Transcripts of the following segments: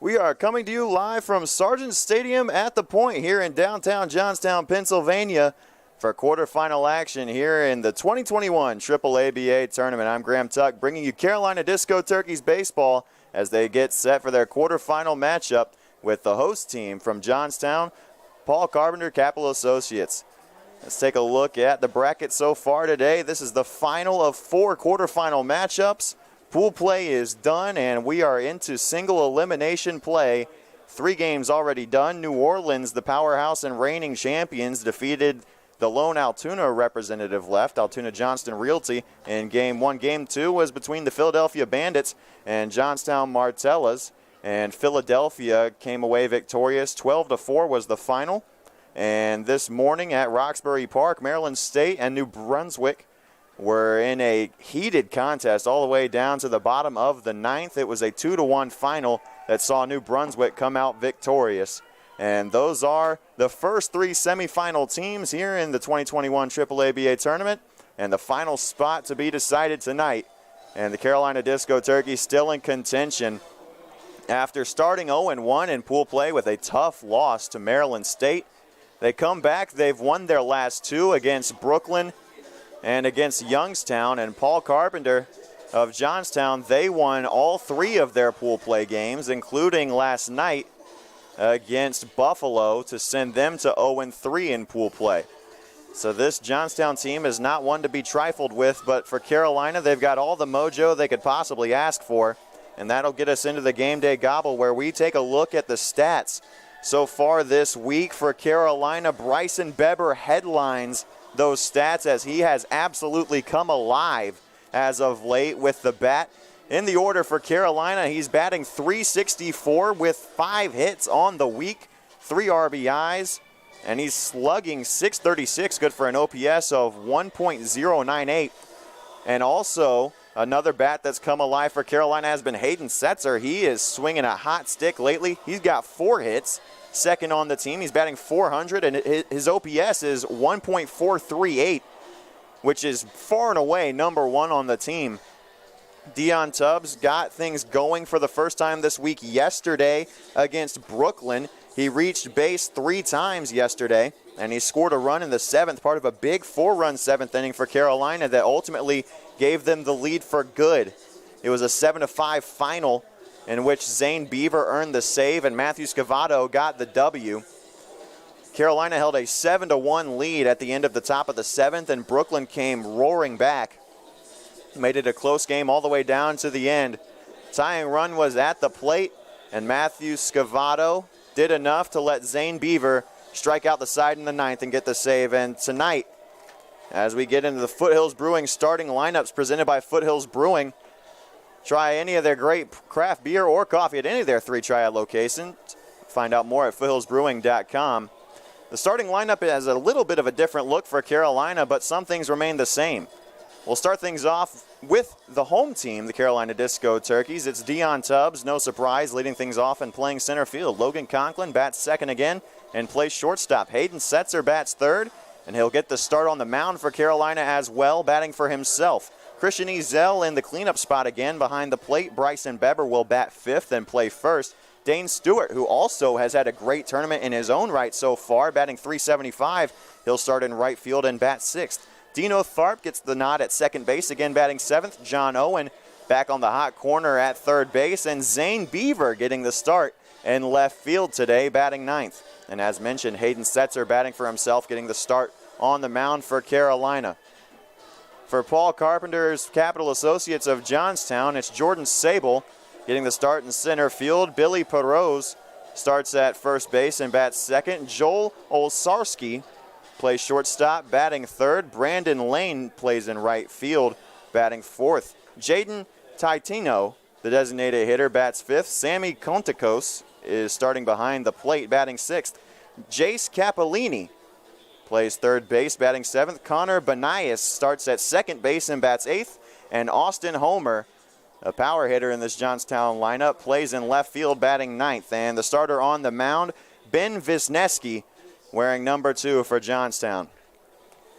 We are coming to you live from Sargent Stadium at the Point here in downtown Johnstown, Pennsylvania for quarterfinal action here in the 2021 AAABA tournament. I'm Graham Tuck bringing you Carolina Disco Turkeys baseball as they get set for their quarterfinal matchup with the host team from Johnstown, Paul Carpenter Capital Associates. Let's take a look at the bracket so far today. This is the final of 4 quarterfinal matchups. Pool play is done, and we are into single elimination play. 3 games already done. New Orleans, the powerhouse and reigning champions, defeated the lone Altoona representative left, Altoona Johnston Realty, in Game 1. Game 2 was between the Philadelphia Bandits and Johnstown Martellas, and Philadelphia came away victorious. 12-4 was the final. And this morning at Roxbury Park, Maryland State and New Brunswick were in a heated contest all the way down to the bottom of the 9th. It was a 2-1 final that saw New Brunswick come out victorious. And those are the first 3 semifinal teams here in the 2021 AAABA tournament, and the final spot to be decided tonight. And the Carolina Disco Turkeys still in contention after starting 0-1 in pool play with a tough loss to Maryland State. They come back. They've won their last 2 against Brooklyn and against Youngstown, and Paul Carpenter of Johnstown, they won all 3 of their pool play games, including last night against Buffalo, to send them to 0-3 in pool play. So this Johnstown team is not one to be trifled with, but for Carolina, they've got all the mojo they could possibly ask for, and that'll get us into the game day gobble where we take a look at the stats so far this week for Carolina. Bryson Beber headlines those stats as he has absolutely come alive as of late with the bat. In the order for Carolina, he's batting .364 with 5 hits on the week, 3 RBIs, and he's slugging .636, good for an OPS of 1.098. And also, another bat that's come alive for Carolina has been Hayden Setzer. He is swinging a hot stick lately. He's got 4 hits. Second on the team. He's batting .400, and his OPS is 1.438, which is far and away number 1 on the team. Dion Tubbs got things going for the first time this week yesterday against Brooklyn. He reached base 3 times yesterday, and he scored a run in the 7th, part of a big 4-run 7th inning for Carolina that ultimately gave them the lead for good. It was a 7-5 final in which Zane Beaver earned the save and Matthew Scavato got the W. Carolina held a 7-1 lead at the end of the top of the 7th, and Brooklyn came roaring back. Made it a close game all the way down to the end. Tying run was at the plate, and Matthew Scavato did enough to let Zane Beaver strike out the side in the 9th and get the save. And tonight, as we get into the Foothills Brewing starting lineups presented by Foothills Brewing, try any of their great craft beer or coffee at any of their 3 Triad locations. Find out more at foothillsbrewing.com. The starting lineup has a little bit of a different look for Carolina, but some things remain the same. We'll start things off with the home team, the Carolina Disco Turkeys. It's Dion Tubbs, no surprise, leading things off and playing center field. Logan Conklin bats second again and plays shortstop. Hayden Setzer bats third, and he'll get the start on the mound for Carolina as well, batting for himself. Christian Ezel in the cleanup spot again behind the plate. Bryson Beber will bat 5th and play first. Dane Stewart, who also has had a great tournament in his own right so far, batting .375. He'll start in right field and bat 6th. Dino Tharp gets the nod at second base, again batting 7th. John Owen back on the hot corner at third base. And Zane Beaver getting the start in left field today, batting 9th. And as mentioned, Hayden Setzer batting for himself, getting the start on the mound for Carolina. For Paul Carpenter's Capital Associates of Johnstown, it's Jordan Sable getting the start in center field. Billy Perose starts at first base and bats second. Joel Olsarski plays shortstop, batting third. Brandon Lane plays in right field, batting 4th. Jaden Titino, the designated hitter, bats 5th. Sammy Conticos is starting behind the plate, batting 6th. Jace Capellini plays third base, batting 7th. Connor Benias starts at second base and bats 8th. And Austin Homer, a power hitter in this Johnstown lineup, plays in left field, batting 9th. And the starter on the mound, Ben Wisniewski, wearing number 2 for Johnstown.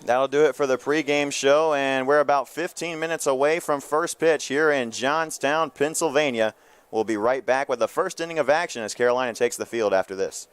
That'll do it for the pregame show, and we're about 15 minutes away from first pitch here in Johnstown, Pennsylvania. We'll be right back with the first inning of action as Carolina takes the field after this.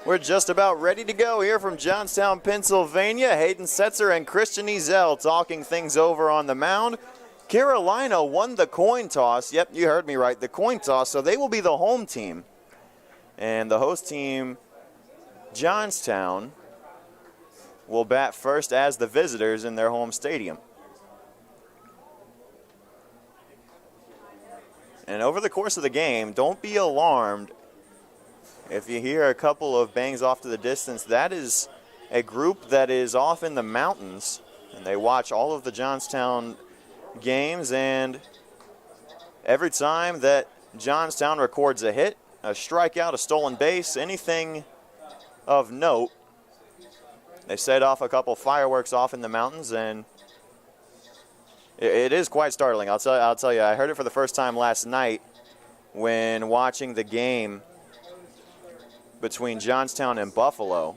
We're just about ready to go here from Johnstown, Pennsylvania. Hayden Setzer and Christian Ezel talking things over on the mound. Carolina won the coin toss. Yep, you heard me right, the coin toss. So they will be the home team. And the host team, Johnstown, will bat first as the visitors in their home stadium. And over the course of the game, don't be alarmed if you hear a couple of bangs off to the distance. That is a group that is off in the mountains, and they watch all of the Johnstown games, and every time that Johnstown records a hit, a strikeout, a stolen base, anything of note, they set off a couple fireworks off in the mountains, and it is quite startling. I'll tell you, I heard it for the first time last night when watching the game between Johnstown and Buffalo.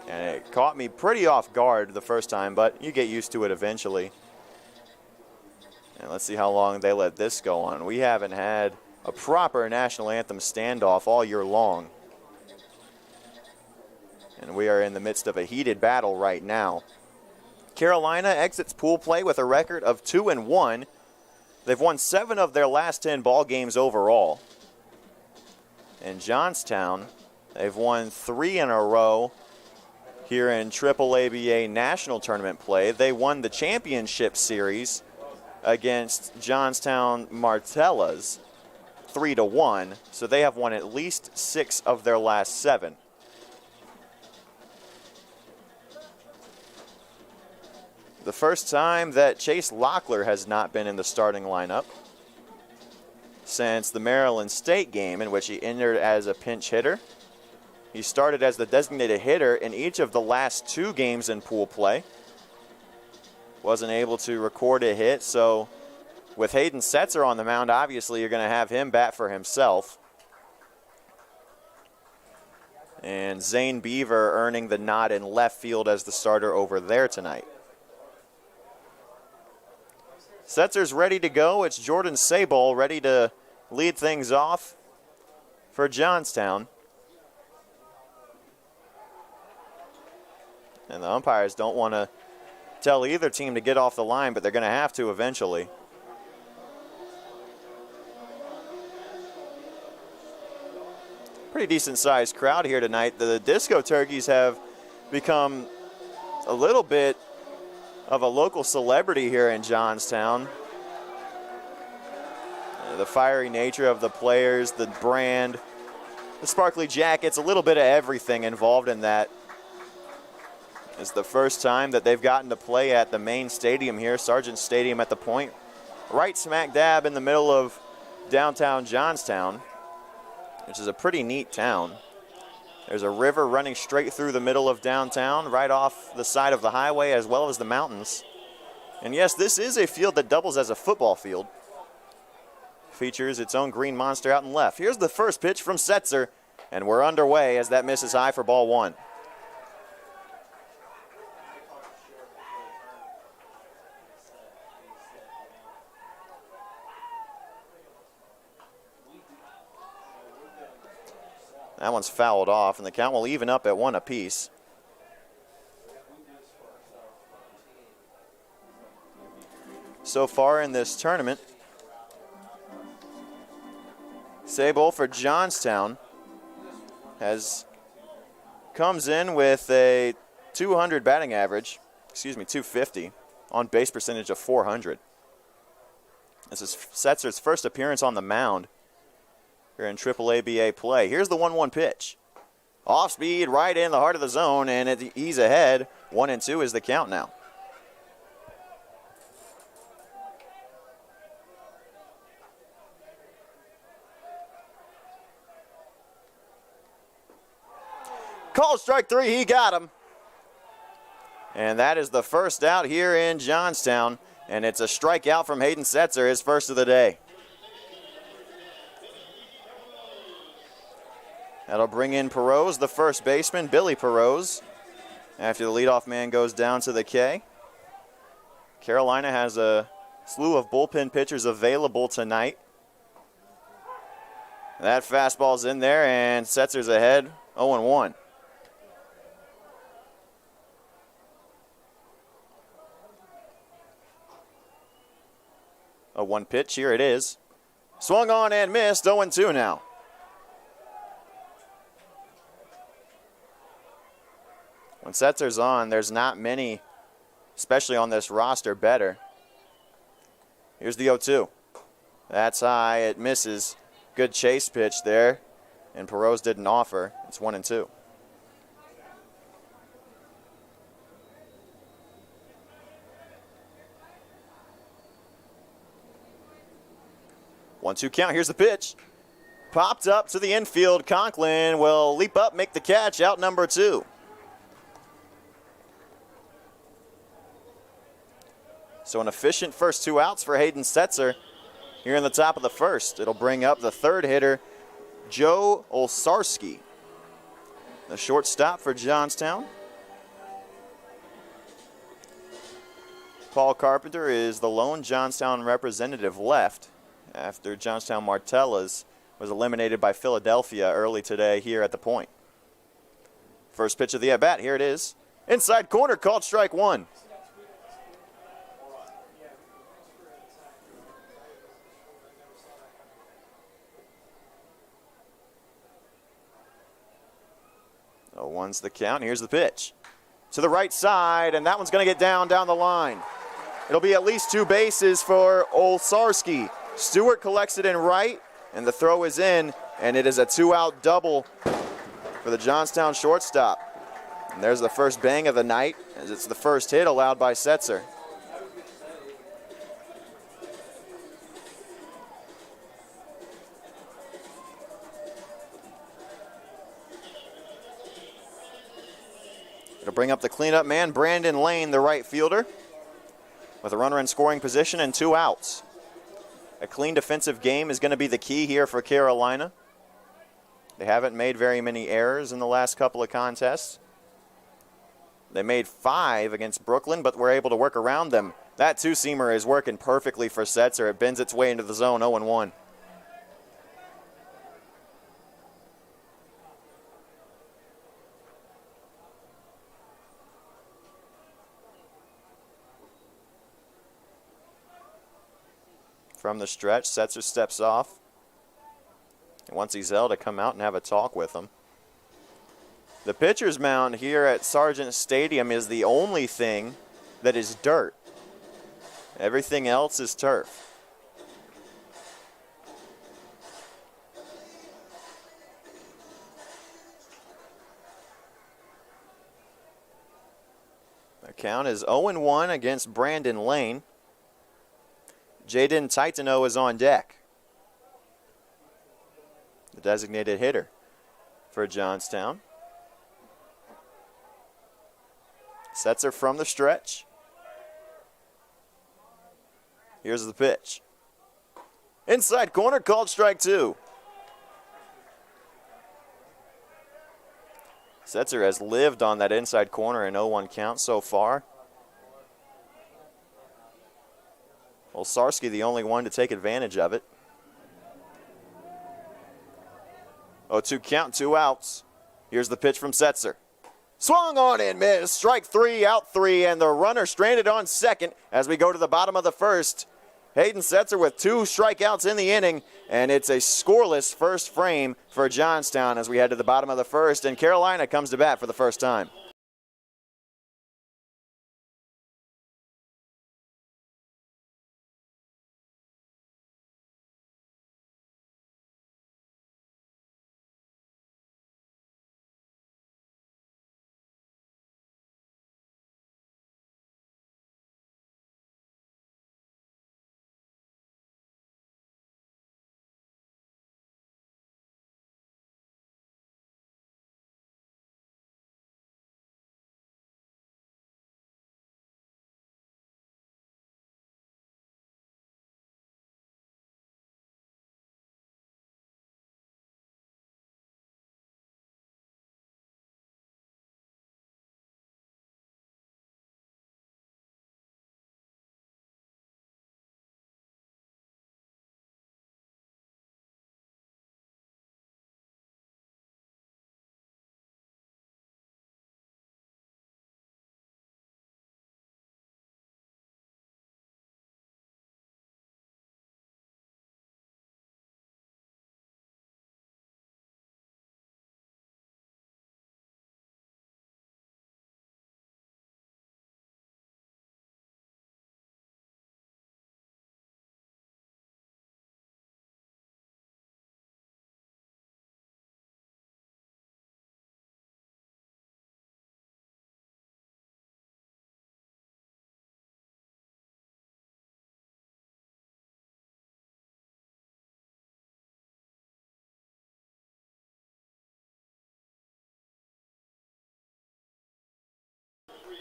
And it caught me pretty off guard the first time, but you get used to it eventually. And let's see how long they let this go on. We haven't had a proper national anthem standoff all year long. And we are in the midst of a heated battle right now. Carolina exits pool play with a record of 2-1. They've won 7 of their last 10 ball games overall. And Johnstown, they've won 3 in a row here in AAABA National Tournament play. They won the championship series against Johnstown Martellas 3-1. So they have won at least 6 of their last 7. The first time that Chase Locklear has not been in the starting lineup since the Maryland State game, in which he entered as a pinch hitter. He started as the designated hitter in each of the last 2 games in pool play. Wasn't able to record a hit, so with Hayden Setzer on the mound, obviously you're going to have him bat for himself. And Zane Beaver earning the nod in left field as the starter over there tonight. Setzer's ready to go. It's Jordan Sabol ready to lead things off for Johnstown. And the umpires don't want to tell either team to get off the line, but they're going to have to eventually. Pretty decent-sized crowd here tonight. The Disco Turkeys have become a little bit of a local celebrity here in Johnstown. The fiery nature of the players, the brand, the sparkly jackets, a little bit of everything involved in that. It's the first time that they've gotten to play at the main stadium here, Sargent Stadium at the Point, right smack dab in the middle of downtown Johnstown, which is a pretty neat town. There's a river running straight through the middle of downtown, right off the side of the highway as well as the mountains. And yes, this is a field that doubles as a football field. Features its own green monster out in left. Here's the first pitch from Setzer, and we're underway as that misses high for ball 1. That one's fouled off, and the count will even up at 1 apiece. So far in this tournament, Sabol for Johnstown comes in with a 200 batting average, 250, on base percentage of 400. This is Setzer's first appearance on the mound here in AAABA play. Here's the 1-1 pitch. Off speed, right in the heart of the zone, and he's ahead. 1-2 is the count now. Called strike 3, he got him. And that is the first out here in Johnstown, and it's a strikeout from Hayden Setzer, his first of the day. That'll bring in Perose, the first baseman, Billy Perose, after the leadoff man goes down to the K. Carolina has a slew of bullpen pitchers available tonight. That fastball's in there, and Setzer's ahead 0-1. A 1 pitch, here it is. Swung on and missed, 0-2 now. When Setzer's on, there's not many, especially on this roster, better. Here's the 0-2. That's high, it misses. Good chase pitch there, and Perot's didn't offer. It's 1-2. 1-2 count. Here's the pitch. Popped up to the infield. Conklin will leap up, make the catch, out number 2. So an efficient first 2 outs for Hayden Setzer here in the top of the first. It'll bring up the third hitter, Joe Olsarski, the shortstop for Johnstown. Paul Carpenter is the lone Johnstown representative left after Johnstown Martellas was eliminated by Philadelphia early today here at the point. First pitch of the at-bat, here it is. Inside corner, called strike 1. Oh, 1's the count. Here's the pitch. To the right side, and that one's going to get down the line. It'll be at least 2 bases for Olsarski. Stewart collects it in right, and the throw is in, and it is a 2-out double for the Johnstown shortstop. And there's the first bang of the night, as it's the first hit allowed by Setzer. It'll bring up the cleanup man, Brandon Lane, the right fielder, with a runner in scoring position and 2 outs. A clean defensive game is going to be the key here for Carolina. They haven't made very many errors in the last couple of contests. They made 5 against Brooklyn, but were able to work around them. That 2-seamer is working perfectly for Setzer. It bends its way into the zone, 0-1. From the stretch, Setzer steps off. And wants Ezel to come out and have a talk with him. The pitcher's mound here at Sargent Stadium is the only thing that is dirt. Everything else is turf. The count is 0-1 against Brandon Lane. Jaden Titano is on deck, the designated hitter for Johnstown. Setzer from the stretch. Here's the pitch. Inside corner, called strike 2. Setzer has lived on that inside corner in 0-1 count so far. Olsarski the only one to take advantage of it. 0-2 count, 2 outs. Here's the pitch from Setzer. Swung on and missed. Strike 3, out 3, and the runner stranded on second as we go to the bottom of the first. Hayden Setzer with 2 strikeouts in the inning, and it's a scoreless first frame for Johnstown as we head to the bottom of the first, and Carolina comes to bat for the first time.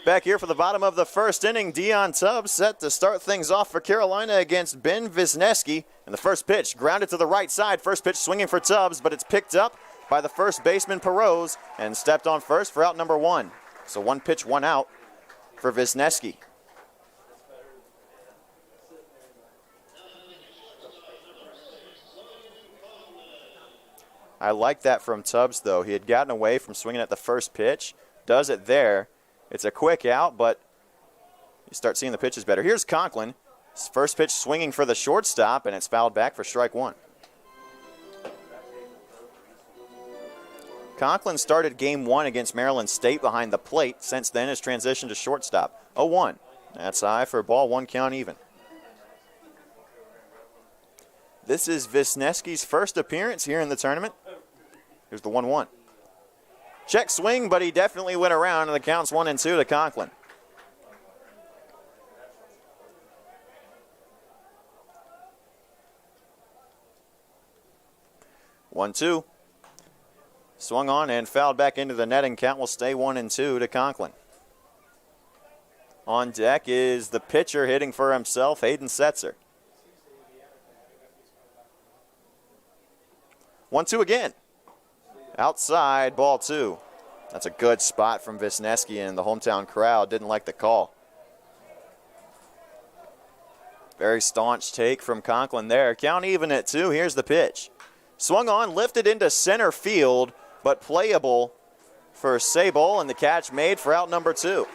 Back here for the bottom of the first inning, Dion Tubbs set to start things off for Carolina against Ben Wisniewski. And the first pitch grounded to the right side. First pitch swinging for Tubbs, but it's picked up by the first baseman Perot and stepped on first for out number 1. So 1 pitch, 1 out for Wisniewski. I like that from Tubbs, though. He had gotten away from swinging at the first pitch. Does it there. It's a quick out, but you start seeing the pitches better. Here's Conklin. His first pitch swinging for the shortstop, and it's fouled back for strike 1. Conklin started game 1 against Maryland State behind the plate. Since then has transitioned to shortstop. 0-1. That's high for a ball, 1 count even. This is Wisniewski's first appearance here in the tournament. Here's the 1-1. Check swing, but he definitely went around, and the count's 1-2 to Conklin. One, 2. Swung on and fouled back into the net, and count will stay 1-2 to Conklin. On deck is the pitcher hitting for himself, Hayden Setzer. 1-2 again. Outside, ball 2. That's a good spot from Wisniewski, and the hometown crowd didn't like the call. Very staunch take from Conklin there. Count even at 2. Here's the pitch. Swung on, lifted into center field, but playable for Sable, and the catch made for out number 2.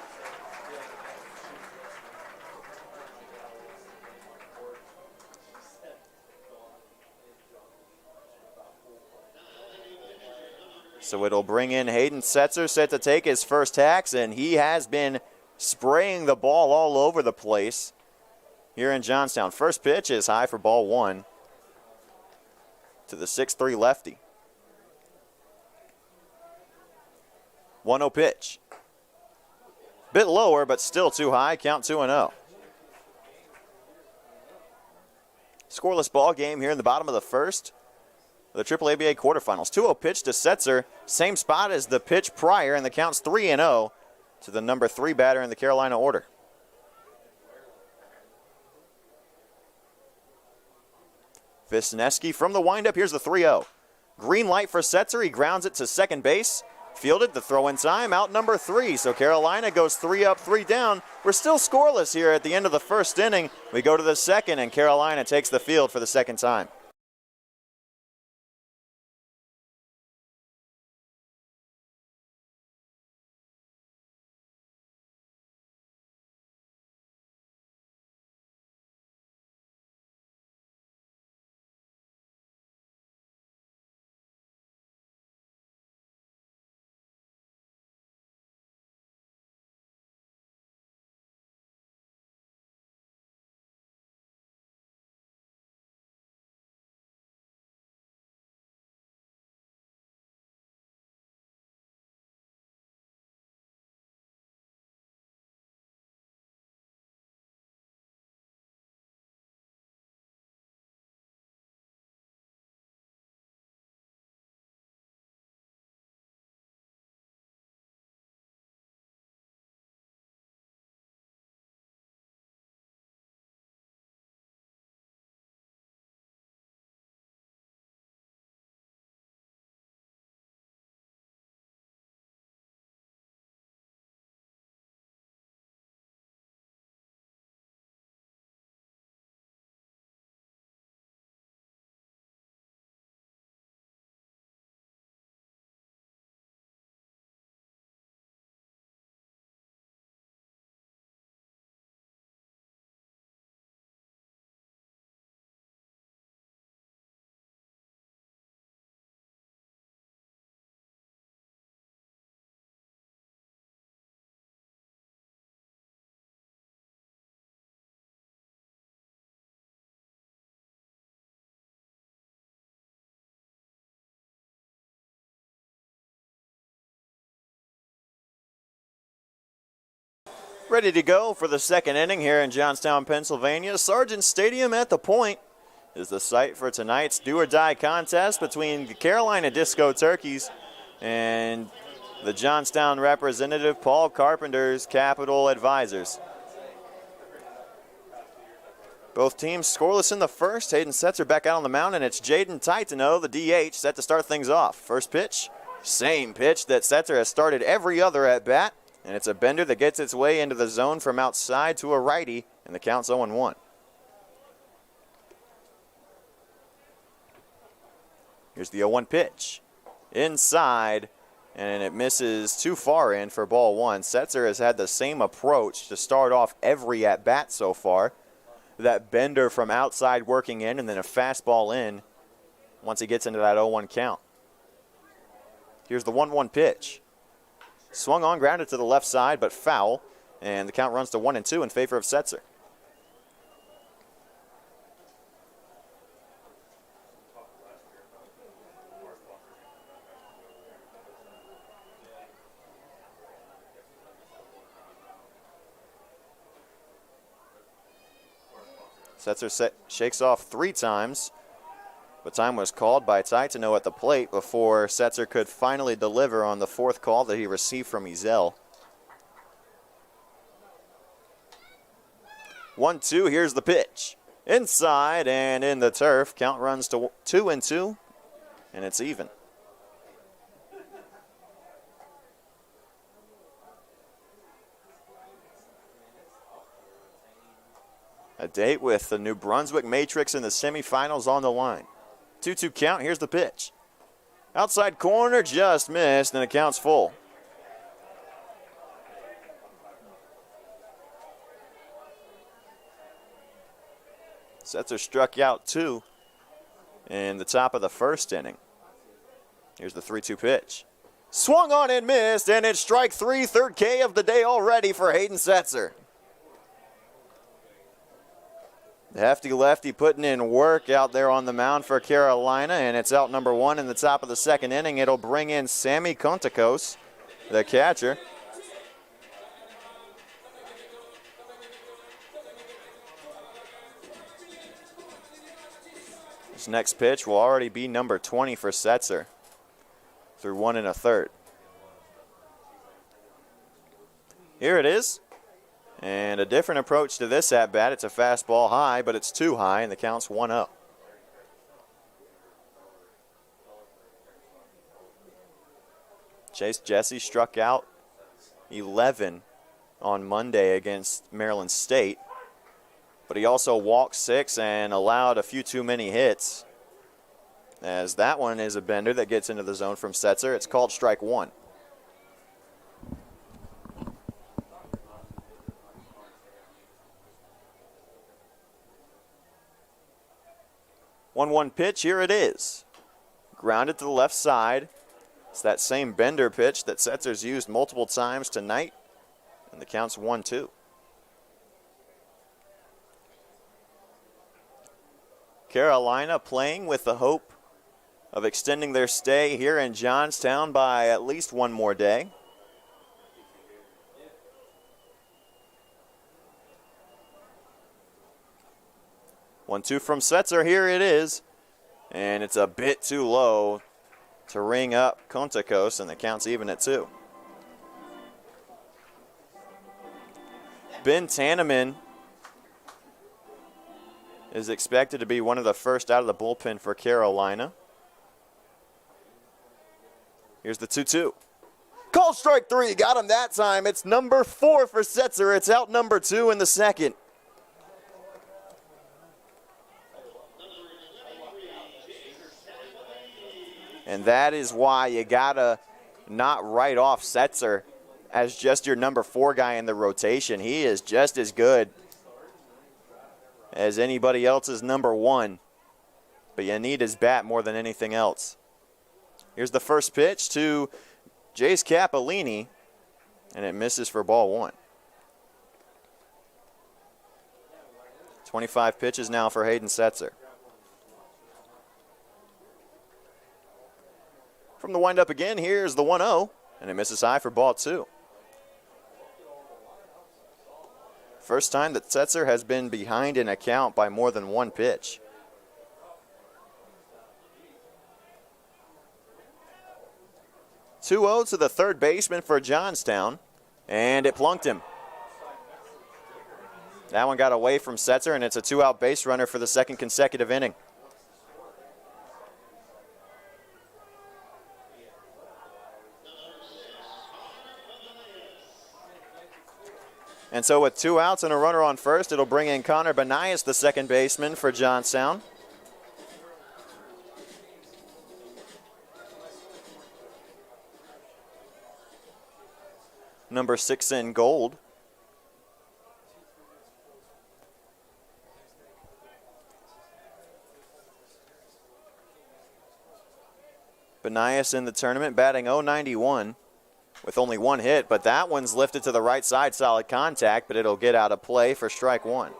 So it'll bring in Hayden Setzer, set to take his first hacks, and he has been spraying the ball all over the place here in Johnstown. First pitch is high for ball 1 to the 6'3 lefty. 1-0 pitch. Bit lower, but still too high. Count 2-0. Scoreless ball game here in the bottom of the first. The AAABA quarterfinals. 2-0 pitch to Setzer. Same spot as the pitch prior, and the count's 3-0 to the number 3 batter in the Carolina order. Wisniewski from the windup. Here's the 3-0. Green light for Setzer. He grounds it to second base. Fielded, the throw in time, out number 3. So Carolina goes 3 up, 3 down. We're still scoreless here at the end of the first inning. We go to the second, and Carolina takes the field for the second time. Ready to go for the second inning here in Johnstown, Pennsylvania. Sargent Stadium at the Point is the site for tonight's do-or-die contest between the Carolina Disco Turkeys and the Johnstown representative, Paul Carpenter's Capital Advisors. Both teams scoreless in the first. Hayden Setzer back out on the mound, and it's Jaden Titano, the DH, set to start things off. First pitch, same pitch that Setzer has started every other at bat, and it's a bender that gets its way into the zone from outside to a righty, and the count's 0-1. Here's the 0-1 pitch. Inside, and it misses too far in for ball one. Setzer has had the same approach to start off every at-bat so far. That bender from outside working in, and then a fastball in once he gets into that 0-1 count. Here's the 1-1 pitch. Swung on, grounded to the left side, but foul, and the count runs to 1-2 in favor of Setzer. Setzer shakes off 3 times, but time was called by Titano at the plate before Setzer could finally deliver on the 4th call that he received from Ezel. 1-2, here's the pitch. Inside and in the turf, count runs to 2-2, and it's even. A date with the New Brunswick Matrix in the semifinals on the line. 2-2 count, here's the pitch. Outside corner, just missed, and the count's full. Setzer struck out 2 in the top of the first inning. Here's the 3-2 pitch. Swung on and missed, and it's strike 3, 3rd K of the day already for Hayden Setzer. The hefty lefty putting in work out there on the mound for Carolina, and it's out number 1 in the top of the 2nd inning. It'll bring in Sammy Kontakos, the catcher. This next pitch will already be number 20 for Setzer through 1 1/3. Here it is. And a different approach to this at-bat. It's a fastball high, but it's too high, and the count's 1-0. Chase Jesse struck out 11 on Monday against Maryland State, but he also walked 6 and allowed a few too many hits, as that one is a bender that gets into the zone from Setzer. It's called strike 1. One pitch, here it is. Grounded to the left side. It's that same bender pitch that Setzer's used multiple times tonight, and the count's 1-2. Carolina playing with the hope of extending their stay here in Johnstown by at least one more day. One-two from Setzer, here it is. And it's a bit too low to ring up Kontakos, and the count's even at 2. Ben Tanneman is expected to be one of the first out of the bullpen for Carolina. Here's the 2-2. Call strike 3, got him that time. It's number 4 for Setzer. It's out number 2 in the 2nd. And that is why you gotta not write off Setzer as just your number 4 guy in the rotation. He is just as good as anybody else's number 1, but you need his bat more than anything else. Here's the first pitch to Jace Capolini, and it misses for ball 1. 25 pitches now for Hayden Setzer. From the windup again, here's the 1-0, and it misses high for ball 2. First time that Setzer has been behind in a count by more than 1 pitch. 2-0 to the third baseman for Johnstown, and it plunked him. That one got away from Setzer, and it's a 2-out base runner for the second consecutive inning. And so with 2 outs and a runner on first, it'll bring in Connor Benias, the second baseman for Johnstown. Number 6 in gold. Benias in the tournament batting .091 with only 1 hit, but that one's lifted to the right side, solid contact, but it'll get out of play for strike 1.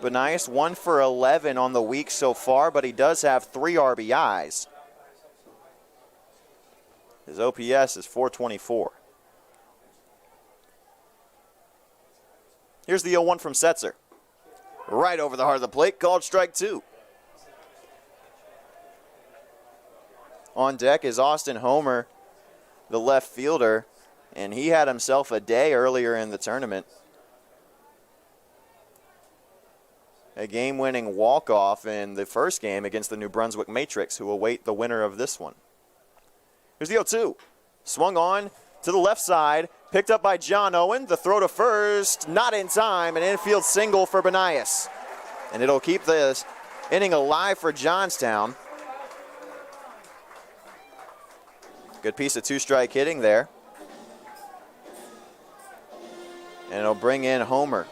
Benias 1 for 11 on the week so far, but he does have 3 RBIs. His OPS is .424. Here's the 0-1 from Setzer. Right over the heart of the plate, called strike 2. On deck is Austin Homer, the left fielder, and he had himself a day earlier in the tournament. A game-winning walk-off in the first game against the New Brunswick Matrix, who await the winner of this one. Here's the 0-2. Swung on to the left side, picked up by John Owen. The throw to first, not in time, an infield single for Benias. And it'll keep this inning alive for Johnstown. Good piece of 2-strike hitting there. And it'll bring in Homer.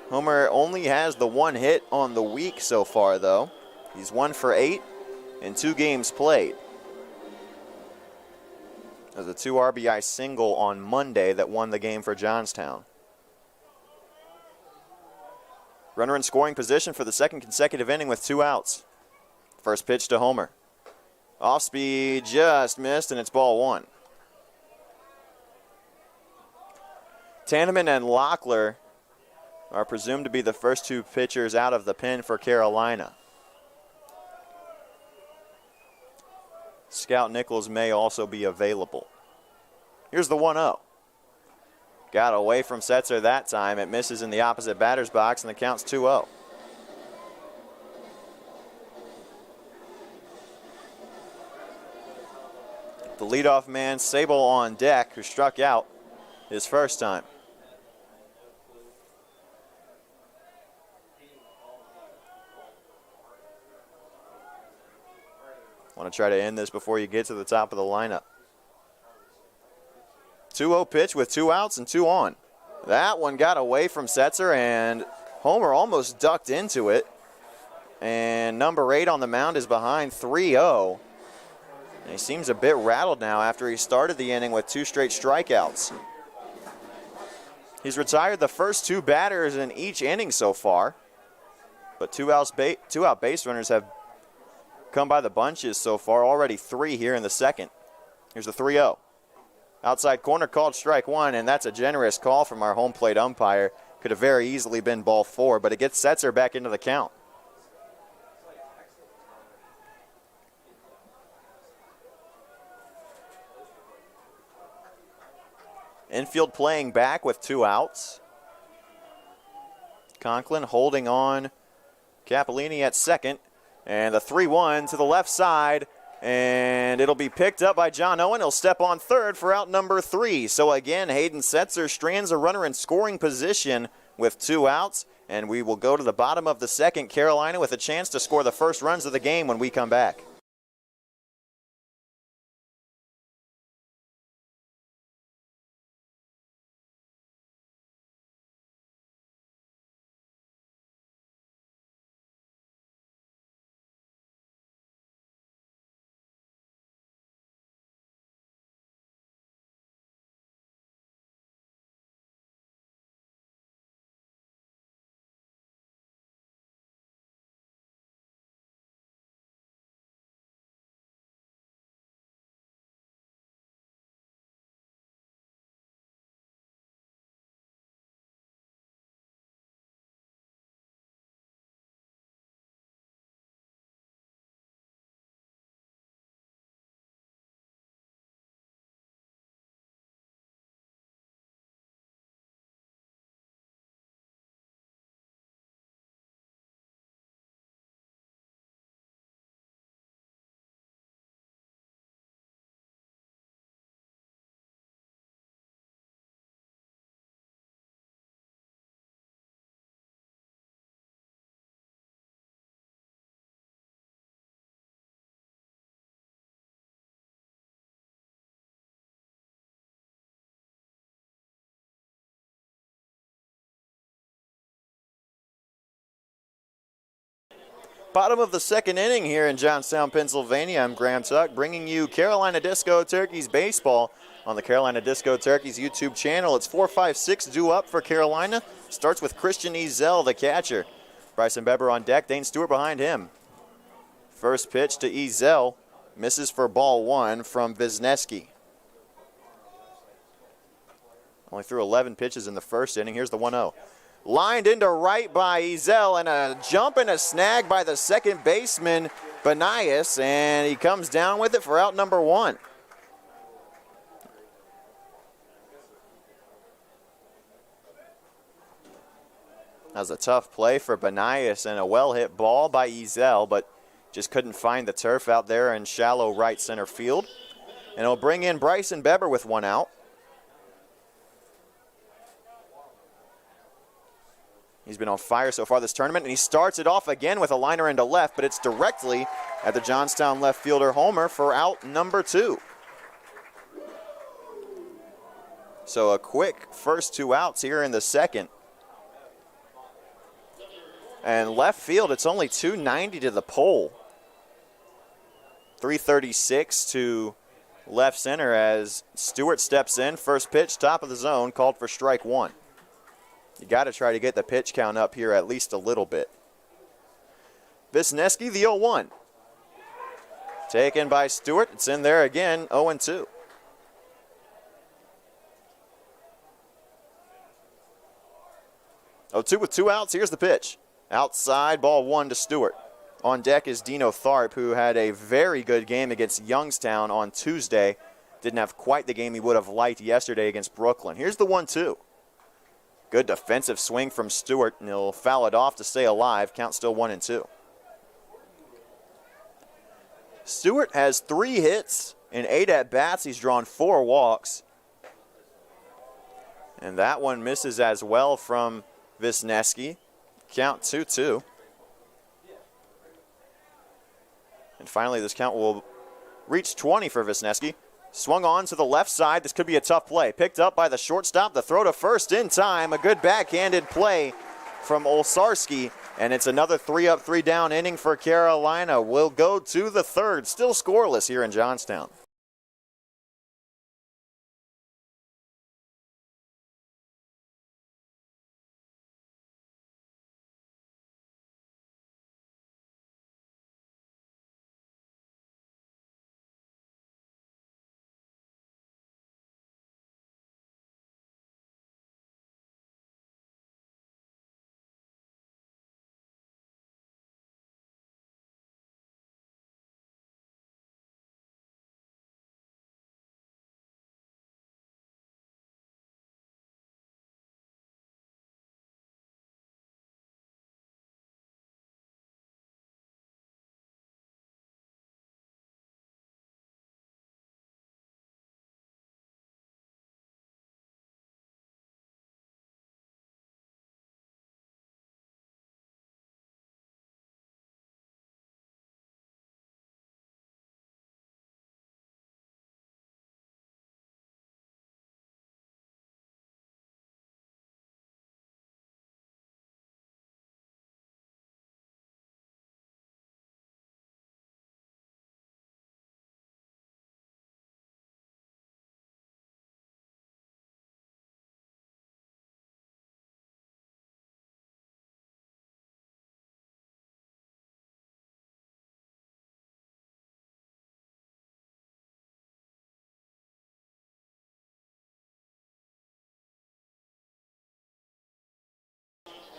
Homer only has the 1 hit on the week so far, though. He's 1 for 8 in 2 games played. There's a 2 RBI single on Monday that won the game for Johnstown. Runner in scoring position for the second consecutive inning with 2 outs. First pitch to Homer. Off speed, just missed, and it's ball 1. Tanneman and Locklear are presumed to be the first 2 pitchers out of the pen for Carolina. Scout Nichols may also be available. Here's the 1-0. Got away from Setzer that time. It misses in the opposite batter's box, and the count's 2-0. The leadoff man, Sable, on deck, who struck out his first time. Want to try to end this before you get to the top of the lineup. 2-0 pitch with 2 outs and 2 on. That one got away from Setzer, and Homer almost ducked into it. And number 8 on the mound is behind 3-0. And he seems a bit rattled now after he started the inning with 2 straight strikeouts. He's retired the first 2 batters in each inning so far. But 2 out base runners have come by the bunches so far, already 3 here in the second. Here's the 3-0. Outside corner called strike 1, and that's a generous call from our home plate umpire. Could have very easily been ball 4, but it gets Setzer back into the count. Infield playing back with 2 outs. Conklin holding on. Capolini at second. And the 3-1 to the left side, and it'll be picked up by John Owen. He'll step on third for out number 3. So again, Hayden Setzer strands a runner in scoring position with 2 outs, and we will go to the bottom of the second. Carolina with a chance to score the first runs of the game when we come back. Bottom of the second inning here in Johnstown, Pennsylvania. I'm Graham Tuck bringing you Carolina Disco Turkeys baseball on the Carolina Disco Turkeys YouTube channel. It's 4-5-6 due up for Carolina. Starts with Christian Ezel, the catcher. Bryson Beber on deck, Dane Stewart behind him. First pitch to Ezel, misses for ball one from Wisniewski. Only threw 11 pitches in the first inning. Here's the 1-0. Lined into right by Ezel, and a jump and a snag by the second baseman, Benias, and he comes down with it for out number one. That was a tough play for Benias and a well-hit ball by Ezel, but just couldn't find the turf out there in shallow right center field. And it'll bring in Bryson Beber with one out. He's been on fire so far this tournament, and he starts it off again with a liner into left, but it's directly at the Johnstown left fielder Homer for out number two. So a quick first two outs here in the second. And left field, it's only 290 to the pole. 336 to left center as Stewart steps in. First pitch, top of the zone, called for strike one. You got to try to get the pitch count up here at least a little bit. Wisniewski, the 0-1. Taken by Stewart. It's in there again, 0-2. Oh, 2 with two outs. Here's the pitch. Outside, ball one to Stewart. On deck is Dino Tharp, who had a very good game against Youngstown on Tuesday. Didn't have quite the game he would have liked yesterday against Brooklyn. Here's the 1-2. Good defensive swing from Stewart, and he'll foul it off to stay alive. Count still 1-2. Stewart has 3 hits in 8 at-bats. He's drawn 4 walks. And that one misses as well from Wisniewski. Count 2-2. And finally, this count will reach 20 for Wisniewski. Swung on to the left side. This could be a tough play. Picked up by the shortstop. The throw to first in time. A good backhanded play from Olszarski. And it's another 3-up, 3-down inning for Carolina. We'll go to the third. Still scoreless here in Johnstown.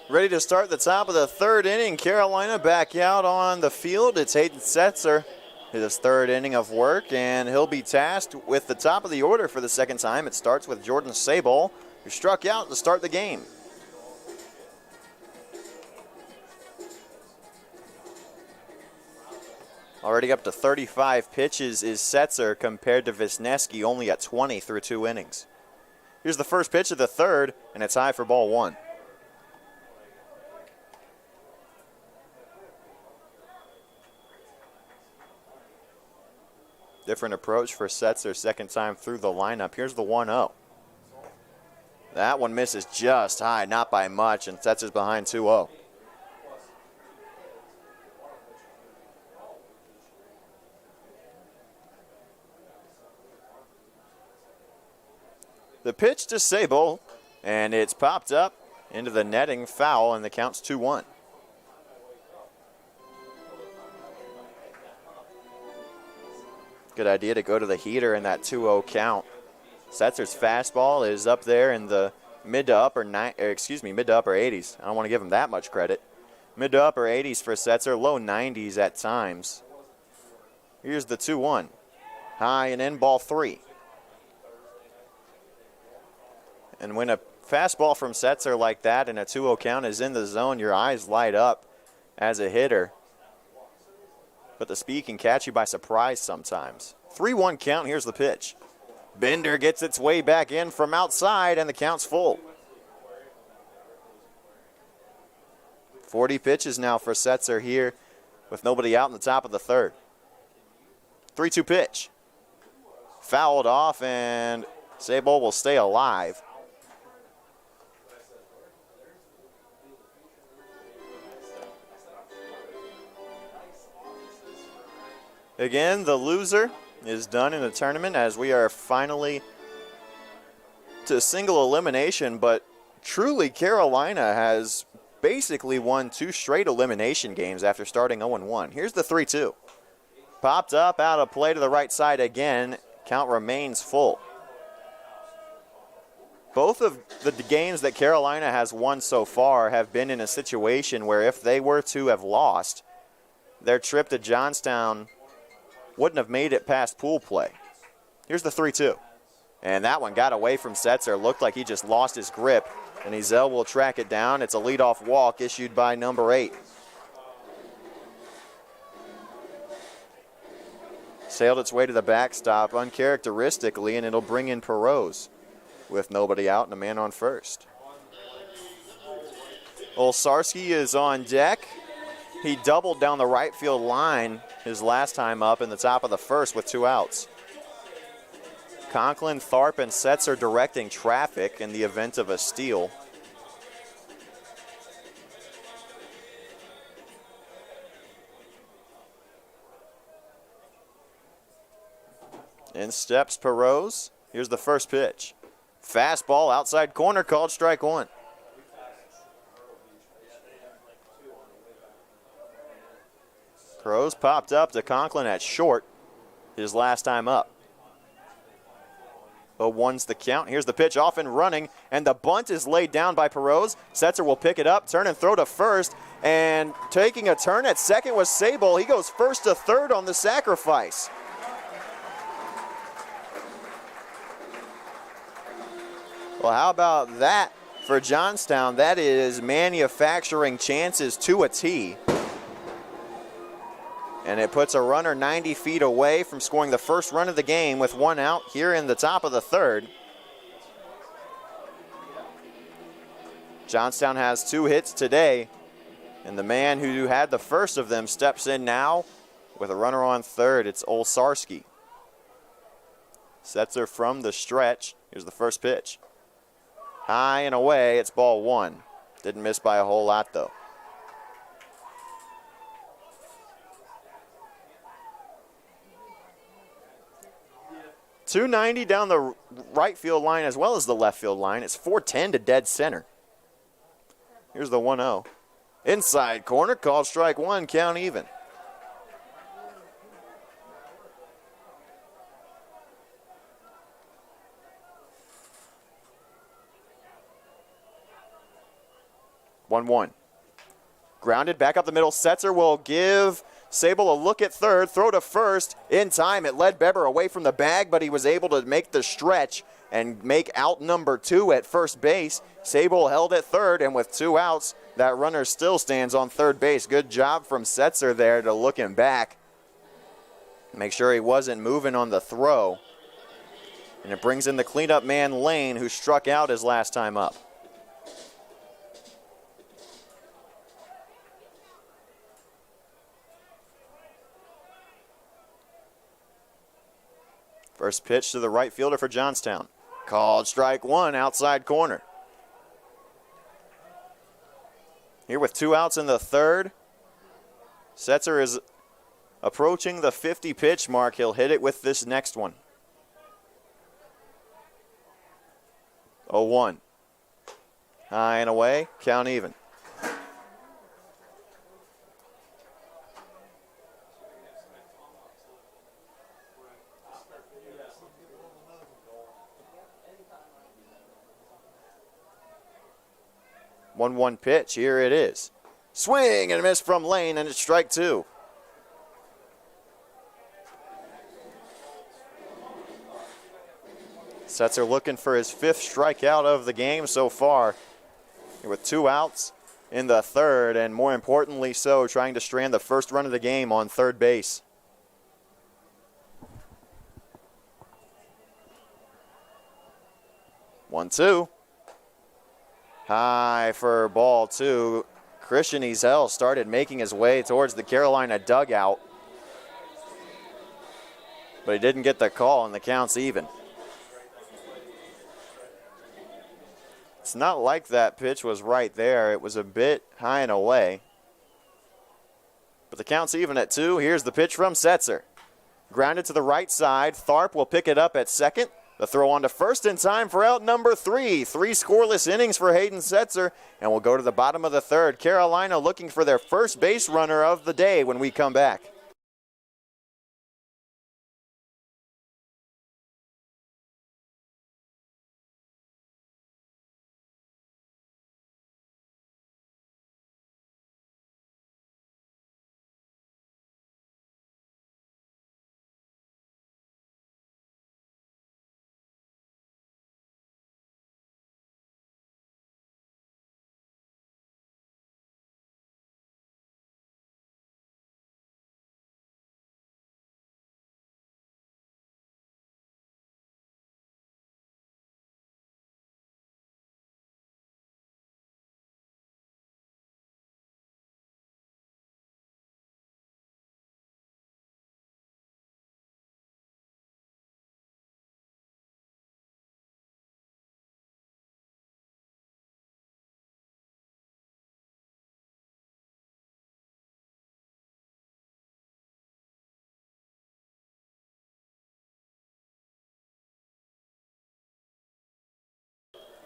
Ready to start the top of the third inning. Carolina back out on the field. It's Hayden Setzer, his third inning of work, and he'll be tasked with the top of the order for the second time. It starts with Jordan Sabol, who struck out to start the game. Already up to 35 pitches is Setzer compared to Wisniewski, only at 20 through 2 innings. Here's the first pitch of the third, and it's high for ball one. Different approach for Setzer, second time through the lineup. Here's the 1-0. That one misses just high, not by much, and Setzer's behind 2-0. The pitch to Sable, and it's popped up into the netting, foul, and the count's 2-1. Good idea to go to the heater in that 2-0 count. Setzer's fastball is up there in the mid to upper 80s. I don't want to give him that much credit. Mid to upper 80s for Setzer, low 90s at times. Here's the 2-1. High and in, ball 3. And when a fastball from Setzer like that and a 2-0 count is in the zone, your eyes light up as a hitter. But the speed can catch you by surprise sometimes. 3-1 count, here's the pitch. Bender gets its way back in from outside, and the count's full. 40 pitches now for Setzer here with nobody out in the top of the third. 3-2 pitch. Fouled off, and Sable will stay alive. Again, the loser is done in the tournament as we are finally to single elimination, but truly Carolina has basically won 2 straight elimination games after starting 0-1. Here's the 3-2. Popped up out of play to the right side again. Count remains full. Both of the games that Carolina has won so far have been in a situation where if they were to have lost, their trip to Johnstown wouldn't have made it past pool play. Here's the 3-2. And that one got away from Setzer. Looked like he just lost his grip. And Ezel will track it down. It's a leadoff walk issued by number 8. Sailed its way to the backstop uncharacteristically, and it'll bring in Perot with nobody out and a man on first. Olszarski is on deck. He doubled down the right field line his last time up in the top of the first with 2 outs. Conklin, Tharp, and Setzer directing traffic in the event of a steal. In steps Perot. Here's the first pitch. Fastball outside corner, called strike 1. Perot popped up to Conklin at short his last time up. 0-1's the count. Here's the pitch off and running, and the bunt is laid down by Perot. Setzer will pick it up, turn and throw to first, and taking a turn at second was Sable. He goes first to third on the sacrifice. Well, how about that for Johnstown? That is manufacturing chances to a T. And it puts a runner 90 feet away from scoring the first run of the game with 1 out here in the top of the third. Johnstown has 2 hits today, and the man who had the first of them steps in now with a runner on third. It's Olszarski. Setzer from the stretch. Here's the first pitch. High and away, it's ball 1. Didn't miss by a whole lot, though. .290 down the right field line as well as the left field line. It's .410 to dead center. Here's the 1-0. Inside corner, called strike 1, count even. (1-1). Grounded back up the middle. Setzer will give Sable a look at third, throw to first. In time, it led Beber away from the bag, but he was able to make the stretch and make out number 2 at first base. Sable held at third, and with 2 outs, that runner still stands on third base. Good job from Setzer there to look him back. Make sure he wasn't moving on the throw. And it brings in the cleanup man, Lane, who struck out his last time up. First pitch to the right fielder for Johnstown. Called strike 1, outside corner. Here with 2 outs in the third. Setzer is approaching the 50 pitch mark. He'll hit it with this next one. 0-1. High and away, count even. One pitch, here it is. Swing and a miss from Lane, and it's strike two. Setzer looking for his fifth strikeout of the game so far, with 2 outs in the third, and more importantly so, trying to strand the first run of the game on third base. One, two. High for ball two. Christian Ezel started making his way towards the Carolina dugout, but he didn't get the call, and the count's even. It's not like that pitch was right there. It was a bit high and away. But the count's even at 2. Here's the pitch from Setzer. Grounded to the right side. Tharp will pick it up at second. The throw on to first in time for out number 3. 3 scoreless innings for Hayden Setzer. And we'll go to the bottom of the third. Carolina looking for their first base runner of the day when we come back.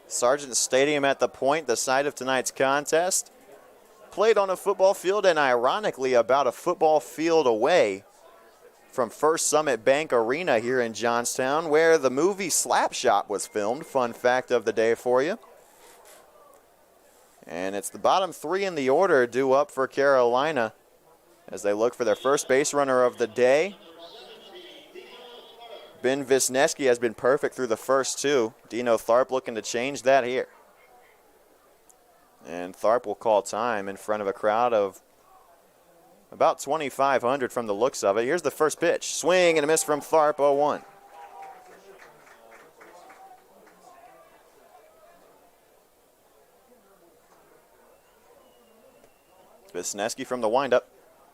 Sargent Stadium at the Point, the site of tonight's contest. Played on a football field, and ironically about a football field away from First Summit Bank Arena here in Johnstown, where the movie Slapshot was filmed. Fun fact of the day for you. And it's the bottom 3 in the order due up for Carolina as they look for their first base runner of the day. Ben Wisniewski has been perfect through the first 2. Dino Tharp looking to change that here. And Tharp will call time in front of a crowd of about 2,500 from the looks of it. Here's the first pitch. Swing and a miss from Tharp, 0-1. Wisniewski from the windup.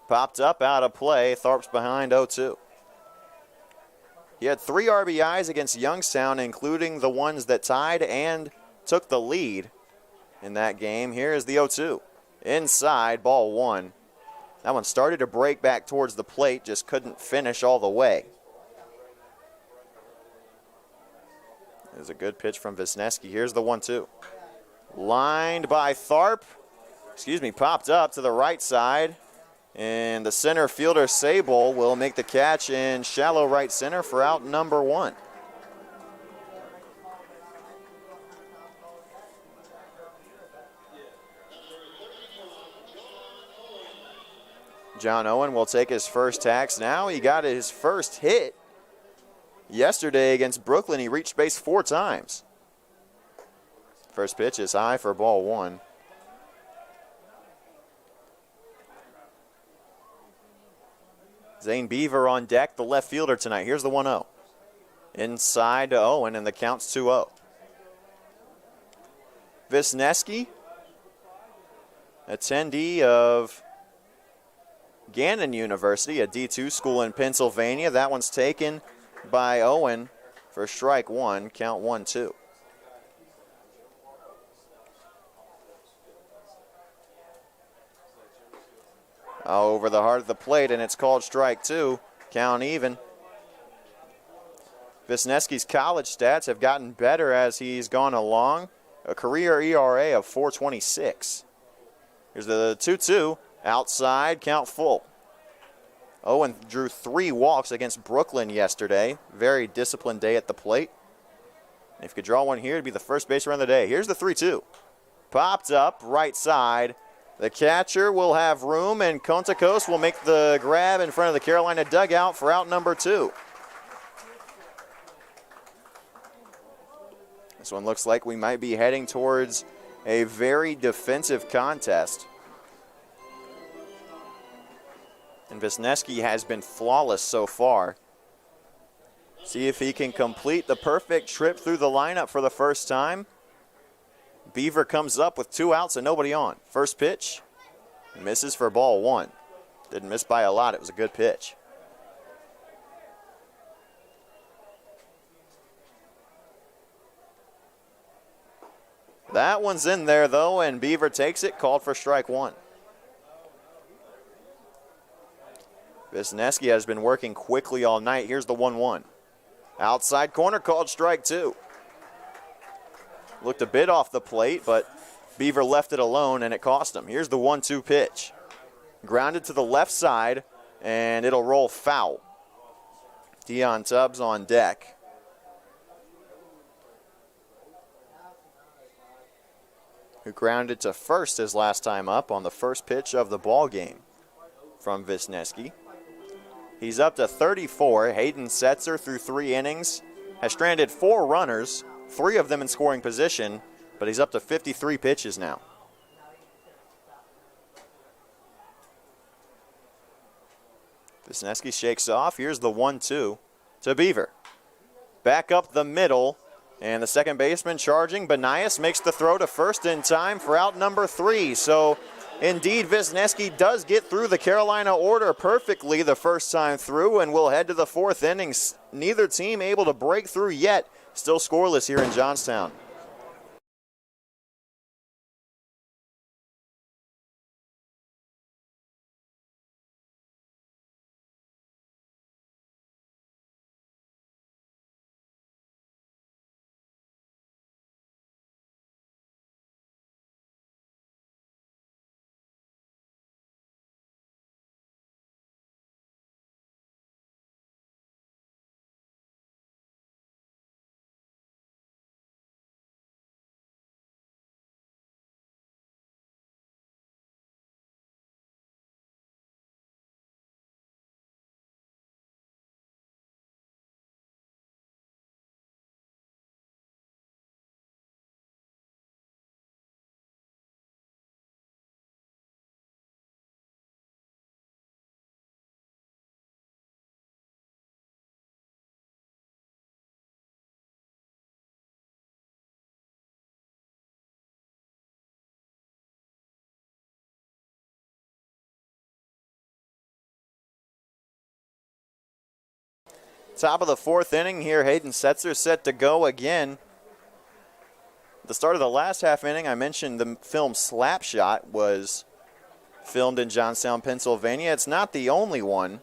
Popped up, out of play. Tharp's behind, 0-2. He had 3 RBIs against Youngstown, including the ones that tied and took the lead in that game. Here is the 0-2. Inside, ball 1. That one started to break back towards the plate, just couldn't finish all the way. There's a good pitch from Wisniewski. Here's the 1-2. Lined by Tharp. Popped up to the right side. And the center fielder, Sable, will make the catch in shallow right center for out number 1. John Owen will take his first tax now. He got his first hit yesterday against Brooklyn. He reached base 4 times. First pitch is high for ball 1. Zane Beaver on deck, the left fielder tonight. Here's the 1-0. Inside to Owen, and the count's 2-0. Wisniewski, attendee of Gannon University, a D2 school in Pennsylvania. That one's taken by Owen for strike 1, count 1-2. Over the heart of the plate, and it's called strike 2. Count even. Wisniewski's college stats have gotten better as he's gone along. A career ERA of 4.26. Here's the 2-2. Outside, count full. Owen drew 3 walks against Brooklyn yesterday. Very disciplined day at the plate. If you could draw one here, it'd be the first base run of the day. Here's the 3-2. Popped up, right side. The catcher will have room, and Conticos will make the grab in front of the Carolina dugout for out number 2. This one looks like we might be heading towards a very defensive contest. And Wisniewski has been flawless so far. See if he can complete the perfect trip through the lineup for the first time. Beaver comes up with 2 outs and nobody on. First pitch, misses for ball 1. Didn't miss by a lot, it was a good pitch. That one's in there though, and Beaver takes it, called for strike 1. Wisniewski has been working quickly all night. Here's the 1-1. Outside corner, called strike 2. Looked a bit off the plate, but Beaver left it alone, and it cost him. Here's the 1-2 pitch. Grounded to the left side, and it'll roll foul. Dion Tubbs on deck. Who grounded to first his last time up on the first pitch of the ball game from Wisniewski. He's up to 34. Hayden Setzer through 3 innings has stranded 4 runners, 3 of them in scoring position, but he's up to 53 pitches now. Wisniewski shakes off. Here's the 1-2 to Beaver. Back up the middle, and the second baseman charging. Benias makes the throw to first in time for out number 3. So indeed, Wisniewski does get through the Carolina order perfectly the first time through, and we'll head to the 4th inning. Neither team able to break through yet. Still scoreless here in Johnstown. Top of the 4th inning here. Hayden Setzer set to go again. At the start of the last half inning, I mentioned the film Slapshot was filmed in Johnstown, Pennsylvania. It's not the only one.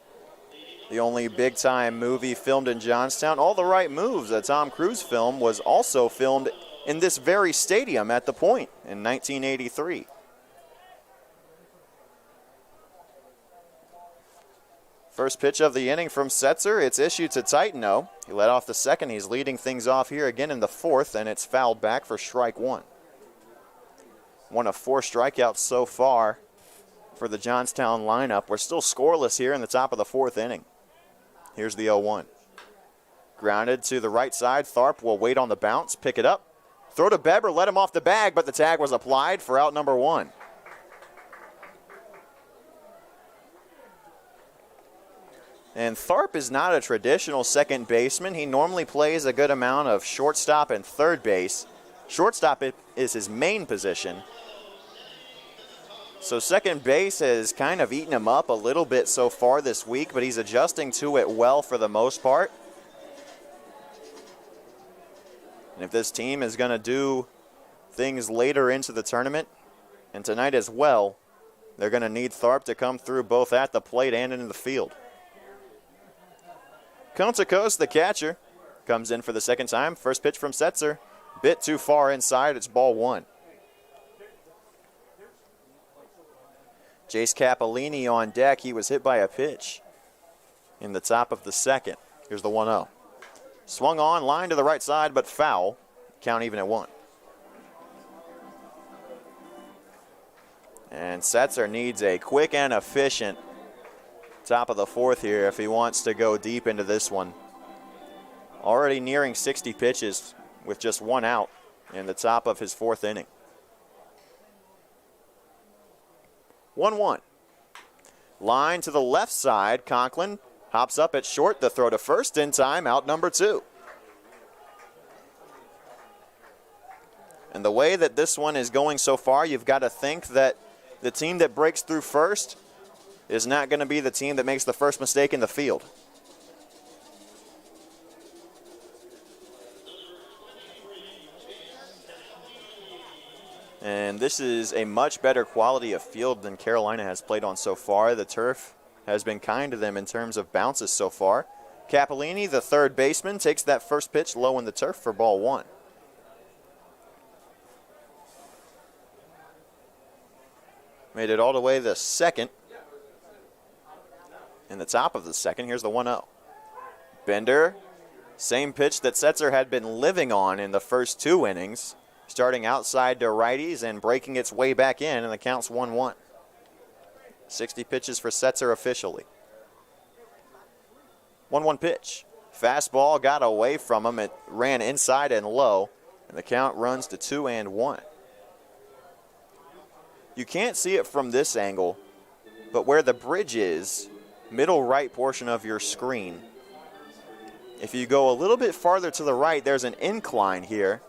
The only big-time movie filmed in Johnstown. All the Right Moves, a Tom Cruise film, was also filmed in this very stadium at the Point in 1983. First pitch of the inning from Setzer. It's issued to Titano. He led off the second. He's leading things off here again in the 4th, and it's fouled back for strike 1. One of 4 strikeouts so far for the Johnstown lineup. We're still scoreless here in the top of the 4th inning. Here's the 0-1. Grounded to the right side. Tharp will wait on the bounce, pick it up. Throw to Beber, let him off the bag, but the tag was applied for out number 1. And Tharp is not a traditional second baseman. He normally plays a good amount of shortstop and third base. Shortstop is his main position. So second base has kind of eaten him up a little bit so far this week, but he's adjusting to it well for the most part. And if this team is going to do things later into the tournament, and tonight as well, they're going to need Tharp to come through both at the plate and into the field. Conticos, the catcher, comes in for the second time. First pitch from Setzer. Bit too far inside. It's ball one. Jace Capellini on deck. He was hit by a pitch in the top of the second. Here's the 1-0. Swung on, line to the right side, but foul. Count even at 1. And Setzer needs a quick and efficient top of the fourth here if he wants to go deep into this one. Already nearing 60 pitches with just 1 out in the top of his 4th inning. 1-1. Line to the left side. Conklin hops up at short. The throw to first in time. Out number 2. And the way that this one is going so far, you've got to think that the team that breaks through first is not going to be the team that makes the first mistake in the field. And this is a much better quality of field than Carolina has played on so far. The turf has been kind to them in terms of bounces so far. Capellini, the third baseman, takes that first pitch low in the turf for ball 1. Made it all the way the second. In the top of the second, here's the 1-0. Bender, same pitch that Setzer had been living on in the first 2 innings. Starting outside to righties and breaking its way back in, and the count's 1-1. 60 pitches for Setzer officially. 1-1 pitch. Fastball got away from him. It ran inside and low, and the count runs to 2-1. You can't see it from this angle, but where the bridge is, middle right portion of your screen, if you go a little bit farther to the right, there's an incline here,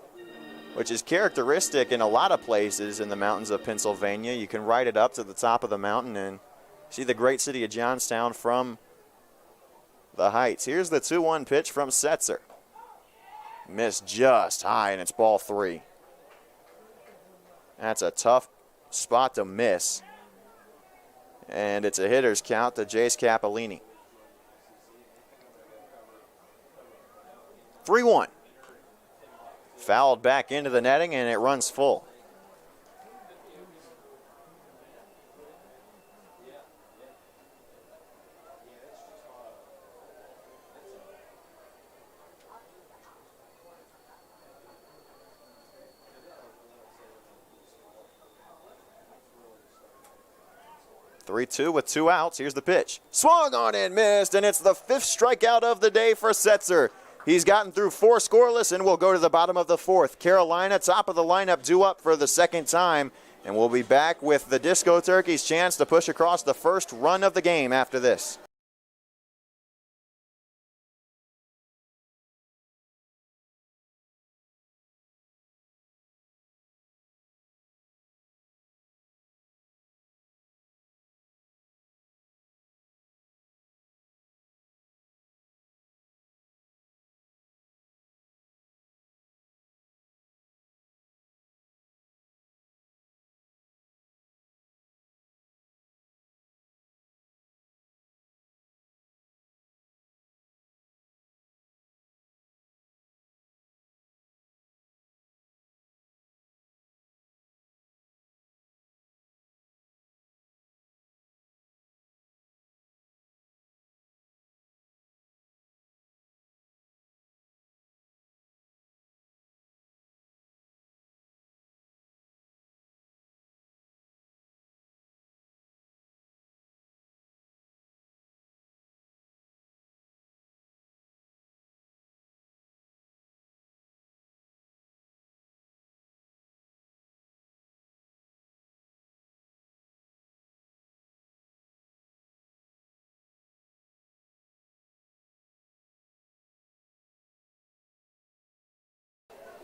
which is characteristic in a lot of places in the mountains of Pennsylvania. You can ride it up to the top of the mountain and see the great city of Johnstown from the heights. Here's the 2-1 pitch from Setzer. Missed just high, and it's ball 3. That's a tough spot to miss. And it's a hitter's count to Jace Capellini. 3-1. Fouled back into the netting, and it runs full. Three-two with 2 outs. Here's the pitch. Swung on and missed, and it's the 5th strikeout of the day for Setzer. He's gotten through 4 scoreless and will go to the bottom of the 4th. Carolina, top of the lineup, due up for the second time. And we'll be back with the Disco Turkeys' chance to push across the first run of the game after this.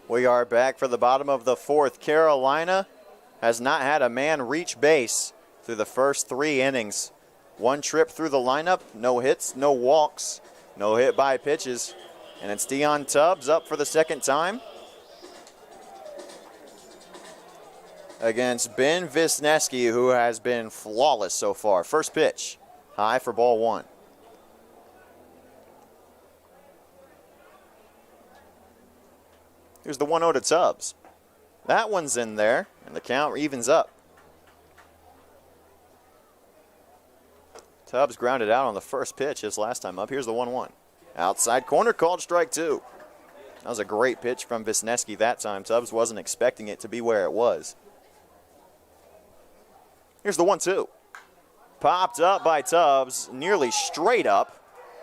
We are back for the bottom of the 4th. Carolina has not had a man reach base through the first 3 innings. 1 trip through the lineup, no hits, no walks, no hit by pitches. And it's Dion Tubbs up for the second time against Ben Wisniewski, who has been flawless so far. First pitch, high for ball 1. Here's the 1-0 to Tubbs. That one's in there, and the count evens up. Tubbs grounded out on the first pitch his last time up. Here's the 1-1. Outside corner, called strike 2. That was a great pitch from Wisniewski that time. Tubbs wasn't expecting it to be where it was. Here's the 1-2. Popped up by Tubbs, nearly straight up.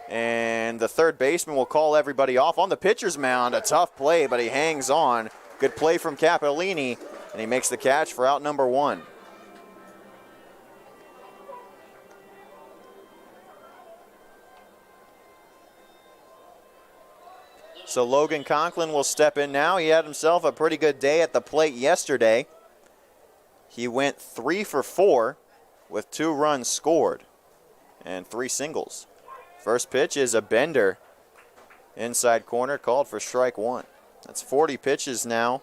And the third baseman will call everybody off on the pitcher's mound. A tough play, but he hangs on. Good play from Capellini, and he makes the catch for out number 1. So Logan Conklin will step in now. He had himself a pretty good day at the plate yesterday. He went 3 for 4 with 2 runs scored and 3 singles. First pitch is a bender. Inside corner, called for strike 1. That's 40 pitches now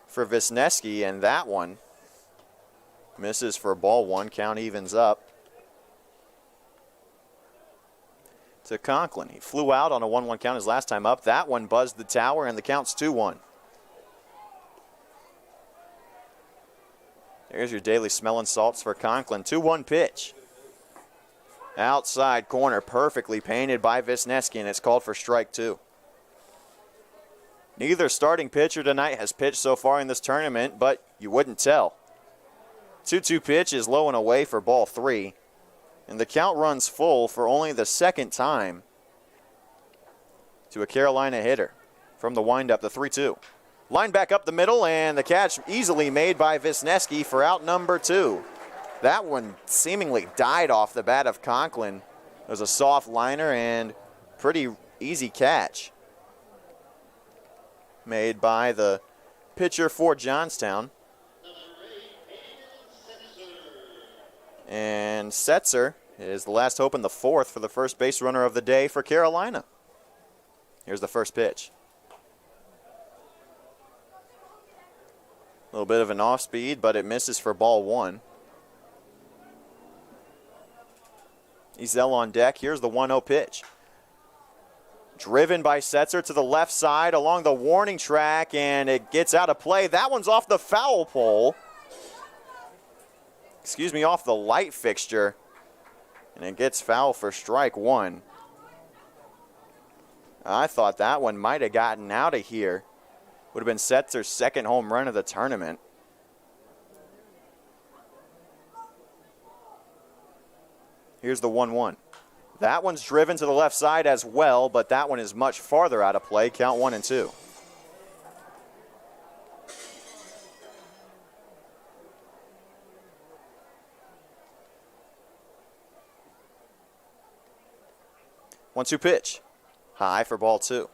for Wisniewski, and that one misses for ball 1. Count evens up to Conklin. He flew out on a 1-1 count his last time up. That one buzzed the tower, and the count's 2-1. There's your daily smelling salts for Conklin. 2-1 pitch. Outside corner, perfectly painted by Wisniewski, and it's called for strike 2. Neither starting pitcher tonight has pitched so far in this tournament, but you wouldn't tell. 2-2 pitch is low and away for ball 3. And the count runs full for only the second time to a Carolina hitter. From the windup, the 3-2. Line back up the middle, and the catch easily made by Wisniewski for out number 2. That one seemingly died off the bat of Conklin. It was a soft liner and pretty easy catch made by the pitcher for Johnstown. And Setzer is the last hope in the 4th for the first base runner of the day for Carolina. Here's the first pitch. A little bit of an off speed, but it misses for ball 1. Ezel on deck. Here's the 1-0 pitch. Driven by Setzer to the left side along the warning track, and it gets out of play. That one's off the foul pole. Off the light fixture. And it gets foul for strike 1. I thought that one might have gotten out of here. Would have been Setzer's second home run of the tournament. Here's the 1-1. That one's driven to the left side as well, but that one is much farther out of play. Count 1-2. One-two pitch. High for ball 2.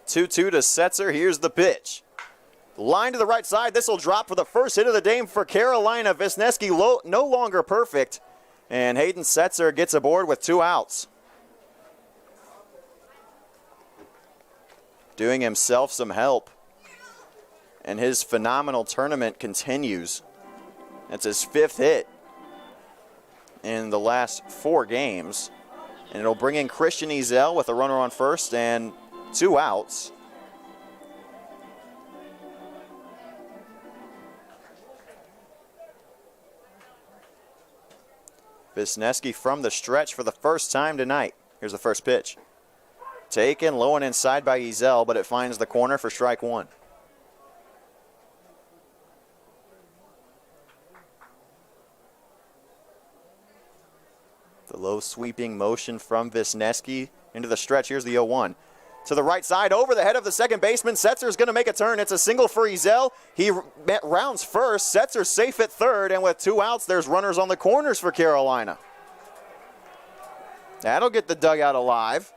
Two-two to Setzer. Here's the pitch. Line to the right side. This will drop for the first hit of the day for Carolina. Wisniewski no longer perfect. And Hayden Setzer gets aboard with 2 outs. Doing himself some help. And his phenomenal tournament continues. That's his 5th hit in the last 4 games. And it'll bring in Christian Ezel with a runner on first and 2 outs. Wisniewski from the stretch for the first time tonight. Here's the first pitch. Taken low and inside by Ezel, but it finds the corner for strike 1. The low sweeping motion from Wisniewski into the stretch. Here's the 0-1. To the right side, over the head of the second baseman. Setzer's going to make a turn. It's a single for Ezel. He rounds first. Setzer's safe at third, and with 2 outs, there's runners on the corners for Carolina. That'll get the dugout alive.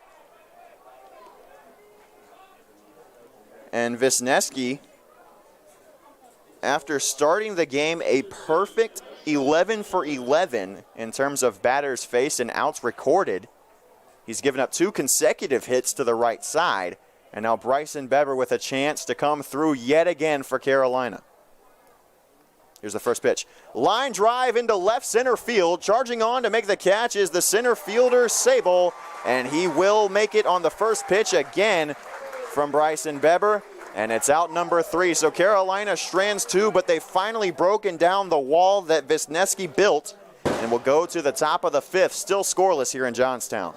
And Wisniewski, after starting the game a perfect 11 for 11 in terms of batters faced and outs recorded, he's given up 2 consecutive hits to the right side. And now Bryson Beber with a chance to come through yet again for Carolina. Here's the first pitch. Line drive into left center field. Charging on to make the catch is the center fielder, Sable, and he will make it on the first pitch again from Bryson Beber, and it's out number 3. So Carolina strands 2, but they've finally broken down the wall that Wisniewski built, and will go to the top of the 5th, still scoreless here in Johnstown.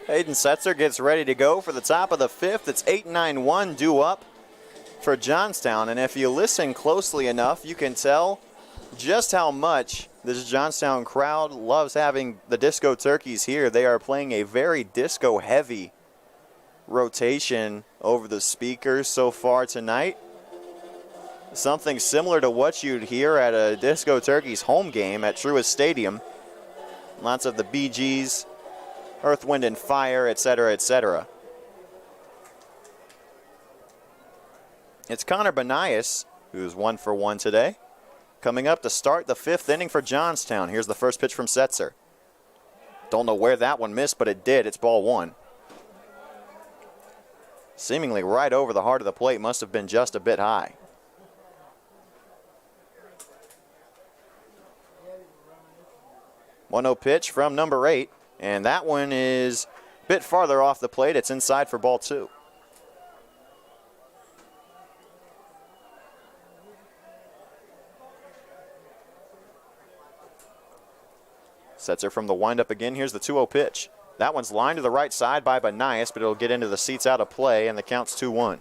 Hayden Setzer gets ready to go for the top of the 5th. It's 8-9-1 due up for Johnstown. And if you listen closely enough, you can tell just how much this Johnstown crowd loves having the Disco Turkeys here. They are playing a very disco-heavy rotation over the speakers so far tonight. Something similar to what you'd hear at a Disco Turkeys home game at Truist Stadium. Lots of the Bee Gees, Earth, Wind, and Fire, etc., etc. It's Connor Benias, who's 1 for 1 today, coming up to start the 5th inning for Johnstown. Here's the first pitch from Setzer. Don't know where that one missed, but it did. It's ball 1. Seemingly right over the heart of the plate, must have been just a bit high. One 0 pitch from number 8. And that one is a bit farther off the plate. It's inside for ball 2. Setzer from the windup again. Here's the 2-0 pitch. That one's lined to the right side by Benias, but it'll get into the seats out of play, and the count's 2-1.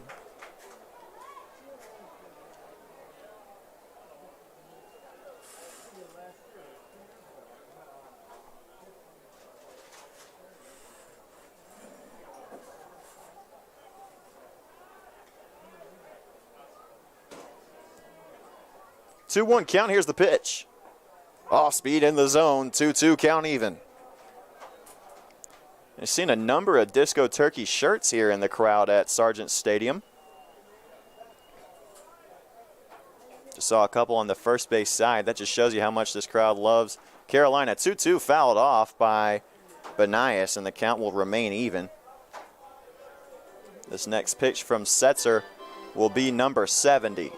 Two-one count. Here's the pitch. Off speed in the zone. 2-2 count even. I've seen a number of Disco Turkey shirts here in the crowd at Sargent Stadium. Just saw a couple on the first base side. That just shows you how much this crowd loves Carolina. 2-2 fouled off by Benias, and the count will remain even. This next pitch from Setzer will be number 70.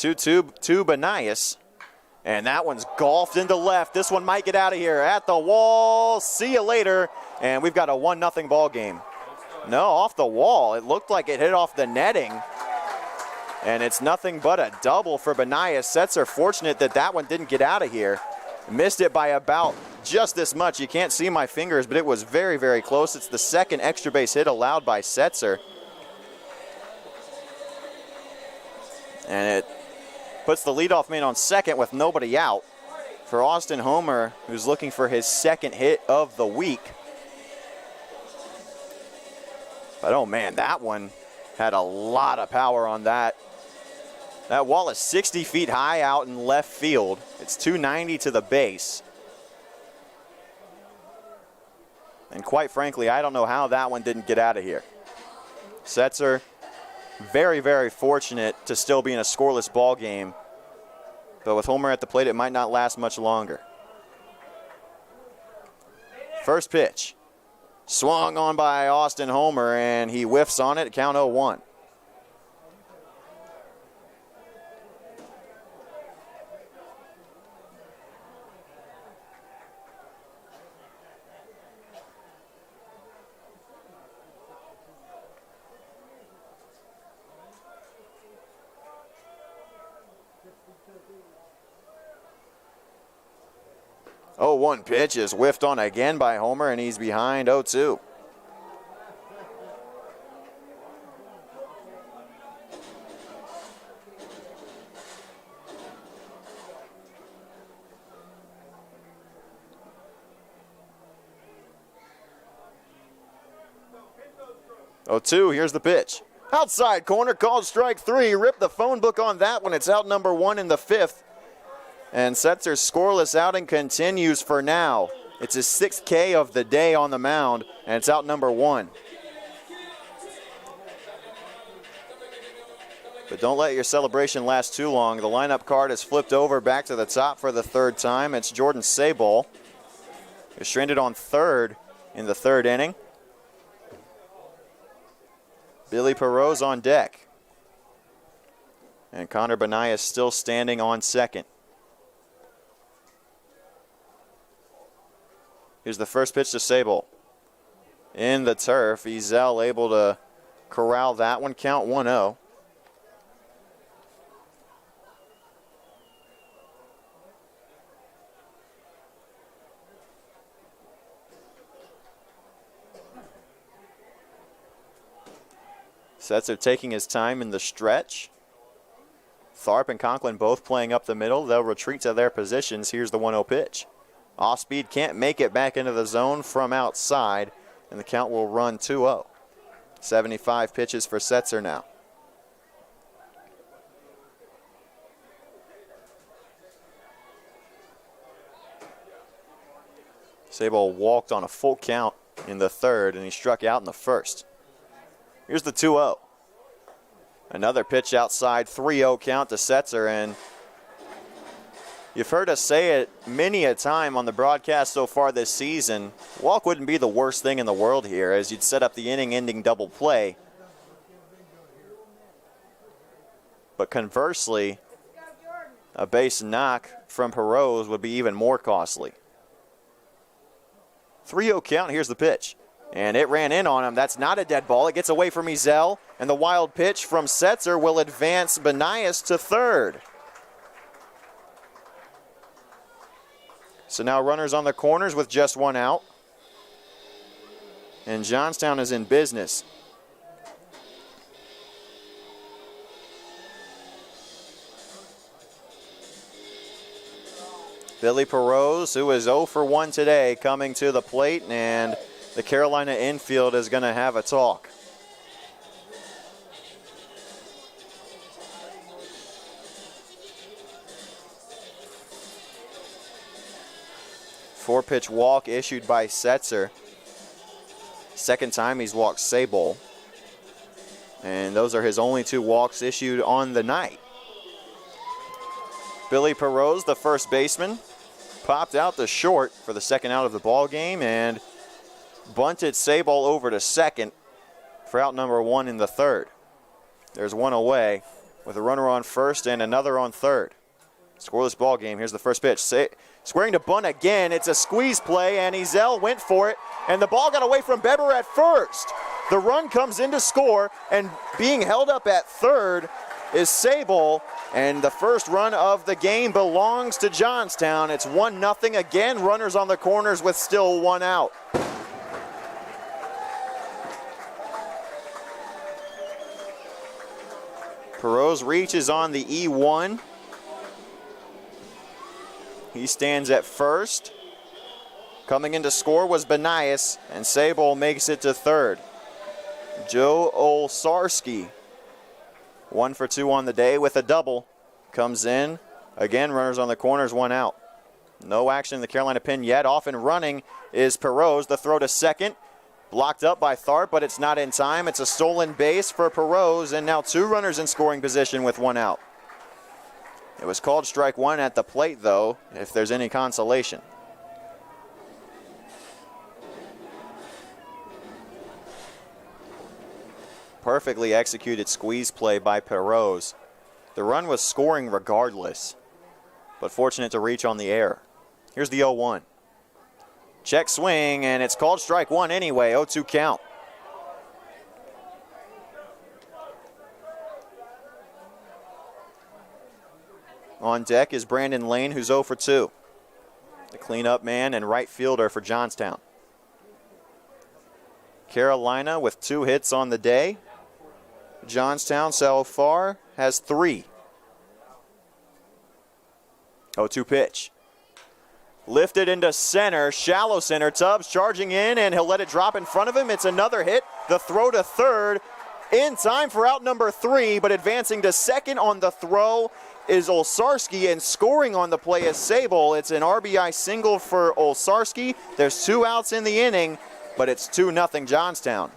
To Benias, and that one's golfed into left. This one might get out of here at the wall. See you later, and we've got a 1-0 ball game. No, off the wall. It looked like it hit off the netting, and it's nothing but a double for Benias. Setzer fortunate that that one didn't get out of here. Missed it by about just this much. You can't see my fingers, but it was very, very close. It's the second extra base hit allowed by Setzer. And it puts the leadoff man on second with nobody out for Austin Homer, who's looking for his second hit of the week. But oh man, that one had a lot of power on that. That wall is 60 feet high out in left field. It's 290 to the base. And quite frankly, I don't know how that one didn't get out of here. Setzer, very, very fortunate to still be in a scoreless ball game. But with Homer at the plate, it might not last much longer. First pitch. Swung on by Austin Homer, and he whiffs on it. Count 0-1. Oh, 1 pitch is whiffed on again by Homer, and he's behind 0-2. Here's the pitch. Outside corner, called strike 3. Rip the phone book on that one. It's out number 1 in the 5th. And Setzer's scoreless outing continues for now. It's his 6th K of the day on the mound, and it's out number 1. But don't let your celebration last too long. The lineup card is flipped over back to the top for the 3rd time. It's Jordan Sabol, who's stranded on 3rd in the 3rd inning. Billy Perot's on deck. And Connor Benai is still standing on 2nd. Here's the first pitch to Sabol. In the turf, Ezel able to corral that one. Count 1-0. Setzer taking his time in the stretch. Tharp and Conklin both playing up the middle. They'll retreat to their positions. Here's the 1-0 pitch. Off speed, can't make it back into the zone from outside, and the count will run 2-0. 75 pitches for Setzer now. Sabol walked on a full count in the 3rd, and he struck out in the 1st. Here's the 2-0. Another pitch outside, 3-0 count to Setzer, and you've heard us say it many a time on the broadcast so far this season. Walk wouldn't be the worst thing in the world here, as you'd set up the inning-ending double play. But conversely, a base knock from Perot would be even more costly. 3-0 count, here's the pitch. And it ran in on him. That's not a dead ball. It gets away from Ezel, and the wild pitch from Setzer will advance Benias to 3rd. So now runners on the corners with just 1 out. And Johnstown is in business. Billy Perot, who is 0 for 1 today, coming to the plate, and the Carolina infield is going to have a talk. Four-pitch walk issued by Setzer. Second time he's walked Sabol. And those are his only 2 walks issued on the night. Billy Perot, the first baseman, popped out to short for the second out of the ball game and bunted Sabol over to 2nd for out number 1 in the 3rd. There's 1 away with a runner on 1st and another on 3rd. Scoreless ball game. Here's the first pitch. Squaring to bunt again. It's a squeeze play, and Ezel went for it, and the ball got away from Beber at 1st. The run comes in to score, and being held up at 3rd is Sabol, and the first run of the game belongs to Johnstown. It's 1-0 again. Runners on the corners with still 1 out. Perot's reach is on the E1. He stands at first. Coming in to score was Benias, and Sable makes it to third. Joe Olsarski, 1 for 2 on the day with a double, comes in. Again, runners on the corners, 1 out. No action in the Carolina pin yet. Off and running is Perot. The throw to second. Blocked up by Tharp, but it's not in time. It's a stolen base for Perot, and now 2 runners in scoring position with 1 out. It was called strike 1 at the plate, though, if there's any consolation. Perfectly executed squeeze play by Perot. The run was scoring regardless, but fortunate to reach on the air. Here's the 0-1. Check swing, and it's called strike 1 anyway, 0-2 count. On deck is Brandon Lane, who's 0 for 2. The cleanup man and right fielder for Johnstown. Carolina with 2 hits on the day. Johnstown so far has 3. 0-2 pitch. Lifted into center, shallow center. Tubbs charging in, and he'll let it drop in front of him. It's another hit. The throw to third in time for out number 3, but advancing to second on the throw is Olsarski, and scoring on the play is Sable. It's an RBI single for Olsarski. There's 2 outs in the inning, but it's 2-0 Johnstown.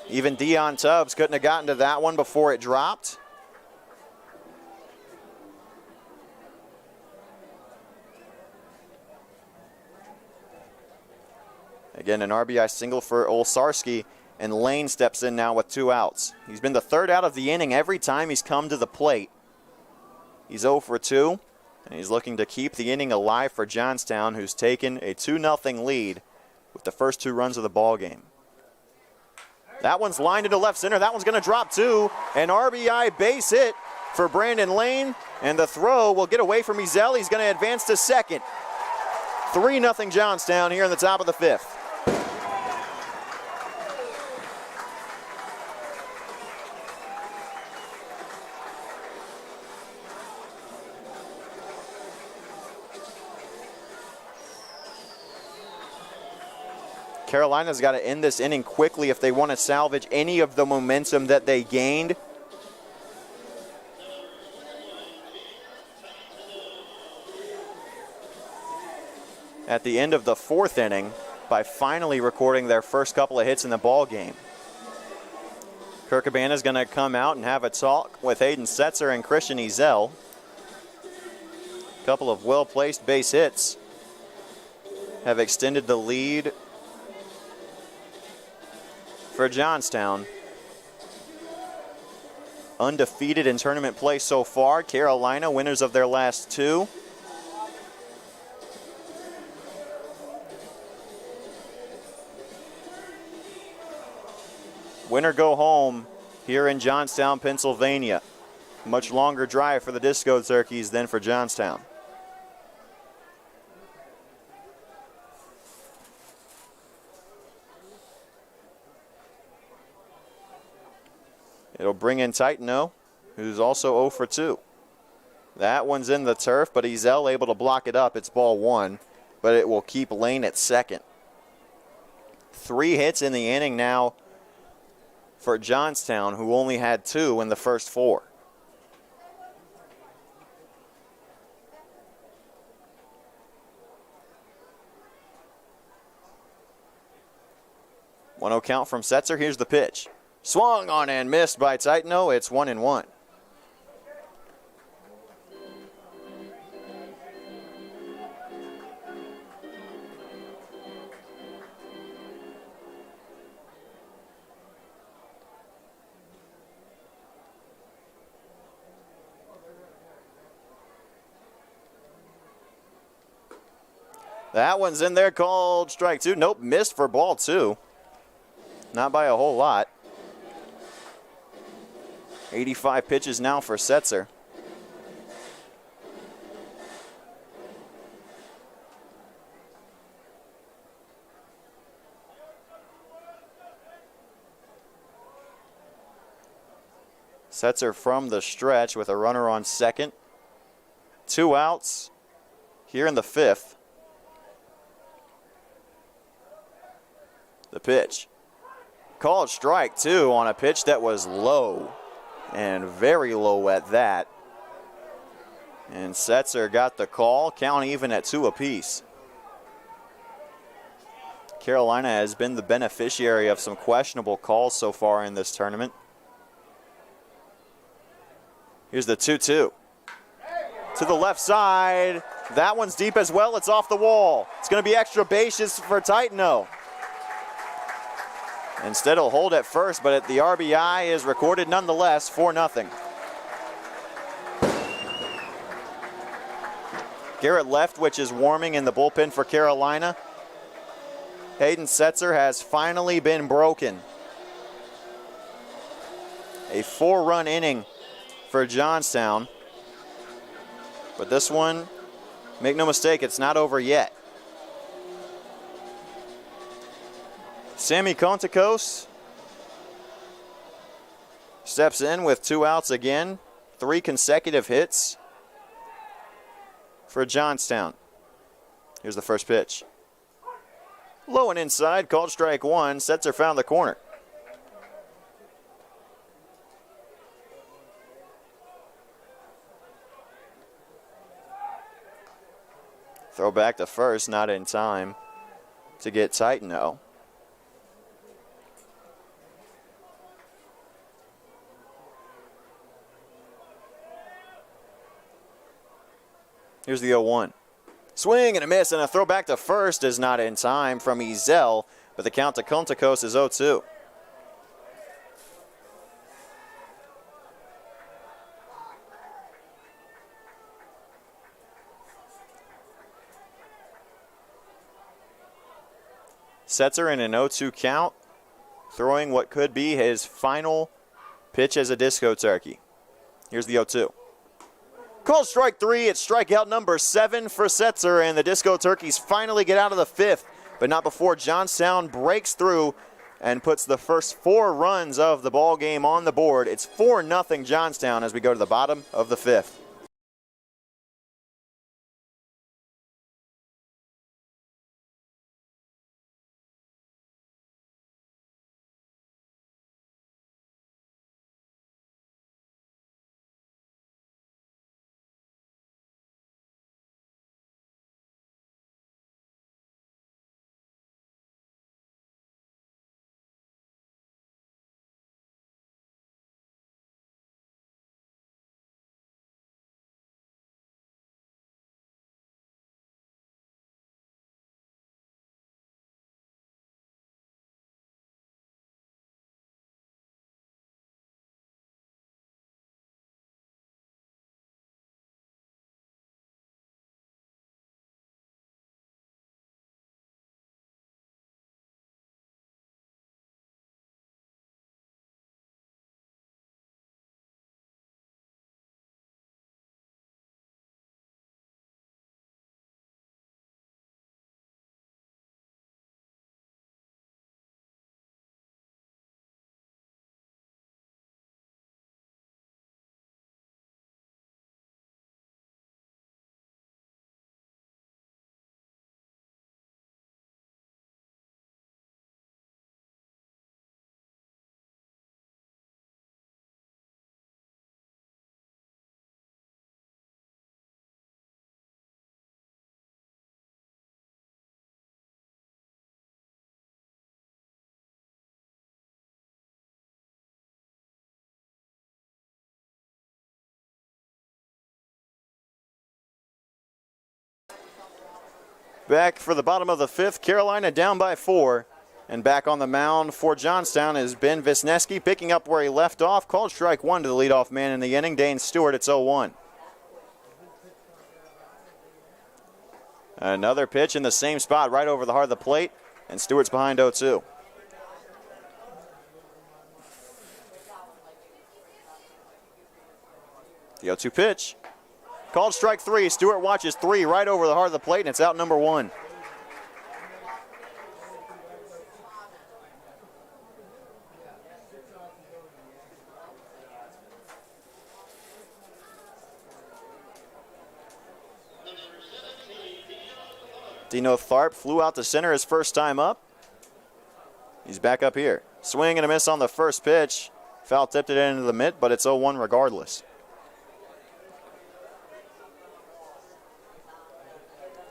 Even Dion Tubbs couldn't have gotten to that one before it dropped. Again, an RBI single for Olsarski, and Lane steps in now with 2 outs. He's been the 3rd out of the inning every time he's come to the plate. He's 0 for 2, and he's looking to keep the inning alive for Johnstown, who's taken a 2-0 lead with the first 2 runs of the ball game. That one's lined into left center. That one's going to drop too. An RBI base hit for Brandon Lane, and the throw will get away from Ezel. He's going to advance to second. 3-0 Johnstown here in the top of the 5th. Carolina's got to end this inning quickly if they want to salvage any of the momentum that they gained. At the end of the 4th inning, by finally recording their first couple of hits in the ball game. Kirk Cabana's going to come out and have a talk with Hayden Setzer and Christian Ezel. A couple of well-placed base hits have extended the lead for Johnstown. Undefeated in tournament play so far. Carolina, winners of their last 2. Winner go home here in Johnstown, Pennsylvania. Much longer drive for the Disco Turkeys than for Johnstown. It'll bring in Titano, who's also 0 for 2. That one's in the turf, but Ezel able to block it up. It's ball 1, but it will keep Lane at second. 3 hits in the inning now for Johnstown, who only had 2 in the first 4. One 0 count from Setzer. Here's the pitch. Swung on and missed by Titano. It's 1-1. That one's in there, called strike 2. Nope, missed for ball 2. Not by a whole lot. 85 pitches now for Setzer. Setzer from the stretch with a runner on second. 2 outs here in the 5th. The pitch. Called strike 2 on a pitch that was low, and very low at that. And Setzer got the call, count even at 2 apiece. Carolina has been the beneficiary of some questionable calls so far in this tournament. Here's the 2-2. To the left side. That one's deep as well. It's off the wall. It's going to be extra bases for Titano. Instead, he'll hold at first, but the RBI is recorded nonetheless, 4-0. Garrett Leftwich is warming in the bullpen for Carolina. Hayden Setzer has finally been broken. A 4-run inning for Johnstown. But this one, make no mistake, it's not over yet. Sammy Conticos steps in with 2 outs again. 3 consecutive hits for Johnstown. Here's the first pitch. Low and inside, called strike 1. Setzer found the corner. Throw back to first, not in time to get Titano. Here's the 0-1. Swing and a miss, and a throw back to first is not in time from Ezel, but the count to Conticos is 0-2. Setzer in an 0-2 count, throwing what could be his final pitch as a disco turkey. Here's the 0-2. Called strike 3. It's strikeout number 7 for Setzer, and the disco turkeys finally get out of the 5th, but not before Johnstown breaks through and puts the first 4 runs of the ball game on the board. It's 4-0 Johnstown as we go to the bottom of the 5th. Back for the bottom of the 5th, Carolina down by 4. And back on the mound for Johnstown is Ben Wisniewski, picking up where he left off. Called strike 1 to the leadoff man in the inning, Dane Stewart. It's 0-1. Another pitch in the same spot, right over the heart of the plate, and Stewart's behind 0-2. The 0-2 pitch. Called strike 3. Stewart watches 3 right over the heart of the plate, and it's out number 1. Dino Tharp flew out to center his first time up. He's back up here. Swing and a miss on the first pitch. Foul tipped it into the mitt, but it's 0-1 regardless.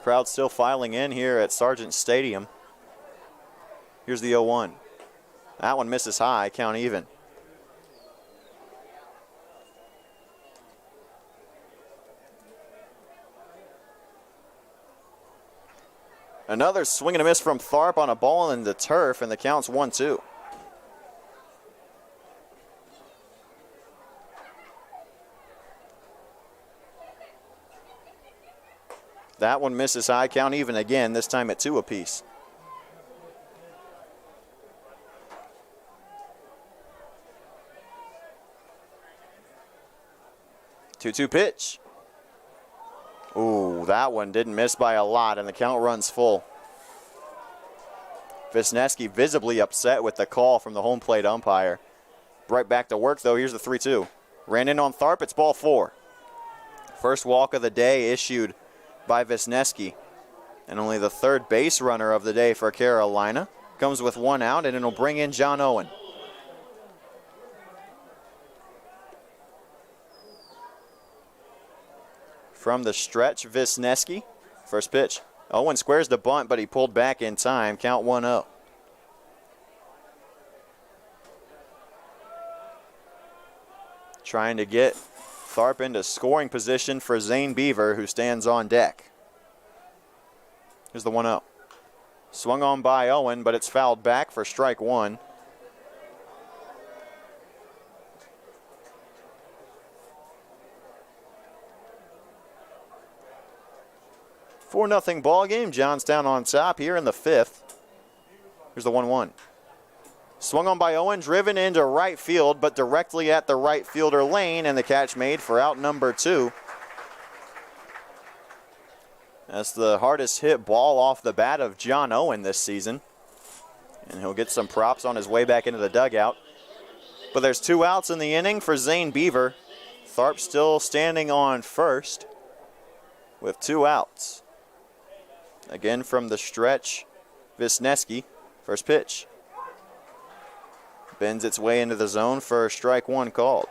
Crowd still filing in here at Sargent Stadium. Here's the 0-1. That one misses high, count even. Another swing and a miss from Tharp on a ball in the turf, and the count's 1-2. That one misses high, count even again, this time at 2 apiece. Two-two pitch. Ooh, that one didn't miss by a lot, and the count runs full. Wisniewski visibly upset with the call from the home plate umpire. Right back to work, though. Here's the 3-2. Ran in on Tharp. It's ball 4. First walk of the day issued by Wisniewski, and only the third base runner of the day for Carolina. Comes with 1 out, and it'll bring in John Owen. From the stretch, Wisniewski. First pitch. Owen squares the bunt, but he pulled back in time. Count 1-0. Trying to get Tharp into scoring position for Zane Beaver, who stands on deck. Here's the 1-0. Swung on by Owen, but it's fouled back for strike 1. 4-0 ball game. Johnstown on top here in the 5th. Here's the 1-1. Swung on by Owen, driven into right field, but directly at the right fielder lane, and the catch made for out number 2. That's the hardest hit ball off the bat of John Owen this season. And he'll get some props on his way back into the dugout. But there's 2 outs in the inning for Zane Beaver. Tharp still standing on first with 2 outs. Again from the stretch, Wisniewski. First pitch. Bends its way into the zone for strike 1 called.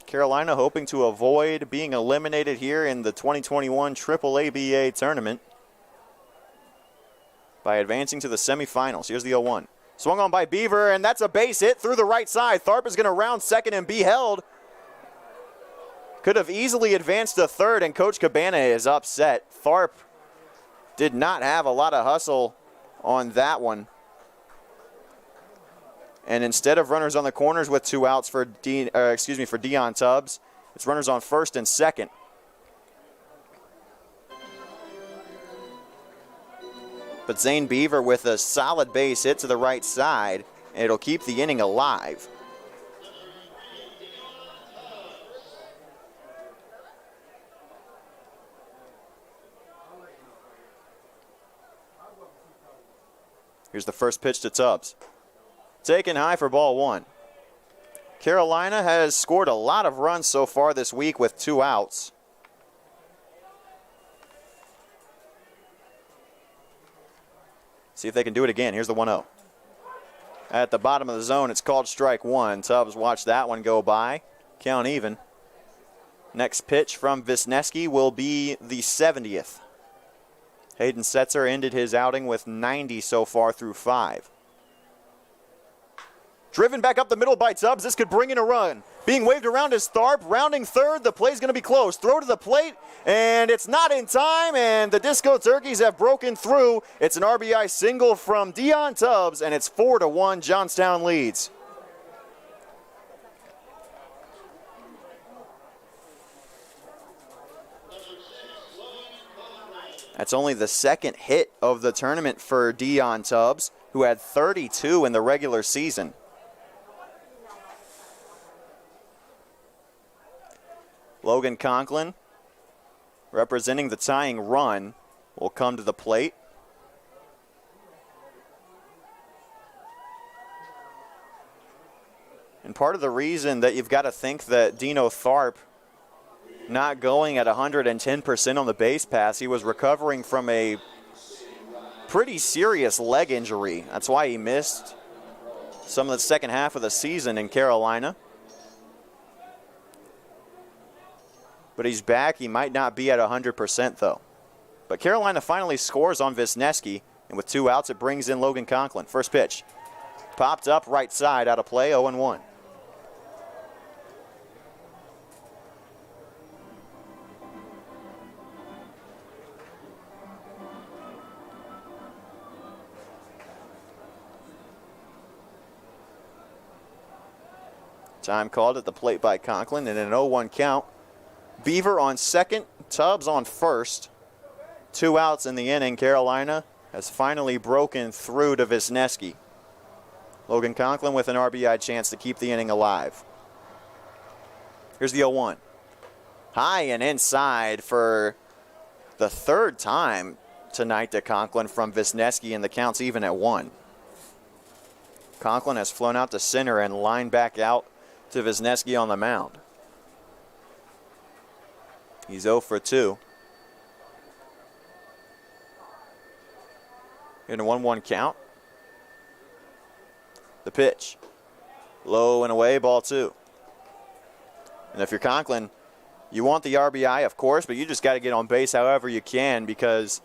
Carolina hoping to avoid being eliminated here in the 2021 AAABA tournament by advancing to the semifinals. Here's the 0-1. Swung on by Beaver, and that's a base hit through the right side. Tharp is going to round second and be held. Could have easily advanced to third, and Coach Cabana is upset. Tharp did not have a lot of hustle on that one. And instead of runners on the corners with 2 outs for Dion Tubbs, it's runners on first and second. But Zane Beaver with a solid base hit to the right side, and it'll keep the inning alive. Here's the first pitch to Tubbs. Taken high for ball 1. Carolina has scored a lot of runs so far this week with 2 outs. See if they can do it again. Here's the 1-0. At the bottom of the zone, it's called strike 1. Tubbs watched that one go by. Count even. Next pitch from Wisniewski will be the 70th. Hayden Setzer ended his outing with 90 so far through 5. Driven back up the middle by Tubbs. This could bring in a run. Being waved around is Tharp. Rounding third. The play's going to be close. Throw to the plate, and it's not in time, and the Disco Turkeys have broken through. It's an RBI single from Dion Tubbs, and it's 4-1. Johnstown leads. That's only the second hit of the tournament for Dion Tubbs, who had 32 in the regular season. Logan Conklin, representing the tying run, will come to the plate. And part of the reason that you've got to think that Dino Tharp not going at 110% on the base pass. He was recovering from a pretty serious leg injury. That's why he missed some of the second half of the season in Carolina. But he's back. He might not be at 100% though. But Carolina finally scores on Wisniewski, and with 2 outs, it brings in Logan Conklin. First pitch. Popped up right side, out of play, 0-1. Time called at the plate by Conklin, and an 0-1 count. Beaver on second, Tubbs on first. 2 outs in the inning. Carolina has finally broken through to Wisniewski. Logan Conklin with an RBI chance to keep the inning alive. Here's the 0-1. High and inside for the 3rd time tonight to Conklin from Wisniewski, and the count's even at 1. Conklin has flown out to center and lined back out to Wisniewski on the mound. He's 0 for 2. In a 1-1 count. The pitch. Low and away, ball 2. And if you're Conklin, you want the RBI, of course, but you just got to get on base however you can, because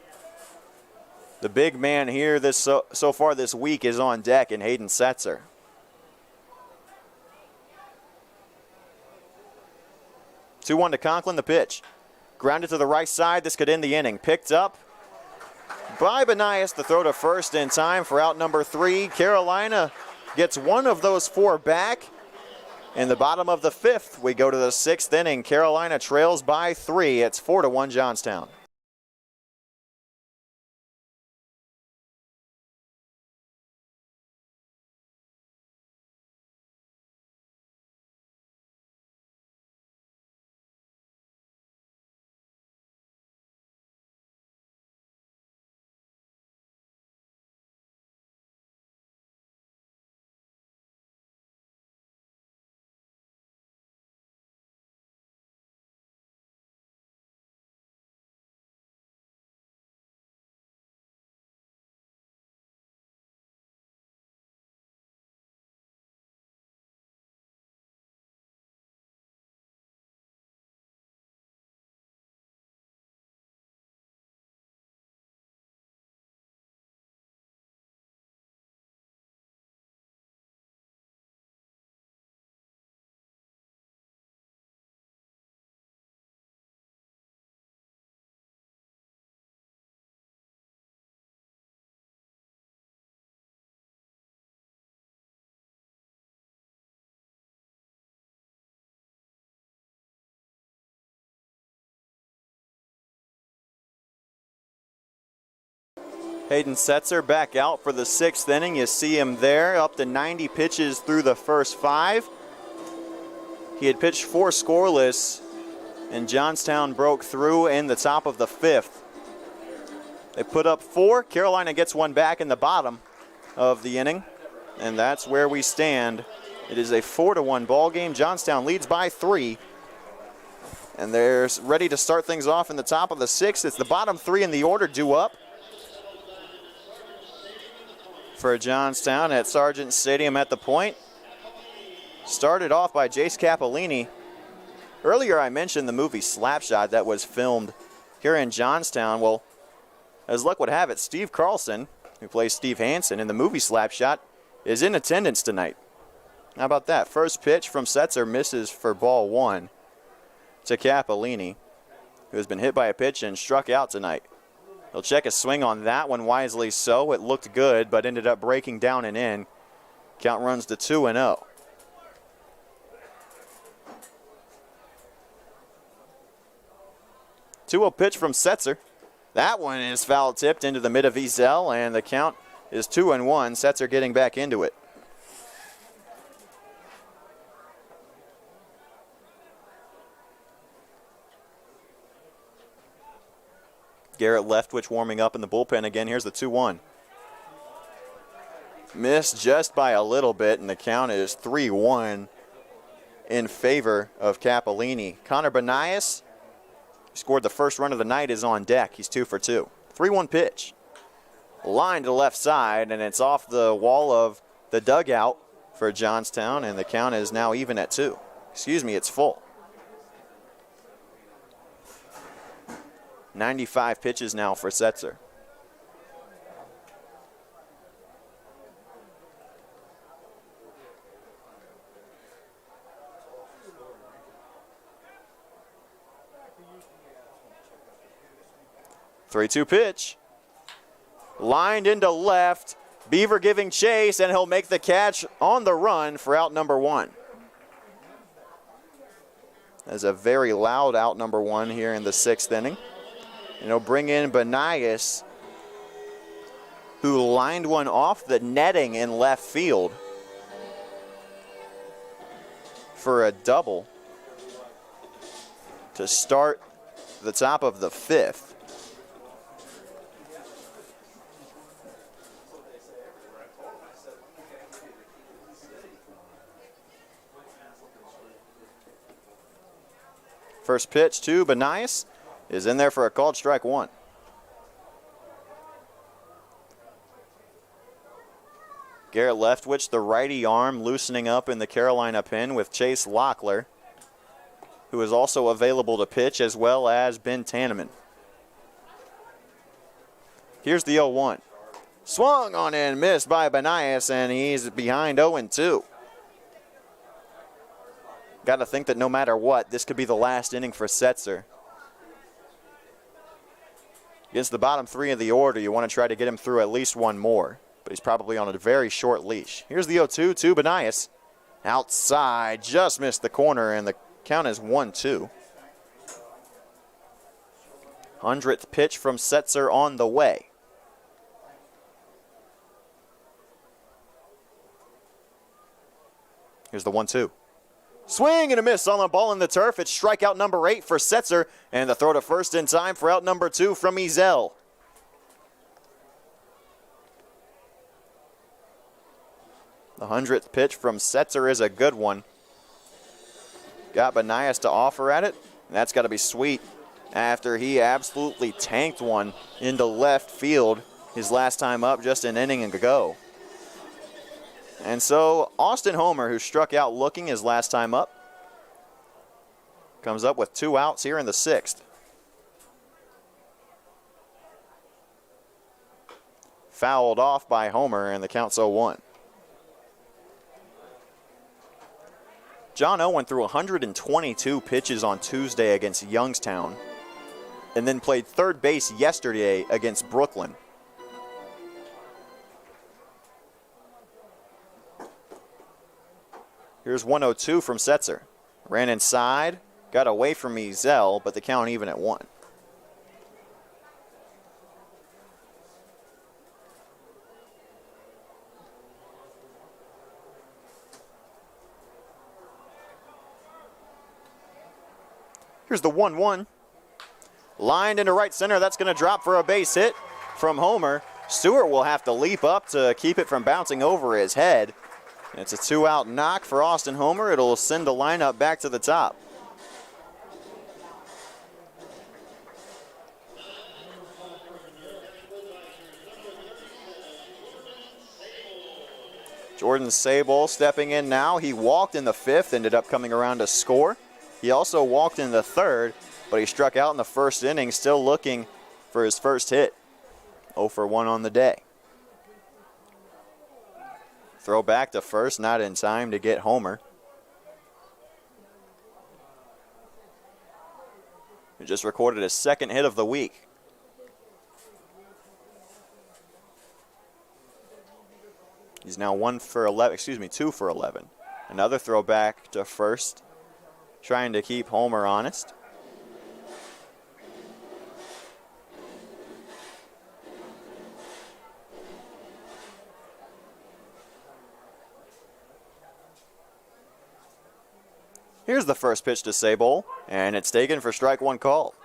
the big man here so far this week is on deck in Hayden Setzer. Two 2-1 to Conklin, the pitch. Grounded to the right side. This could end the inning. Picked up by Benias. The throw to first in time for out number 3. Carolina gets one of those 4 back. In the bottom of the 5th, we go to the 6th inning. Carolina trails by 3. It's 4-1 Johnstown. Hayden Setzer back out for the 6th inning. You see him there, up to 90 pitches through the first 5. He had pitched 4 scoreless, and Johnstown broke through in the top of the 5th. They put up 4. Carolina gets one back in the bottom of the inning, and that's where we stand. It is a 4-1 ball game. Johnstown leads by 3, and they're ready to start things off in the top of the 6th. It's the bottom 3 in the order due up for Johnstown at Sargent Stadium at the point. Started off by Jace Capolini. Earlier I mentioned the movie Slapshot that was filmed here in Johnstown. Well, as luck would have it, Steve Carlson, who plays Steve Hansen in the movie Slapshot, is in attendance tonight. How about that? First pitch from Setzer misses for ball 1 to Capolini, who has been hit by a pitch and struck out tonight. He'll check his swing on that one wisely so. It looked good, but ended up breaking down and in. Count runs to 2-0. Two-0 pitch from Setzer. That one is foul tipped into the mid of Ezel, and the count is 2-1. Setzer getting back into it. Garrett Leftwich warming up in the bullpen again. Here's the 2-1. Missed just by a little bit, and the count is 3-1 in favor of Capolini. Connor Benias scored the first run of the night, is on deck. He's 2 for 2. 3-1 pitch. Line to the left side, and it's off the wall of the dugout for Johnstown, and the count is now even at 2. Excuse me, it's full. 95 pitches now for Setzer. Three-two pitch. Lined into left. Beaver giving chase, and he'll make the catch on the run for out number 1. That's a very loud out number 1 here in the 6th inning. And he'll bring in Benias, who lined one off the netting in left field for a double to start the top of the 5th. First pitch to Benias is in there for a called strike 1. Garrett Leftwich, the righty arm, loosening up in the Carolina pen with Chase Locklear, who is also available to pitch, as well as Ben Tanneman. Here's the 0-1. Swung on and missed by Benias, and he's behind 0-2. Got to think that no matter what, this could be the last inning for Setzer. Against the bottom 3 of the order, you want to try to get him through at least one more, but he's probably on a very short leash. Here's the 0-2 to Benias. Outside, just missed the corner, and the count is 1-2. 100th pitch from Setzer on the way. Here's the 1-2. Swing and a miss on the ball in the turf. It's strikeout number 8 for Setzer, and the throw to first in time for out number 2 from Ezel. The 100th pitch from Setzer is a good one. Got Benias to offer at it, and that's got to be sweet after he absolutely tanked one into left field his last time up just an inning ago. And so Austin Homer, who struck out looking his last time up, comes up with 2 outs here in the 6th. Fouled off by Homer, and the count's 0-1. John Owen threw 122 pitches on Tuesday against Youngstown, and then played third base yesterday against Brooklyn. Here's 1-0-2 from Setzer. Ran inside, got away from Ezel, but the count even at 1. Here's the 1-1. Lined into right center. That's going to drop for a base hit from Homer. Stewart will have to leap up to keep it from bouncing over his head. It's a 2-out knock for Austin Homer. It'll send the lineup back to the top. Jordan Sable stepping in now. He walked in the 5th, ended up coming around to score. He also walked in the 3rd, but he struck out in the 1st inning, still looking for his first hit. 0 for 1 on the day. Throw back to first, not in time to get Homer. He just recorded his 2nd hit of the week. He's now 2 for 11. Another throw back to first, trying to keep Homer honest. Here's the first pitch to Sable, and it's taken for strike 1 call.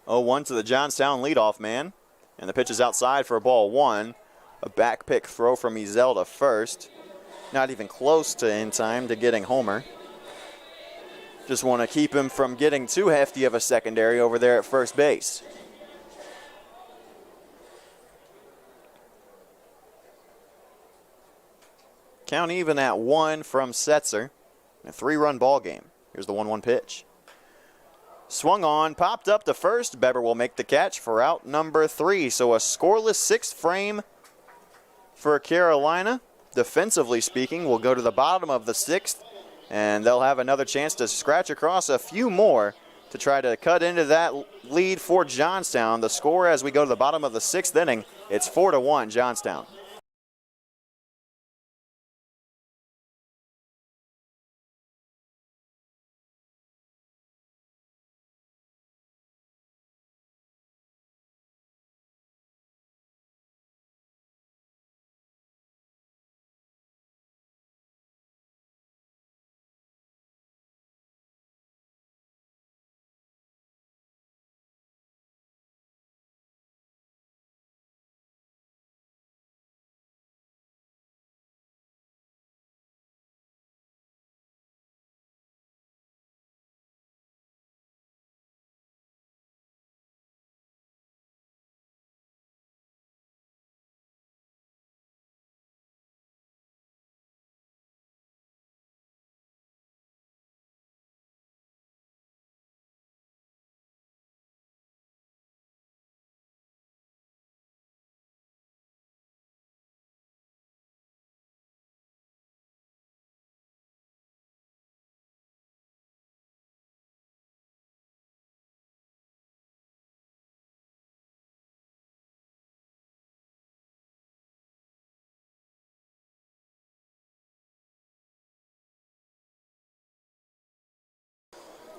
0-1 to the Johnstown leadoff man. And the pitch is outside for ball one. A back pick throw from Ezel to first. Not even close to in time to getting homer. Just want to keep him from getting too hefty of a secondary over there at first base. Count even at 1 from Setzer. A 3-run ball game. Here's the 1-1 pitch. Swung on, popped up to first. Beber will make the catch for out number 3. So a scoreless 6th frame for Carolina. Defensively speaking, we'll go to the bottom of the 6th, and they'll have another chance to scratch across a few more to try to cut into that lead for Johnstown. The score as we go to the bottom of the 6th inning, it's 4-1 Johnstown.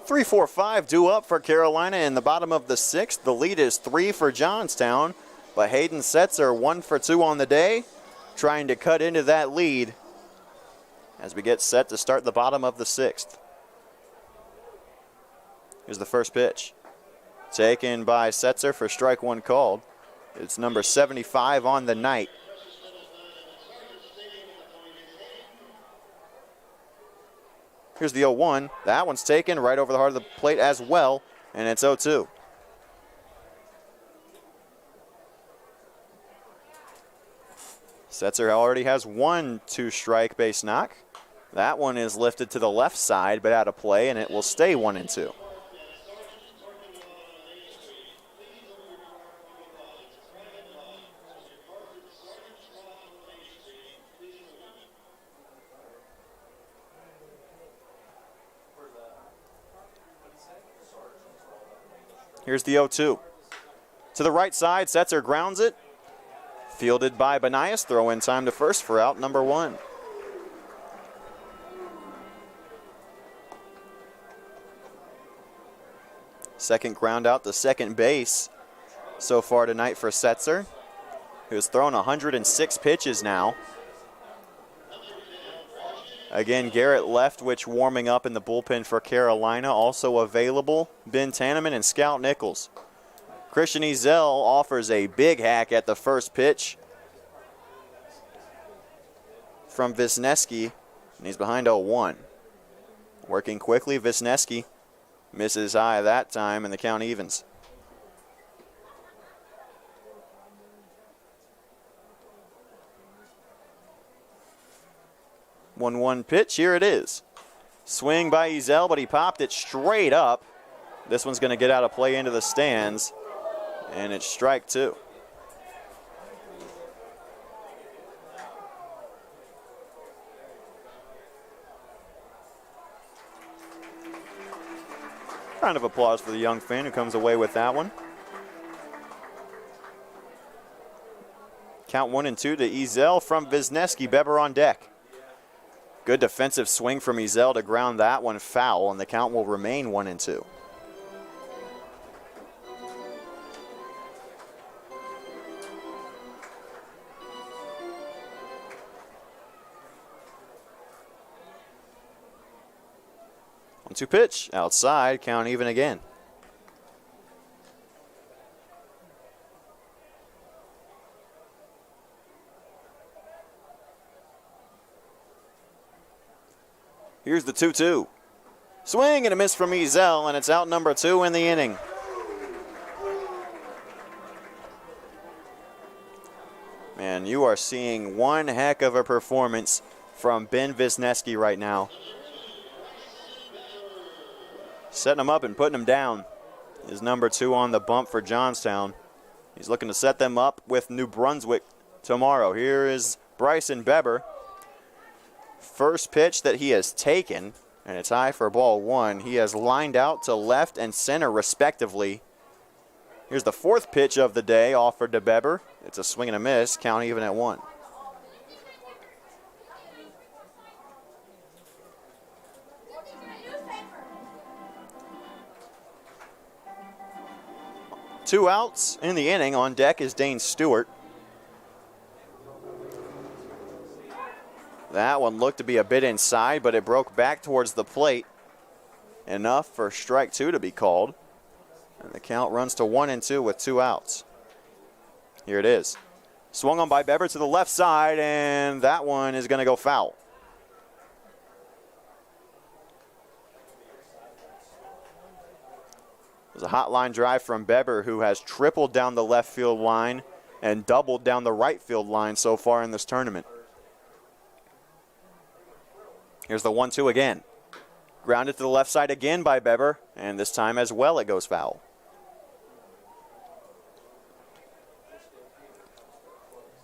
Three, 4, 5 due up for Carolina in the bottom of the 6th. The lead is 3 for Johnstown, but Hayden Setzer 1 for 2 on the day, trying to cut into that lead as we get set to start the bottom of the 6th. Here's the first pitch. Taken by Setzer for strike 1 called. It's number 75 on the night. Here's the 0-1. That one's taken right over the heart of the plate as well, and it's 0-2. Setzer already has 1 2-strike base knock. That one is lifted to the left side, but out of play, and it will stay 1-2. Here's the 0-2. To the right side, Setzer grounds it. Fielded by Benias. Throw in time to first for out number 1. Second ground out to second base so far tonight for Setzer, who's thrown 106 pitches now. Again, Garrett Leftwich warming up in the bullpen for Carolina. Also available, Ben Tanneman and Scout Nichols. Christian Ezel offers a big hack at the first pitch from Wisniewski, and he's behind 0-1. Working quickly, Wisniewski misses high that time, and the count evens. 1-1 pitch, here it is. Swing by Ezel, but he popped it straight up. This one's going to get out of play into the stands, and it's strike 2. Round of applause for the young Finn who comes away with that one. Count 1-2 to Ezel from Wisniewski. Beber on deck. Good defensive swing from Ezel to ground that one foul, and the count will remain 1-2. One-two pitch outside, count even again. Here's the 2-2. Swing and a miss from Ezel, and it's out number 2 in the inning. Man, you are seeing one heck of a performance from Ben Wisniewski right now. Setting him up and putting him down is number 2 on the bump for Johnstown. He's looking to set them up with New Brunswick tomorrow. Here is Bryson Beber. First pitch that he has taken, and it's high for ball 1. He has lined out to left and center respectively. Here's the 4th pitch of the day offered to Beber. It's a swing and a miss, count even at 1. Two outs in the inning. On deck is Dane Stewart. That one looked to be a bit inside, but it broke back towards the plate. Enough for strike 2 to be called. And the count runs to 1-2 with 2 outs. Here it is. Swung on by Beber to the left side, and that one is going to go foul. It was a hot line drive from Beber, who has tripled down the left field line and doubled down the right field line so far in this tournament. Here's the 1-2 again. Grounded to the left side again by Beber, and this time as well it goes foul.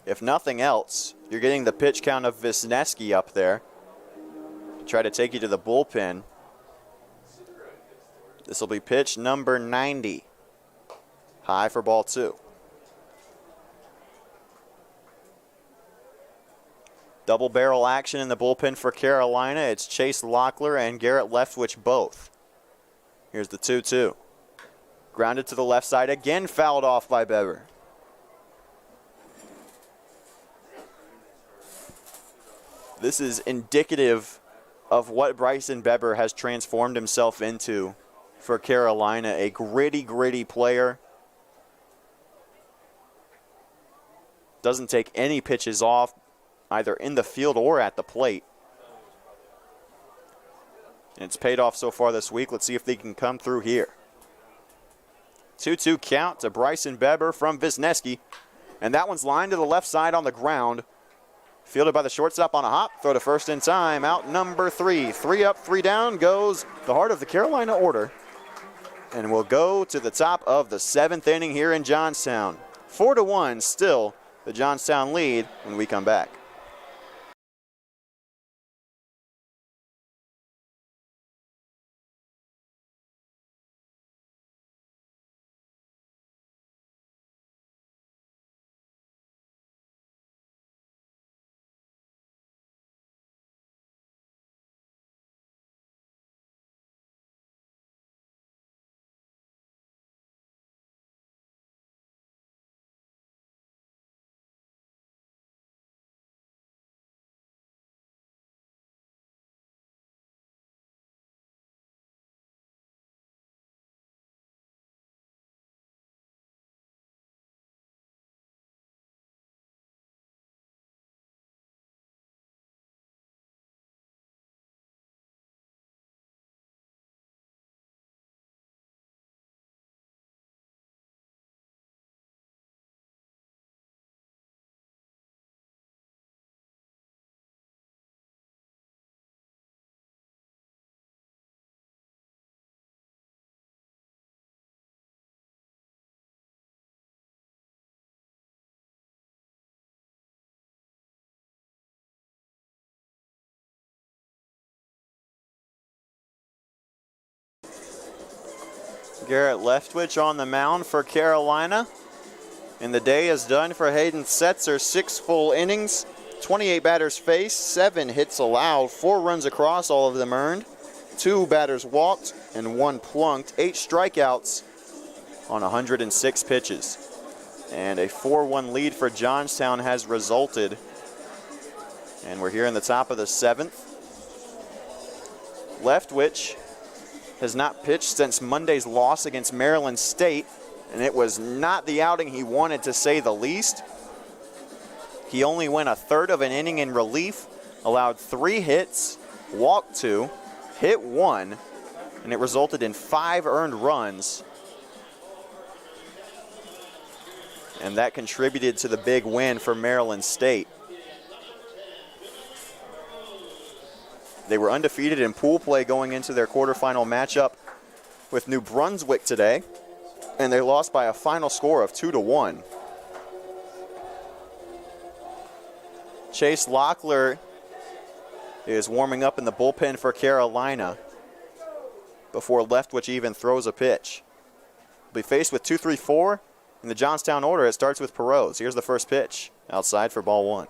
If nothing else, you're getting the pitch count of Wisniewski up there. Try to take you to the bullpen. This will be pitch number 90. High for ball 2. Double barrel action in the bullpen for Carolina. It's Chase Locklear and Garrett Leftwich both. Here's the 2-2. Grounded to the left side, again fouled off by Beber. This is indicative of what Bryson Beber has transformed himself into for Carolina. A gritty player. Doesn't take any pitches off, either in the field or at the plate. And it's paid off so far this week. Let's see if they can come through here. 2-2 count to Bryson Beber from Wisniewski. And that one's lined to the left side on the ground. Fielded by the shortstop on a hop. Throw to first in time. Out number 3. 3 up, 3 down goes the heart of the Carolina order. And we'll go to the top of the 7th inning here in Johnstown. 4-1 still the Johnstown lead when we come back. Garrett Leftwich on the mound for Carolina. And the day is done for Hayden Setzer. 6 full innings, 28 batters faced, 7 hits allowed, 4 runs across, all of them earned. 2 batters walked and 1 plunked. 8 strikeouts on 106 pitches. And a 4-1 lead for Johnstown has resulted. And we're here in the top of the 7th. Leftwich has not pitched since Monday's loss against Maryland State, and it was not the outing he wanted, to say the least. He only went a third of an inning in relief, allowed 3 hits, walked 2, hit 1, and it resulted in 5 earned runs. And that contributed to the big win for Maryland State. They were undefeated in pool play going into their quarterfinal matchup with New Brunswick today, and they lost by a final score of 2-1. Chase Locklear is warming up in the bullpen for Carolina before Leftwich even throws a pitch. Will be faced with 2-3-4 in the Johnstown order. It starts with Perot. Here's the first pitch outside for ball 1.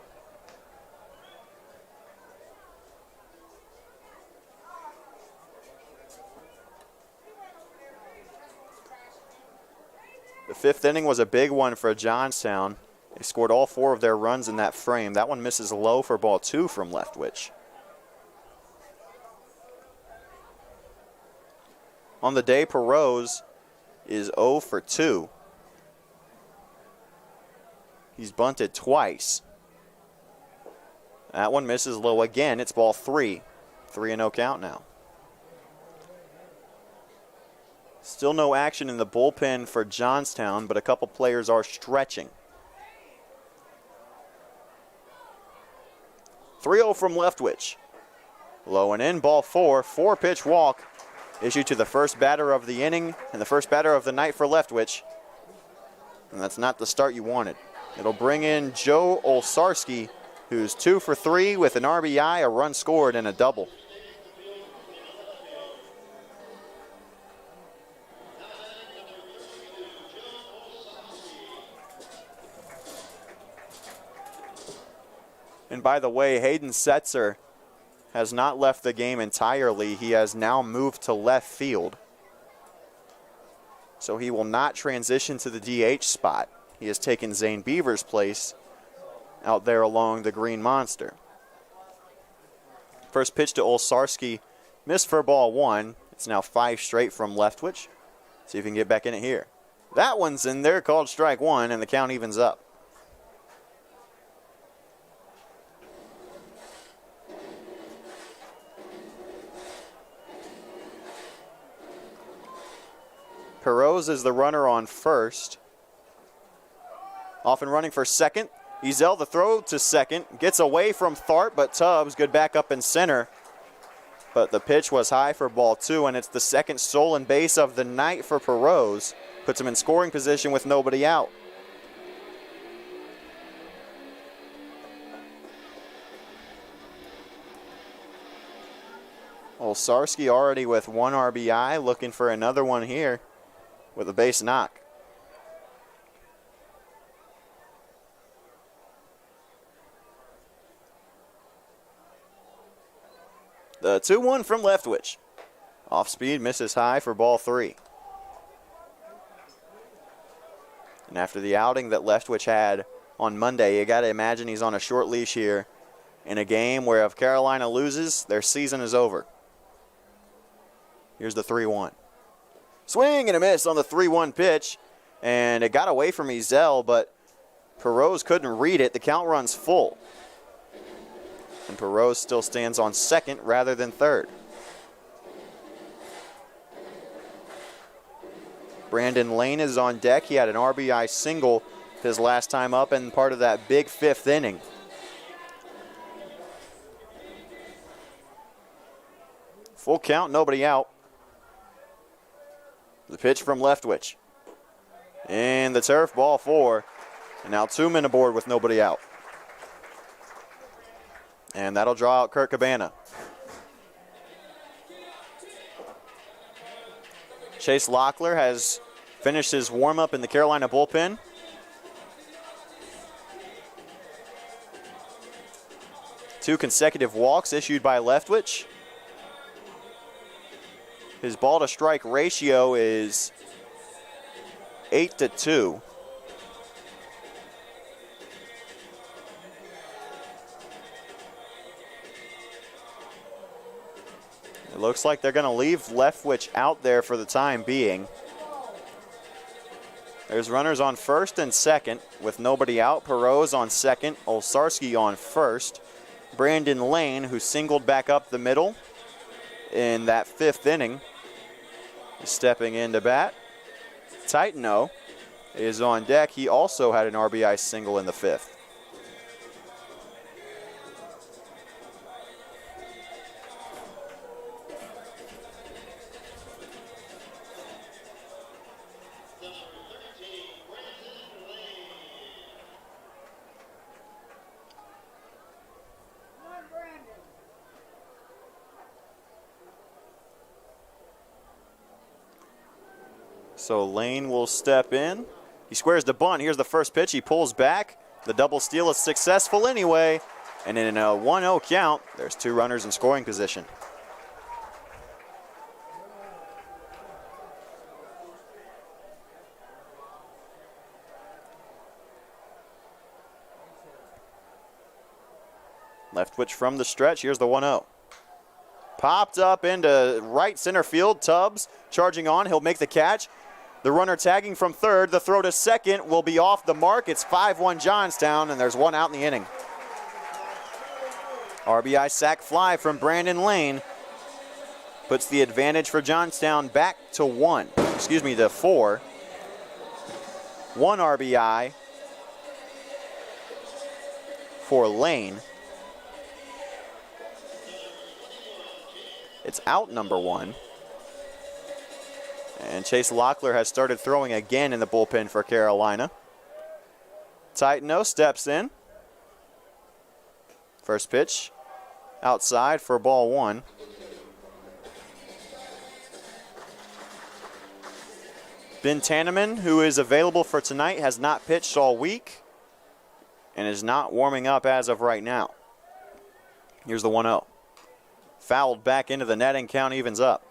The 5th inning was a big one for Johnstown. They scored all 4 of their runs in that frame. That one misses low for ball 2 from Leftwich. On the day, Perot is 0 for 2. He's bunted twice. That one misses low again. It's ball 3. 3-0 count now. Still no action in the bullpen for Johnstown, but a couple players are stretching. 3-0 from Leftwich. Low and in, ball 4. 4-pitch walk issued to the first batter of the inning and the first batter of the night for Leftwich. And that's not the start you wanted. It'll bring in Joe Olsarski, who's 2 for 3 with an RBI, a run scored, and a double. And by the way, Hayden Setzer has not left the game entirely. He has now moved to left field. So he will not transition to the DH spot. He has taken Zane Beaver's place out there along the Green Monster. First pitch to Olsarski, missed for ball 1. It's now 5 straight from Leftwich. See if he can get back in it here. That one's in there, called strike 1, and the count evens up. Perot is the runner on first. Off and running for second. Ezel the throw to second. Gets away from Tharp, but Tubbs good back up in center. But the pitch was high for ball 2, and it's the second stolen base of the night for Perot. Puts him in scoring position with nobody out. Olsarski already with 1 RBI, looking for another one here with a base knock. The 2-1 from Leftwich. Off speed, misses high for ball 3. And after the outing that Leftwich had on Monday, you got to imagine he's on a short leash here in a game where if Carolina loses, their season is over. Here's the 3-1. Swing and a miss on the 3-1 pitch, and it got away from Ezel, but Perot couldn't read it. The count runs full. And Perot still stands on second rather than third. Brandon Lane is on deck. He had an RBI single his last time up and part of that big 5th inning. Full count, nobody out. The pitch from Leftwich. And the turf, ball 4. And now 2 men aboard with nobody out. And that'll draw out Kurt Cabana. Chase Locklear has finished his warm-up in the Carolina bullpen. Two consecutive walks issued by Leftwich. His ball-to-strike ratio is 8-2. It looks like they're going to leave Leftwich out there for the time being. There's runners on first and second with nobody out. Perot's on second, Olsarski on first. Brandon Lane, who singled back up the middle in that 5th inning, is stepping in to bat. Titano is on deck. He also had an RBI single in the 5th. So Lane will step in. He squares the bunt. Here's the first pitch. He pulls back. The double steal is successful anyway. And in a 1-0 count, there's 2 runners in scoring position. Leftwich from the stretch. Here's the 1-0. Popped up into right center field. Tubbs charging on. He'll make the catch. The runner tagging from third. The throw to second will be off the mark. It's 5-1 Johnstown, and there's 1 out in the inning. RBI sac fly from Brandon Lane puts the advantage for Johnstown back to 4. 1 RBI for Lane. It's out number 1. And Chase Locklear has started throwing again in the bullpen for Carolina. Titano steps in. First pitch outside for ball 1. Ben Tanneman, who is available for tonight, has not pitched all week and is not warming up as of right now. Here's the 1-0. Fouled back into the net and count evens up.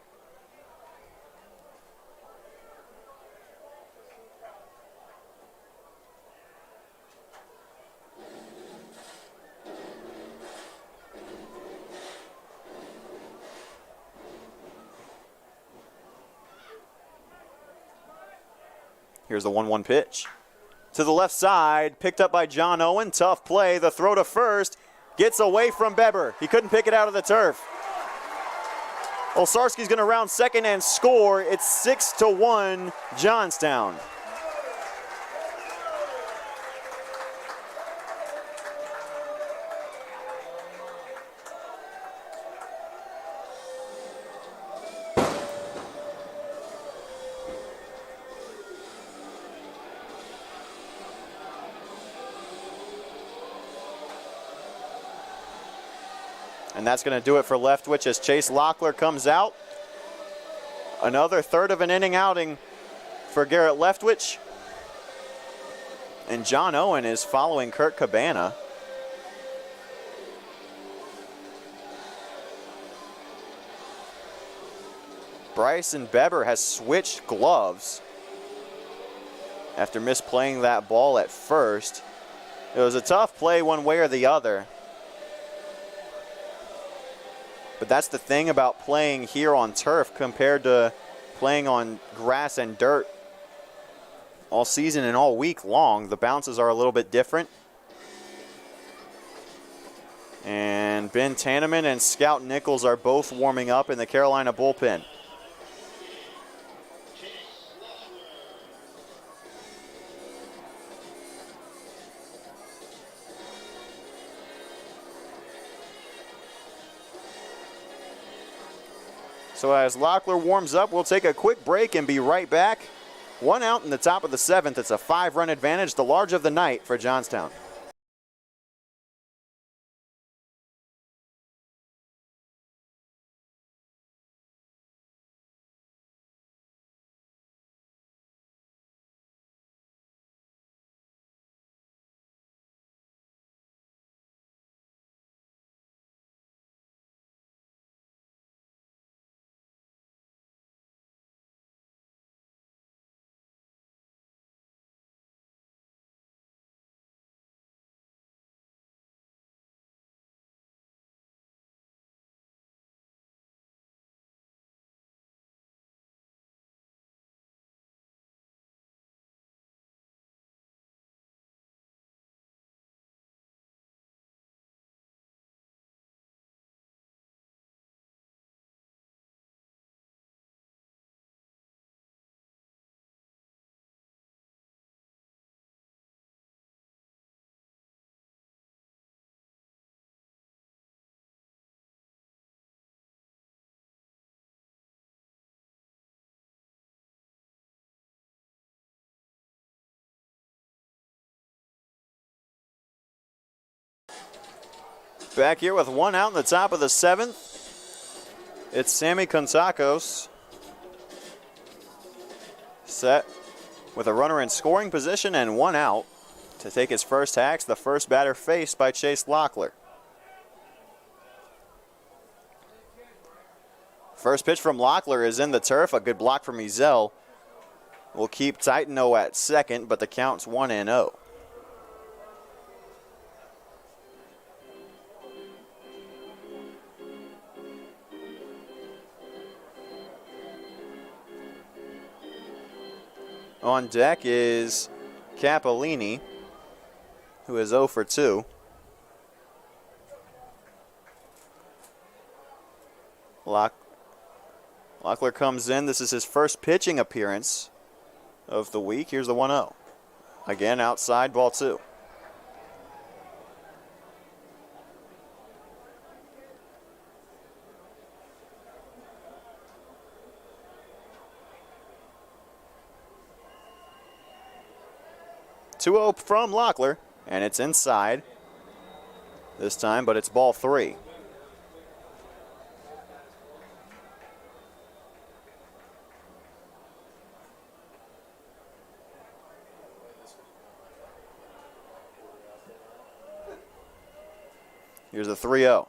Here's the 1-1 pitch. To the left side, picked up by John Owen. Tough play. The throw to first. Gets away from Beber. He couldn't pick it out of the turf. Olsarski's going to round second and score. It's 6-1 Johnstown. And that's going to do it for Leftwich as Chase Locklear comes out. Another third of an inning outing for Garrett Leftwich. And John Owen is following Kurt Cabana. Bryson Beber has switched gloves after misplaying that ball at first. It was a tough play one way or the other. But that's the thing about playing here on turf compared to playing on grass and dirt all season and all week long. The bounces are a little bit different. And Ben Tanneman and Scout Nichols are both warming up in the Carolina bullpen. So as Locklear warms up, we'll take a quick break and be right back. 1 out in the top of the 7th. It's a 5-run advantage, the large of the night for Johnstown. Back here with one out in the top of the 7th. It's Sammy Kontakos. Set with a runner in scoring position and one out to take his first hacks, the first batter faced by Chase Locklear. First pitch from Locklear is in the turf, a good block from Ezel. Will keep Titano at second, but the count's 1-0. On deck is Capellini, who is 0 for 2. Locklear comes in. This is his first pitching appearance of the week. Here's the 1-0. Again, outside, ball 2. Two-0 from Locklear, and it's inside this time, but it's ball 3. Here's a 3-0.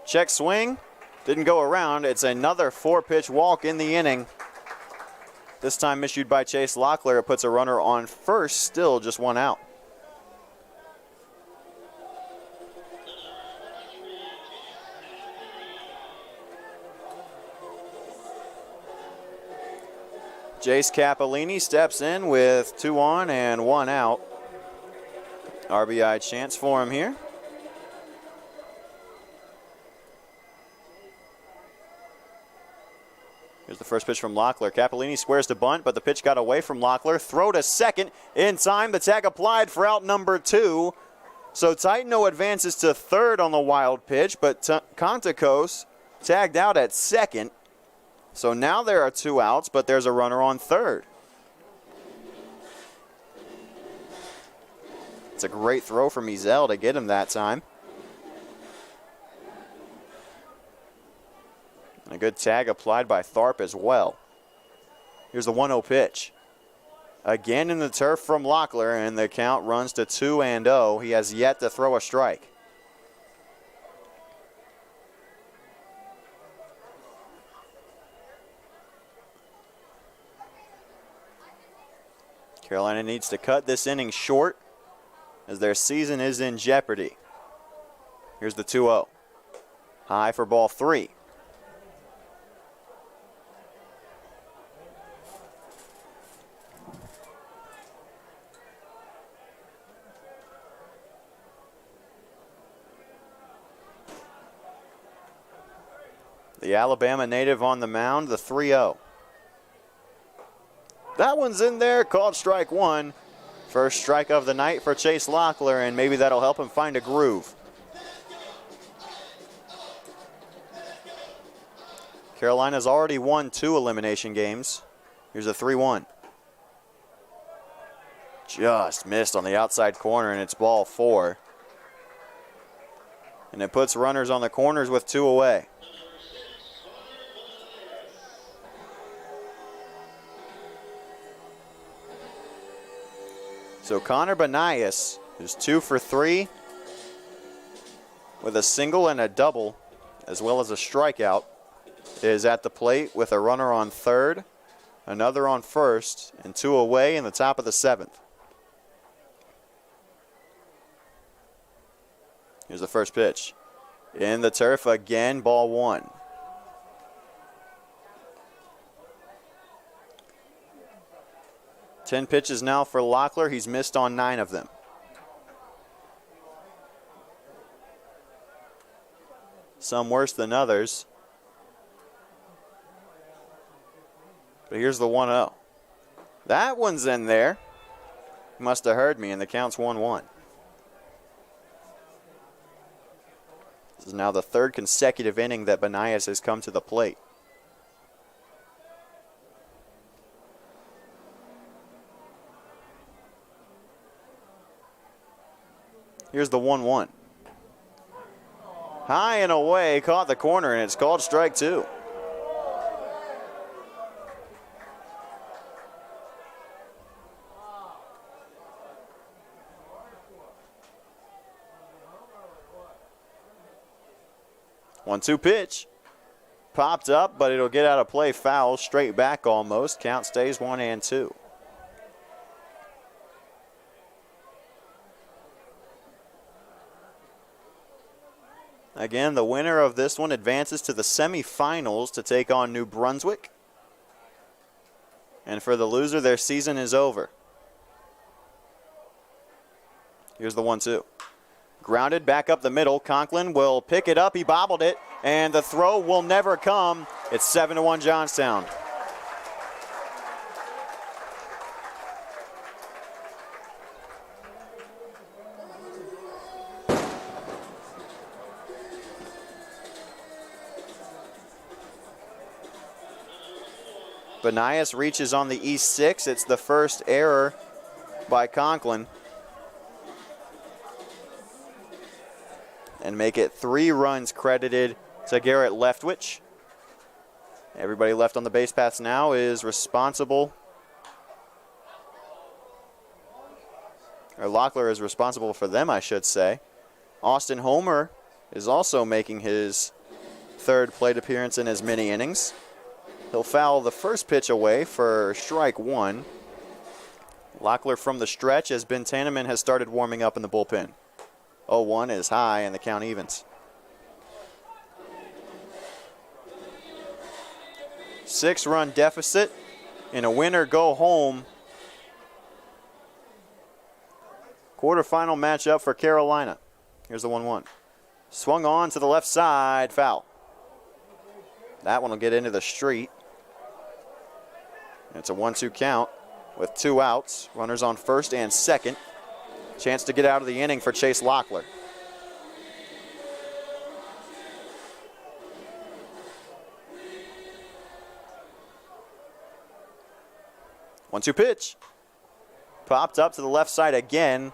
Check swing. Didn't go around. It's another 4-pitch walk in the inning. This time issued by Chase Locklear. It puts a runner on first, still just one out. Jace Capellini steps in with 2 on and 1 out. RBI chance for him here. Here's the first pitch from Locklear. Capellini squares to bunt, but the pitch got away from Locklear. Throw to second. In time, the tag applied for out number 2. So Titano advances to third on the wild pitch, but Kontakos tagged out at second. So now there are 2 outs, but there's a runner on third. It's a great throw from Ezel to get him that time. And a good tag applied by Tharp as well. Here's the 1-0 pitch. Again in the turf from Locklear, and the count runs to 2-0. He has yet to throw a strike. Carolina needs to cut this inning short as their season is in jeopardy. Here's the 2-0. High for ball 3. The Alabama native on the mound, the 3-0. That one's in there, called strike 1. First strike of the night for Chase Locklear, and maybe that'll help him find a groove. Carolina's already won 2 elimination games. Here's a 3-1. Just missed on the outside corner, and it's ball 4. And it puts runners on the corners with 2 away. So Connor Banias, who's 2 for 3 with a single and a double, as well as a strikeout, is at the plate with a runner on third, another on first, and 2 away in the top of the 7th. Here's the first pitch. In the turf again, ball 1. Ten pitches now for Locklear. He's missed on 9 of them. Some worse than others. But here's the 1-0. That one's in there. Must have heard me, and the count's 1-1. This is now the 3rd consecutive inning that Banias has come to the plate. Here's the 1-1. High and away, caught the corner, and it's called strike 2. One-two pitch. Popped up, but it'll get out of play, foul, straight back almost. Count stays 1-2. Again, the winner of this one advances to the semifinals to take on New Brunswick. And for the loser, their season is over. Here's the 1-2. Grounded back up the middle. Conklin will pick it up. He bobbled it, and the throw will never come. It's 7-1 Johnstown. Benias reaches on the east 6. It's the first error by Conklin. And make it 3 runs credited to Garrett Leftwich. Everybody left on the base paths now is responsible. Or Locklear is responsible for them, I should say. Austin Homer is also making his 3rd plate appearance in as many innings. He'll foul the first pitch away for strike 1. Locklear from the stretch as Ben Tanneman has started warming up in the bullpen. 0-1 is high and the count evens. 6-run deficit in a winner go home quarterfinal matchup for Carolina. Here's the 1-1. Swung on to the left side, foul. That one will get into the street. It's a 1-2 count with 2 outs. Runners on first and second. Chance to get out of the inning for Chase Locklear. One-two pitch. Popped up to the left side again.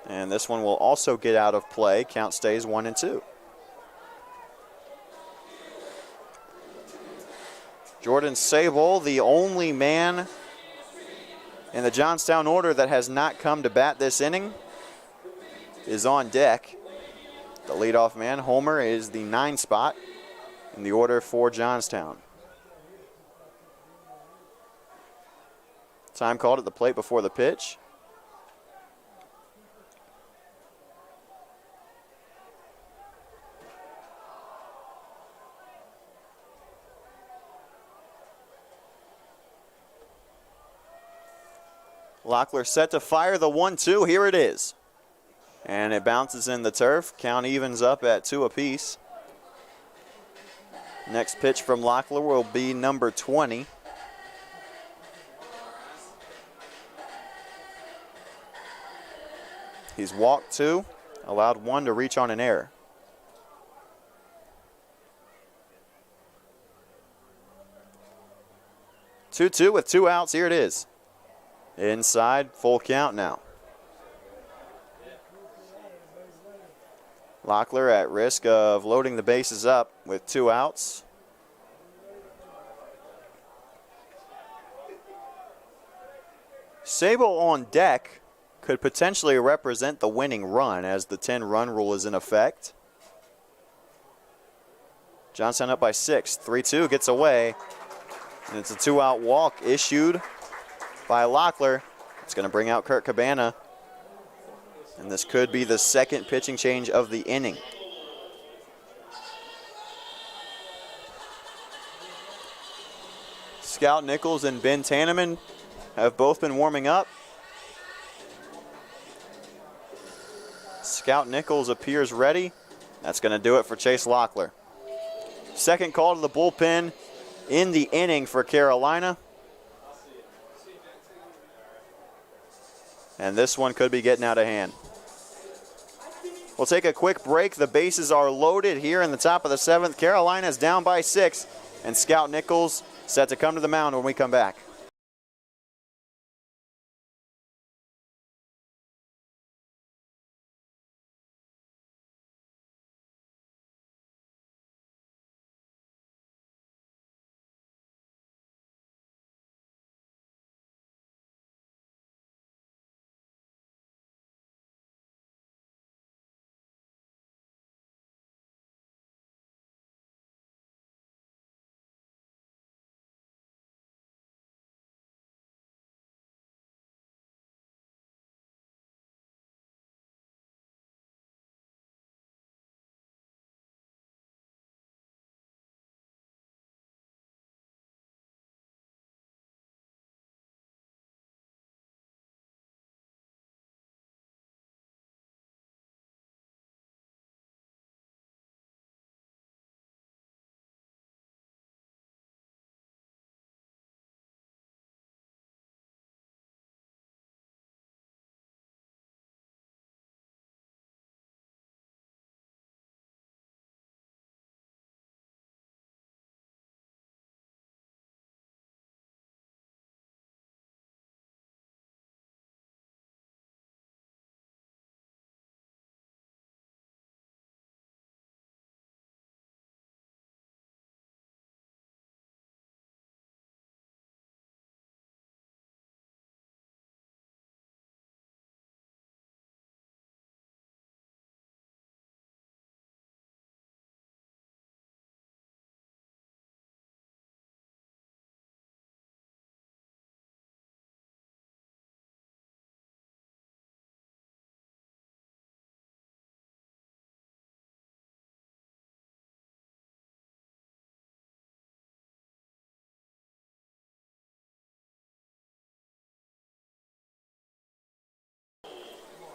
And this one will also get out of play. Count stays 1-2. Jordan Sable, the only man in the Johnstown order that has not come to bat this inning, is on deck. The leadoff man, Homer, is the 9 spot in the order for Johnstown. Time called at the plate before the pitch. Locklear set to fire the 1-2. Here it is. And it bounces in the turf. Count evens up at 2 apiece. Next pitch from Locklear will be number 20. He's walked 2, allowed 1 to reach on an error. Two with 2 outs. Here it is. Inside, full count now. Locklear at risk of loading the bases up with 2 outs. Sable on deck could potentially represent the winning run as the 10-run rule is in effect. Johnstown up by 6. 3-2 gets away. And it's a 2-out walk issued by Locklear. It's going to bring out Kurt Cabana. And this could be the second pitching change of the inning. Scout Nichols and Ben Tanneman have both been warming up. Scout Nichols appears ready. That's going to do it for Chase Locklear. Second call to the bullpen in the inning for Carolina. And this one could be getting out of hand. We'll take a quick break. The bases are loaded here in the top of the 7th. Carolina's down by 6. And Scout Nichols set to come to the mound when we come back.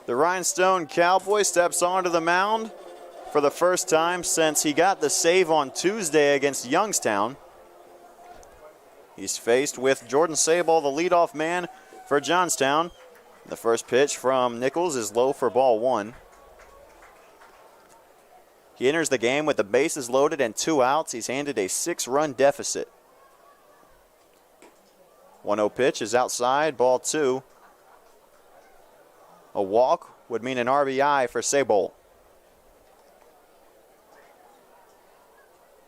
The Rhinestone Cowboy steps onto the mound for the first time since he got the save on Tuesday against Youngstown. He's faced with Jordan Sabol, the leadoff man for Johnstown. The first pitch from Nichols is low for ball 1. He enters the game with the bases loaded and 2 outs. He's handed a 6-run deficit. 1-0 pitch is outside, ball 2. A walk would mean an RBI for Sabol.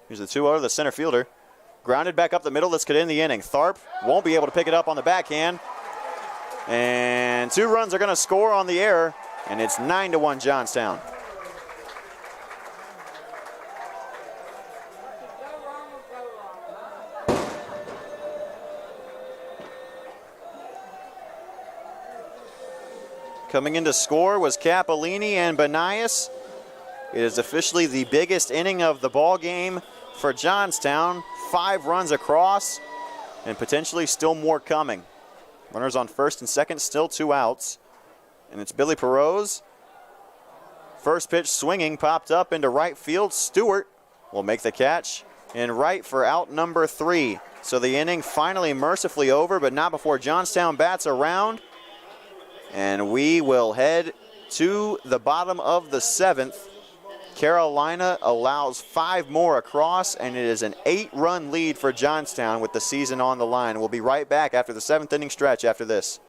Here's the 2-0 to the center fielder. Grounded back up the middle. This could end the inning. Tharp won't be able to pick it up on the backhand. And 2 runs are going to score on the error, and it's 9-1 Johnstown. Coming in to score was Capolini and Benias. It is officially the biggest inning of the ball game for Johnstown. 5 runs across and potentially still more coming. Runners on first and second, still 2 outs. And it's Billy Perot's. First pitch swinging, popped up into right field. Stewart will make the catch in right for out number 3. So the inning finally mercifully over, but not before Johnstown bats around. And we will head to the bottom of the 7th. Carolina allows 5 more across, and it is an 8-run lead for Johnstown with the season on the line. We'll be right back after the 7th inning stretch after this.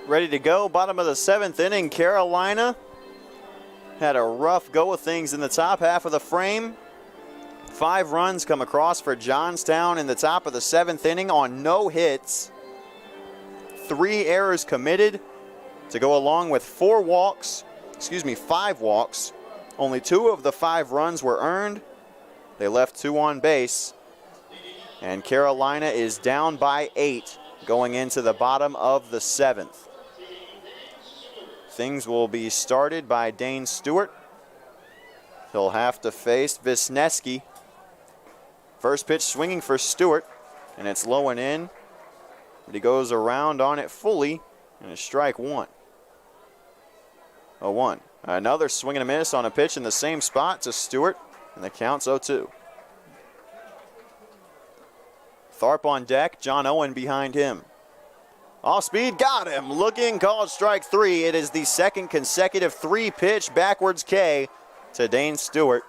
ready to go. Bottom of the 7th inning, Carolina had a rough go of things in the top half of the frame. 5 runs come across for Johnstown in the top of the 7th inning on no hits. 3 errors committed to go along with 5 walks. Only 2 of the 5 runs were earned. They left 2 on base. And Carolina is down by 8 going into the bottom of the 7th. Things will be started by Dane Stewart. He'll have to face Wisniewski. First pitch swinging for Stewart, and it's low and in. But he goes around on it fully, and it's strike 1. 0-1. Another swing and a miss on a pitch in the same spot to Stewart, and the count's 0-2. Tharp on deck, John Owen behind him. Off speed, got him. Looking, called strike 3. It is the second consecutive 3-pitch backwards K to Dane Stewart,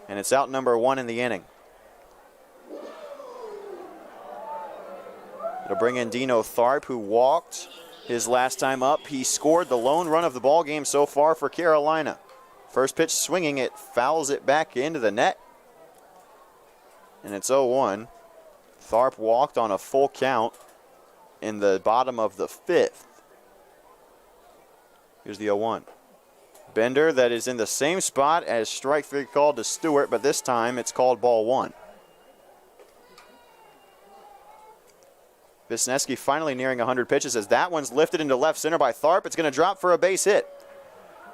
and it's out number 1 in the inning. It'll bring in Dino Tharp, who walked his last time up. He scored the lone run of the ball game so far for Carolina. First pitch swinging, it fouls it back into the net, and it's 0-1. Tharp walked on a full count in the bottom of the 5th. Here's the 0-1. Bender, that is in the same spot as strike 3 called to Stewart, but this time it's called ball 1. Wisniewski finally nearing 100 pitches as that one's lifted into left center by Tharp. It's going to drop for a base hit.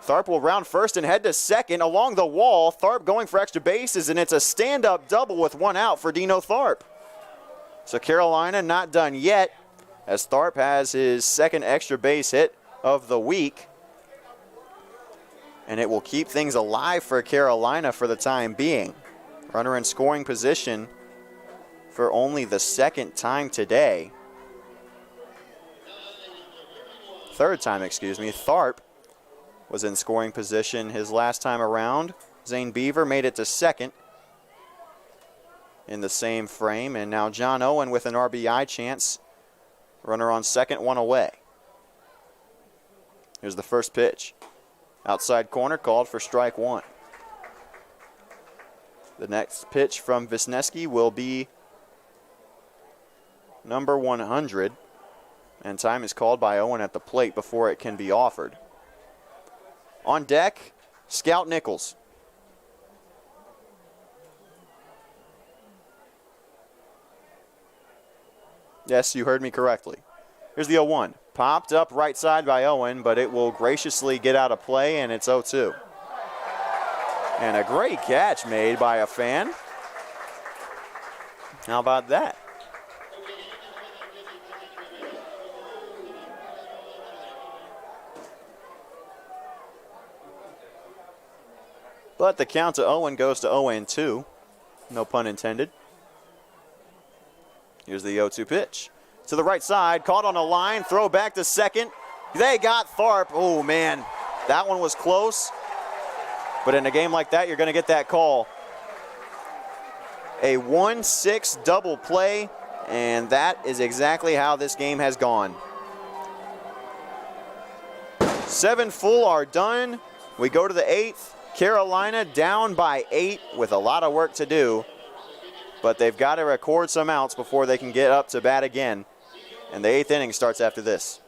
Tharp will round first and head to second along the wall. Tharp going for extra bases, and it's a stand-up double with 1 out for Dino Tharp. So Carolina not done yet, as Tharp has his second extra base hit of the week. And it will keep things alive for Carolina for the time being. Runner in scoring position for only the 2nd time today. 3rd time, excuse me. Tharp was in scoring position his last time around. Zane Beaver made it to 2nd in the same frame, and now John Owen with an RBI chance. Runner on 2nd, 1 away. Here's the first pitch. Outside corner, called for strike 1. The next pitch from Wisniewski will be number 100, and time is called by Owen at the plate before it can be offered. On deck, Scout Nichols. Yes, you heard me correctly. Here's the 0-1. Popped up right side by Owen, but it will graciously get out of play, and it's 0-2. And a great catch made by a fan. How about that? But the count to Owen goes to 0-2. No pun intended. Here's the 0-2 pitch. To the right side, caught on a line, throw back to second. They got Tharp. Oh, man, that one was close. But in a game like that, you're going to get that call. A 1-6 double play, and that is exactly how this game has gone. 7 full are done. We go to the 8th. Carolina down by 8 with a lot of work to do. But they've got to record some outs before they can get up to bat again. And the 8th inning starts after this.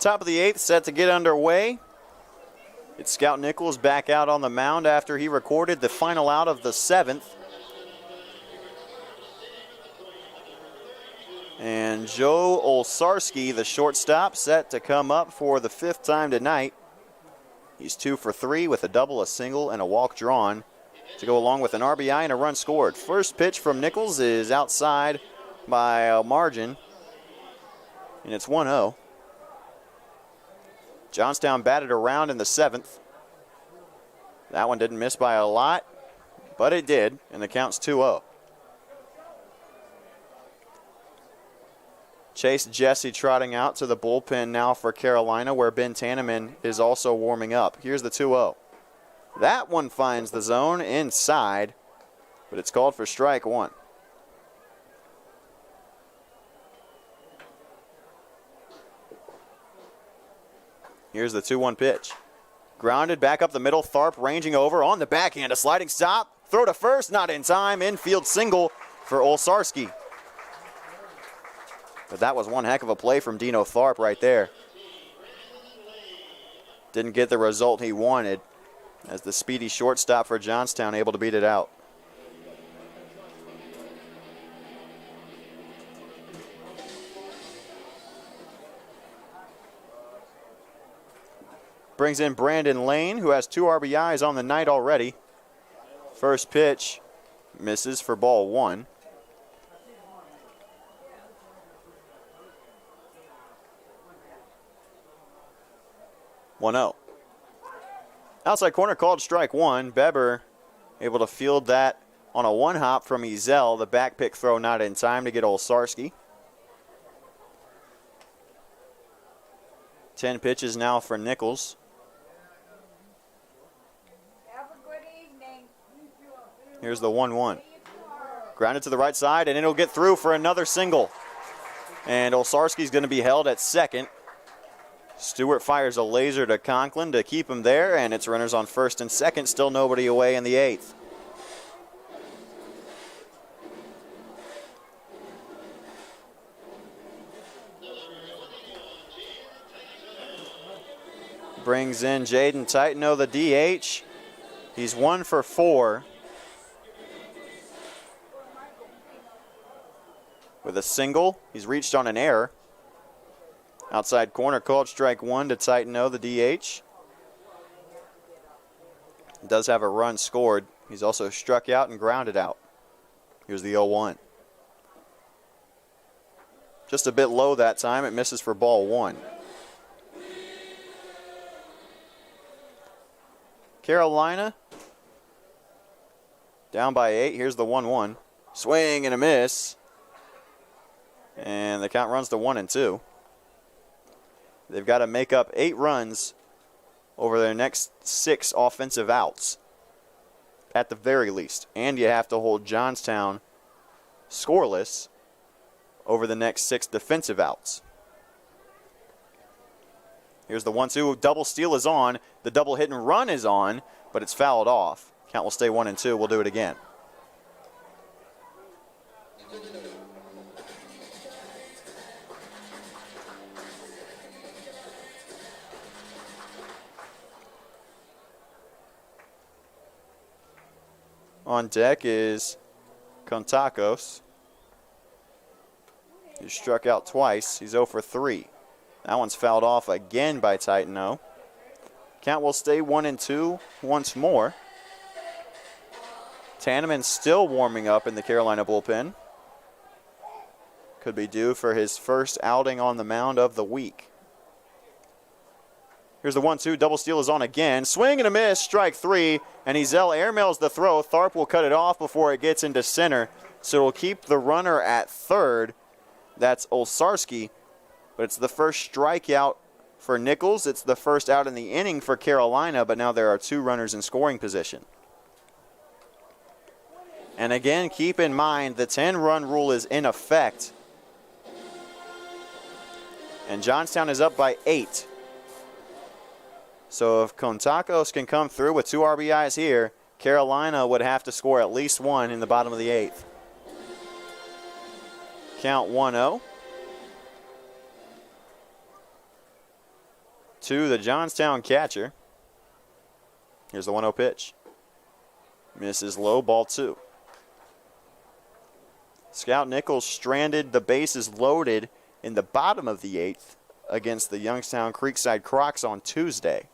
Top of the 8th set to get underway. It's Scout Nichols back out on the mound after he recorded the final out of the 7th. And Joe Olsarski, the shortstop, set to come up for the 5th time tonight. He's 2 for 3 with a double, a single, and a walk drawn to go along with an RBI and a run scored. First pitch from Nichols is outside by a margin, and it's 1-0. Johnstown batted around in the 7th. That one didn't miss by a lot, but it did, and the count's 2-0. Chase Jesse trotting out to the bullpen now for Carolina, where Ben Tanneman is also warming up. Here's the 2-0. That one finds the zone inside, but it's called for strike one. Here's the 2-1 pitch. Grounded back up the middle. Tharp ranging over on the backhand. A sliding stop. Throw to first. Not in time. Infield single for Olsarski. But that was one heck of a play from Dino Tharp right there. Didn't get the result he wanted as the speedy shortstop for Johnstown able to beat it out. Brings in Brandon Lane, who has 2 RBIs on the night already. First pitch misses for ball 1. Outside corner called strike one. Beber able to field that on a one-hop from Ezel. The back pick throw not in time to get Olsarski. 10 pitches now for Nichols. Here's the 1-1. Grounded to the right side, and it'll get through for another single. And Olsarski's going to be held at second. Stewart fires a laser to Conklin to keep him there, and it's runners on first and second. Still nobody away in the 8th. Brings in Jaden Titano, the DH. He's 1 for 4. With a single, he's reached on an error. Outside corner called strike one to Titano, the DH. Does have a run scored. He's also struck out and grounded out. Here's the 0-1. Just a bit low that time. It misses for ball 1. Carolina down by 8. Here's the 1-1. Swing and a miss. And the count runs to 1-2. They've got to make up 8 runs over their next 6 offensive outs, at the very least. And you have to hold Johnstown scoreless over the next 6 defensive outs. Here's the 1-2. Double steal is on. The double hit and run is on, but it's fouled off. Count will stay 1-2. We'll do it again. On deck is Contakos. He struck out twice. He's 0 for 3. That one's fouled off again by Titano. Count will stay 1-2 once more. Tanneman still warming up in the Carolina bullpen. Could be due for his first outing on the mound of the week. Here's the 1-2. Double steal is on again. Swing and a miss. Strike 3. And Ezel airmails the throw. Tharp will cut it off before it gets into center. So it'll keep the runner at third. That's Olsarski. But it's the first strikeout for Nichols. It's the first out in the inning for Carolina. But now there are 2 runners in scoring position. And again, keep in mind the 10-run rule is in effect. And Johnstown is up by 8. So if Contakos can come through with 2 RBIs here, Carolina would have to score at least 1 in the bottom of the 8th. Count 1-0. to the Johnstown catcher. Here's the 1-0 pitch. Misses low, ball 2. Scout Nichols stranded the bases loaded in the bottom of the 8th against the Youngstown Creekside Crocs on Tuesday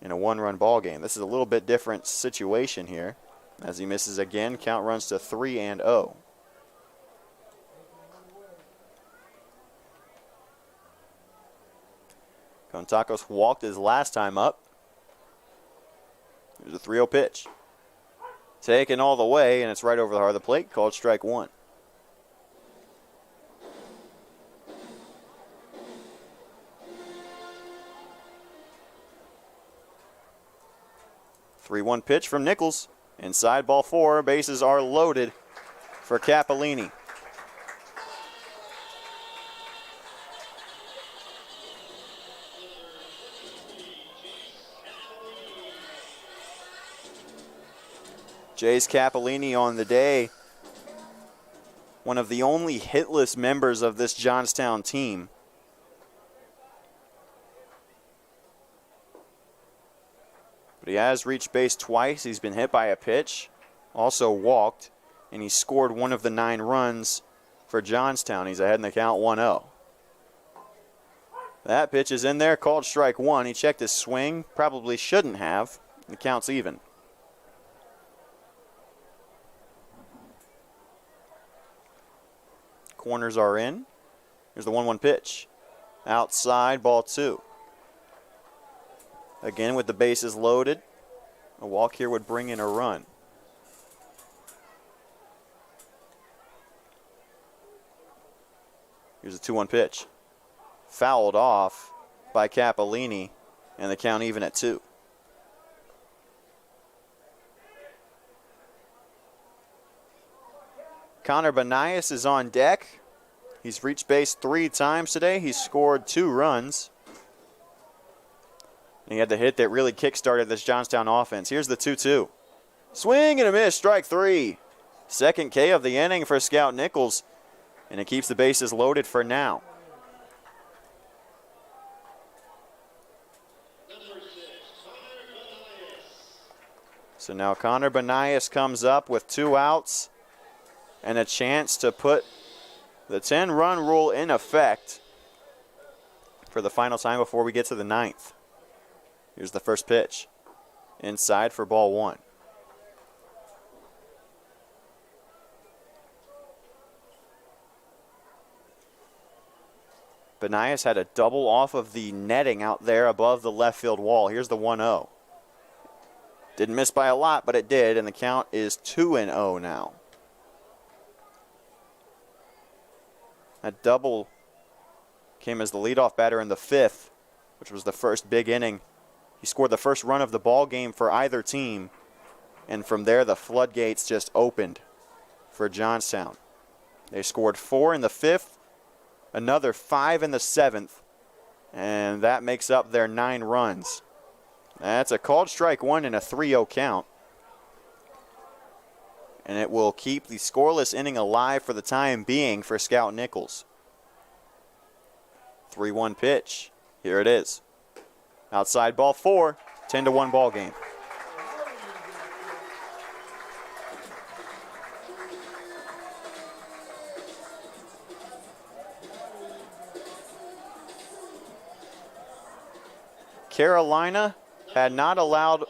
in a 1-run ball game. This is a little bit different situation here. As he misses again, count runs to 3-0. Contakos walked his last time up. Here's a 3-0 pitch. Taken all the way, and it's right over the heart of the plate, called strike 1. Three-one pitch from Nichols. Inside, ball 4. Bases are loaded for Cappellini. Jace Cappellini on the day, one of the only hitless members of this Johnstown team. But he has reached base twice. He's been hit by a pitch, also walked, and he scored one of the 9 runs for Johnstown. He's ahead in the count 1-0. That pitch is in there, called strike 1. He checked his swing, probably shouldn't have. The count's even. Corners are in. Here's the 1-1 pitch. Outside, ball 2. Again with the bases loaded. A walk here would bring in a run. Here's a 2-1 pitch. Fouled off by Cappellini, and the count even at 2. Connor Benias is on deck. He's reached base 3 times today. He's scored 2 runs. And he had the hit that really kick-started this Johnstown offense. Here's the 2-2. Swing and a miss, strike 3. Second K of the inning for Scout Nichols. And it keeps the bases loaded for now. So now Connor Benias comes up with 2 outs and a chance to put the 10-run rule in effect for the final time before we get to the 9th. Here's the first pitch. Inside for ball 1. Benias had a double off of the netting out there above the left field wall. Here's the 1-0. Didn't miss by a lot, but it did, and the count is 2-0 now. That double came as the leadoff batter in the 5th, which was the first big inning. He scored the first run of the ball game for either team, and from there the floodgates just opened for Johnstown. They scored 4 in the 5th, another 5 in the 7th, and that makes up their 9 runs. That's a called strike 1 and a 3-0 count. And it will keep the scoreless inning alive for the time being for Scout Nichols. 3-1 pitch. Here it is. Outside, ball 4. 10-1 ball game. Carolina had not allowed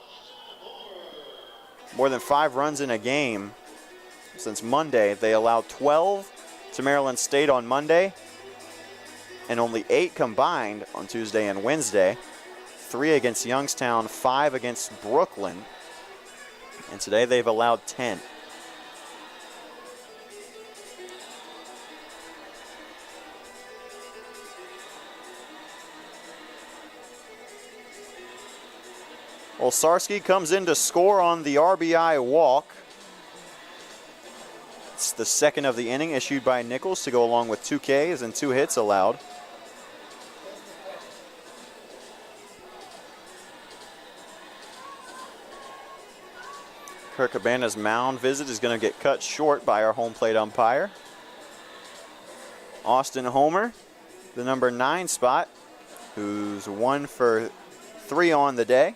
more than 5 runs in a game since Monday. They allowed 12 to Maryland State on Monday and only 8 combined on Tuesday and Wednesday. 3 against Youngstown, 5 against Brooklyn, and today they've allowed 10. Olsarski comes in to score on the RBI walk. It's the second of the inning issued by Nichols to go along with 2 Ks and 2 hits allowed. Kirk Cabana's mound visit is going to get cut short by our home plate umpire. Austin Homer, the number 9 spot, who's 1 for 3 on the day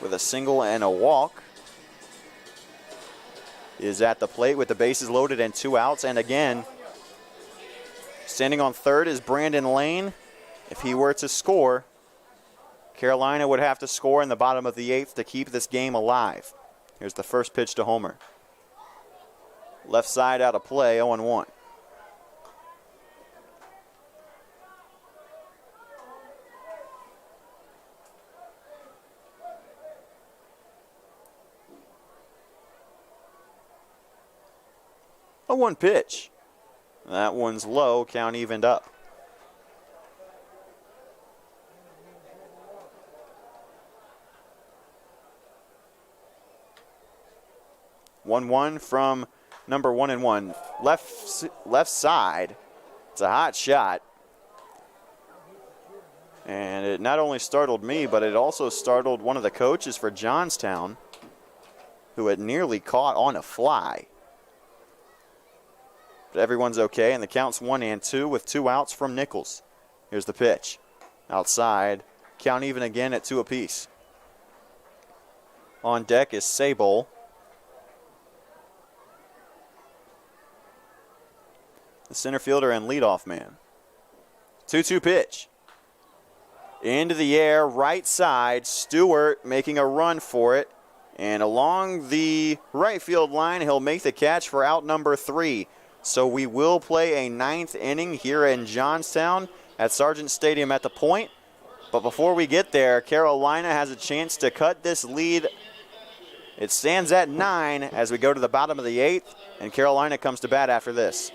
with a single and a walk, is at the plate with the bases loaded and 2 outs. And again, standing on third is Brandon Lane. If he were to score, Carolina would have to score in the bottom of the 8th to keep this game alive. Here's the first pitch to Homer. Left side out of play, 0-1. A 1 pitch. That one's low, count evened up. One from number 1-1. Left side. It's a hot shot. And it not only startled me, but it also startled one of the coaches for Johnstown, who had nearly caught on a fly. But everyone's okay, and the count's 1-2 with 2 outs from Nichols. Here's the pitch. Outside. Count even again at 2 apiece. On deck is Sable. The center fielder and leadoff man. 2-2 pitch. Into the air, right side. Stewart making a run for it. And along the right field line, he'll make the catch for out number 3. So we will play a 9th inning here in Johnstown at Sargent Stadium at the Point. But before we get there, Carolina has a chance to cut this lead. It stands at 9 as we go to the bottom of the 8th, and Carolina comes to bat after this.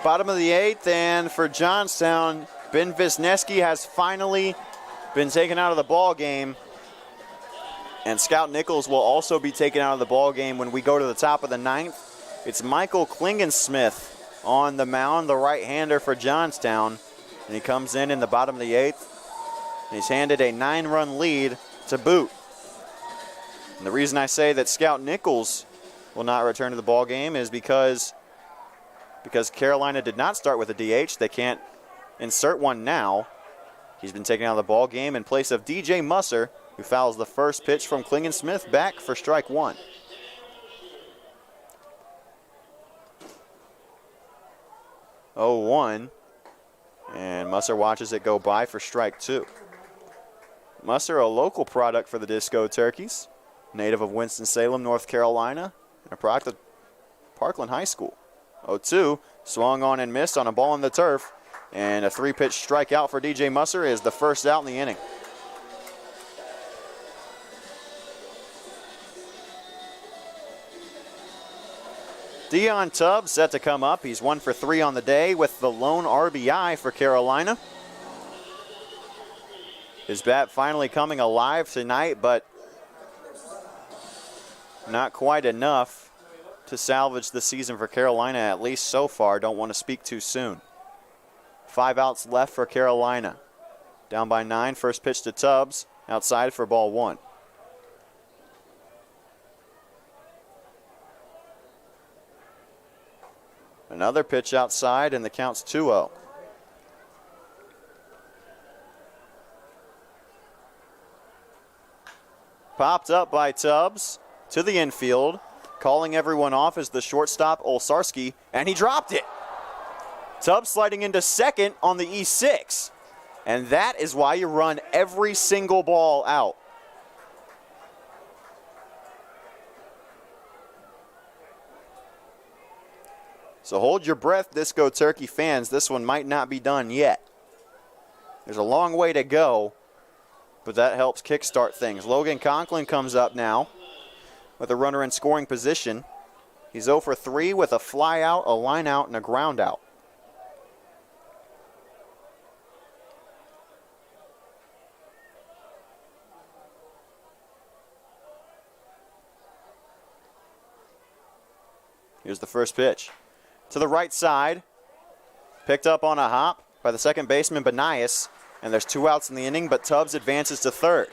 Bottom of the 8th, and for Johnstown, Ben Wisniewski has finally been taken out of the ball game. And Scout Nichols will also be taken out of the ball game when we go to the top of the 9th. It's Michael Klingensmith on the mound, the right-hander for Johnstown. And he comes in the bottom of the 8th. And he's handed a 9-run lead to boot. And the reason I say that Scout Nichols will not return to the ball game is because Carolina did not start with a DH. They can't insert one now. He's been taken out of the ball game in place of DJ Musser, who fouls the first pitch from Klingensmith back for strike 1. Oh, 1. And Musser watches it go by for strike 2. Musser, a local product for the Disco Turkeys, native of Winston-Salem, North Carolina, and a product of Parkland High School. 0-2, swung on and missed on a ball on the turf. And a 3-pitch strikeout for DJ Musser is the first out in the inning. Dion Tubbs set to come up. He's 1 for 3 on the day with the lone RBI for Carolina. His bat finally coming alive tonight, but not quite enough to salvage the season for Carolina, at least so far. Don't want to speak too soon. 5 outs left for Carolina. Down by 9, first pitch to Tubbs, outside for ball 1. Another pitch outside, and the count's 2-0. Popped up by Tubbs to the infield. Calling everyone off is the shortstop, Olsarski, and he dropped it. Tubbs sliding into second on the E6. And that is why you run every single ball out. So hold your breath, Disco Turkey fans. This one might not be done yet. There's a long way to go, but that helps kickstart things. Logan Conklin comes up now with a runner in scoring position. He's 0 for 3 with a fly out, a line out, and a ground out. Here's the first pitch. To the right side, picked up on a hop by the second baseman, Benias, and there's 2 outs in the inning, but Tubbs advances to third.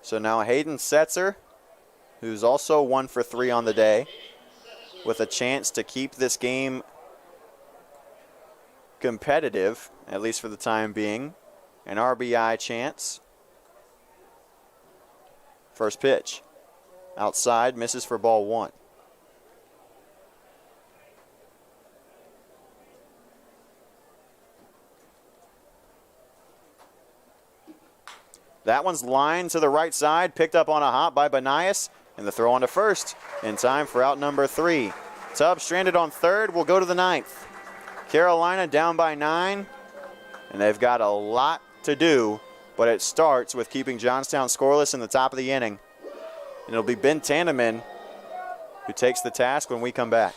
So now Hayden Setzer, who's also 1 for 3 on the day, with a chance to keep this game competitive, at least for the time being. An RBI chance. First pitch. Outside, misses for ball 1. That one's lined to the right side, picked up on a hop by Benias, and the throw on to first in time for out number 3. Tubbs stranded on third, will go to the 9th. Carolina down by 9, and they've got a lot to do, but it starts with keeping Johnstown scoreless in the top of the inning. And it'll be Ben Tanneman who takes the task when we come back.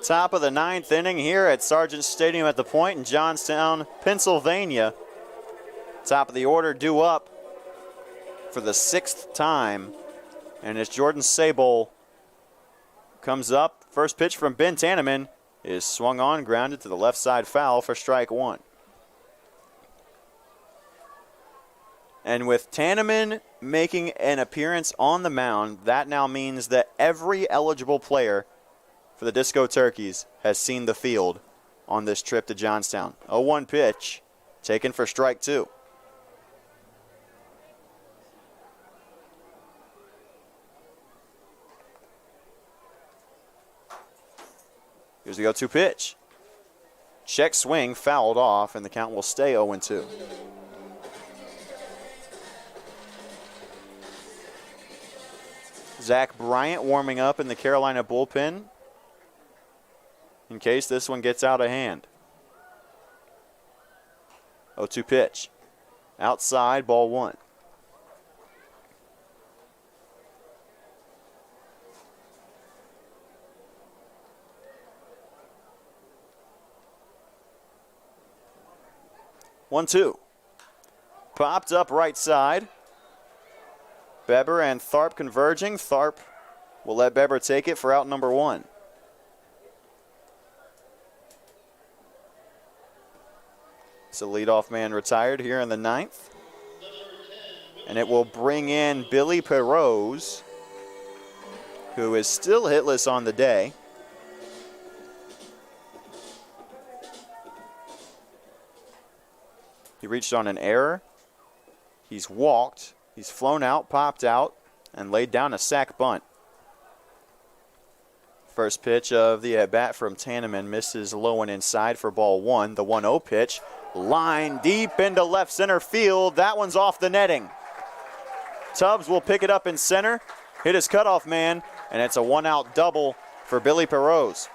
Top of the 9th inning here at Sargent Stadium at the Point in Johnstown, Pennsylvania. Top of the order due up for the 6th time. And as Jordan Sable comes up, first pitch from Ben Tanneman is swung on, grounded to the left side foul for strike one. And with Tanneman making an appearance on the mound, that now means that every eligible player for the Disco Turkeys has seen the field on this trip to Johnstown. 0-1 pitch, taken for strike two. Here's the 0-2 pitch. Check swing, fouled off, and the count will stay 0-2. Zach Bryant warming up in the Carolina bullpen in case this one gets out of hand. 0-2 pitch. Outside, ball one. One, two. Popped up right side. Beber and Tharp converging. Tharp will let Beber take it for out number one. So leadoff man retired here in the 9th. And it will bring in Billy Perrose, who is still hitless on the day. He reached on an error. He's walked. He's flown out, popped out, and laid down a sac bunt. First pitch of the at-bat from Tanneman misses low and inside for ball one. The 1-0 pitch, line deep into left center field. That one's off the netting. Tubbs will pick it up in center, hit his cutoff man, and it's a one-out double for Billy Perrose.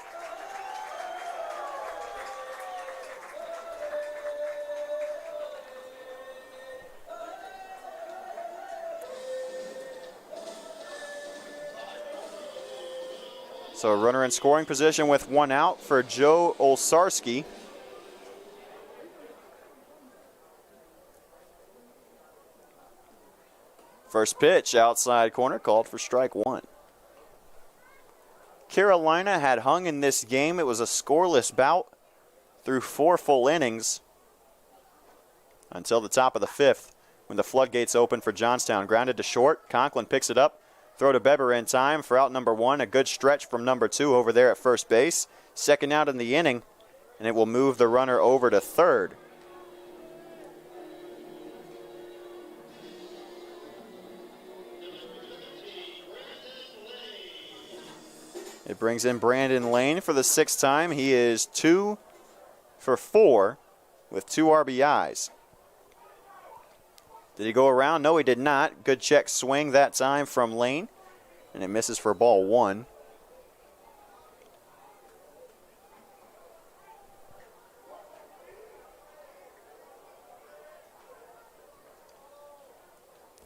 So a runner in scoring position with one out for Joe Olsarski. First pitch, outside corner, called for strike one. Carolina had hung in this game. It was a scoreless bout through 4 full innings until the top of the 5th when the floodgates opened for Johnstown. Grounded to short. Conklin picks it up. Throw to Beber in time for out number one. A good stretch from number two over there at first base. Second out in the inning, and it will move the runner over to third. It brings in Brandon Lane for the 6th time. He is 2 for 4 with 2 RBIs. Did he go around? No, he did not. Good check swing that time from Lane, and it misses for ball one.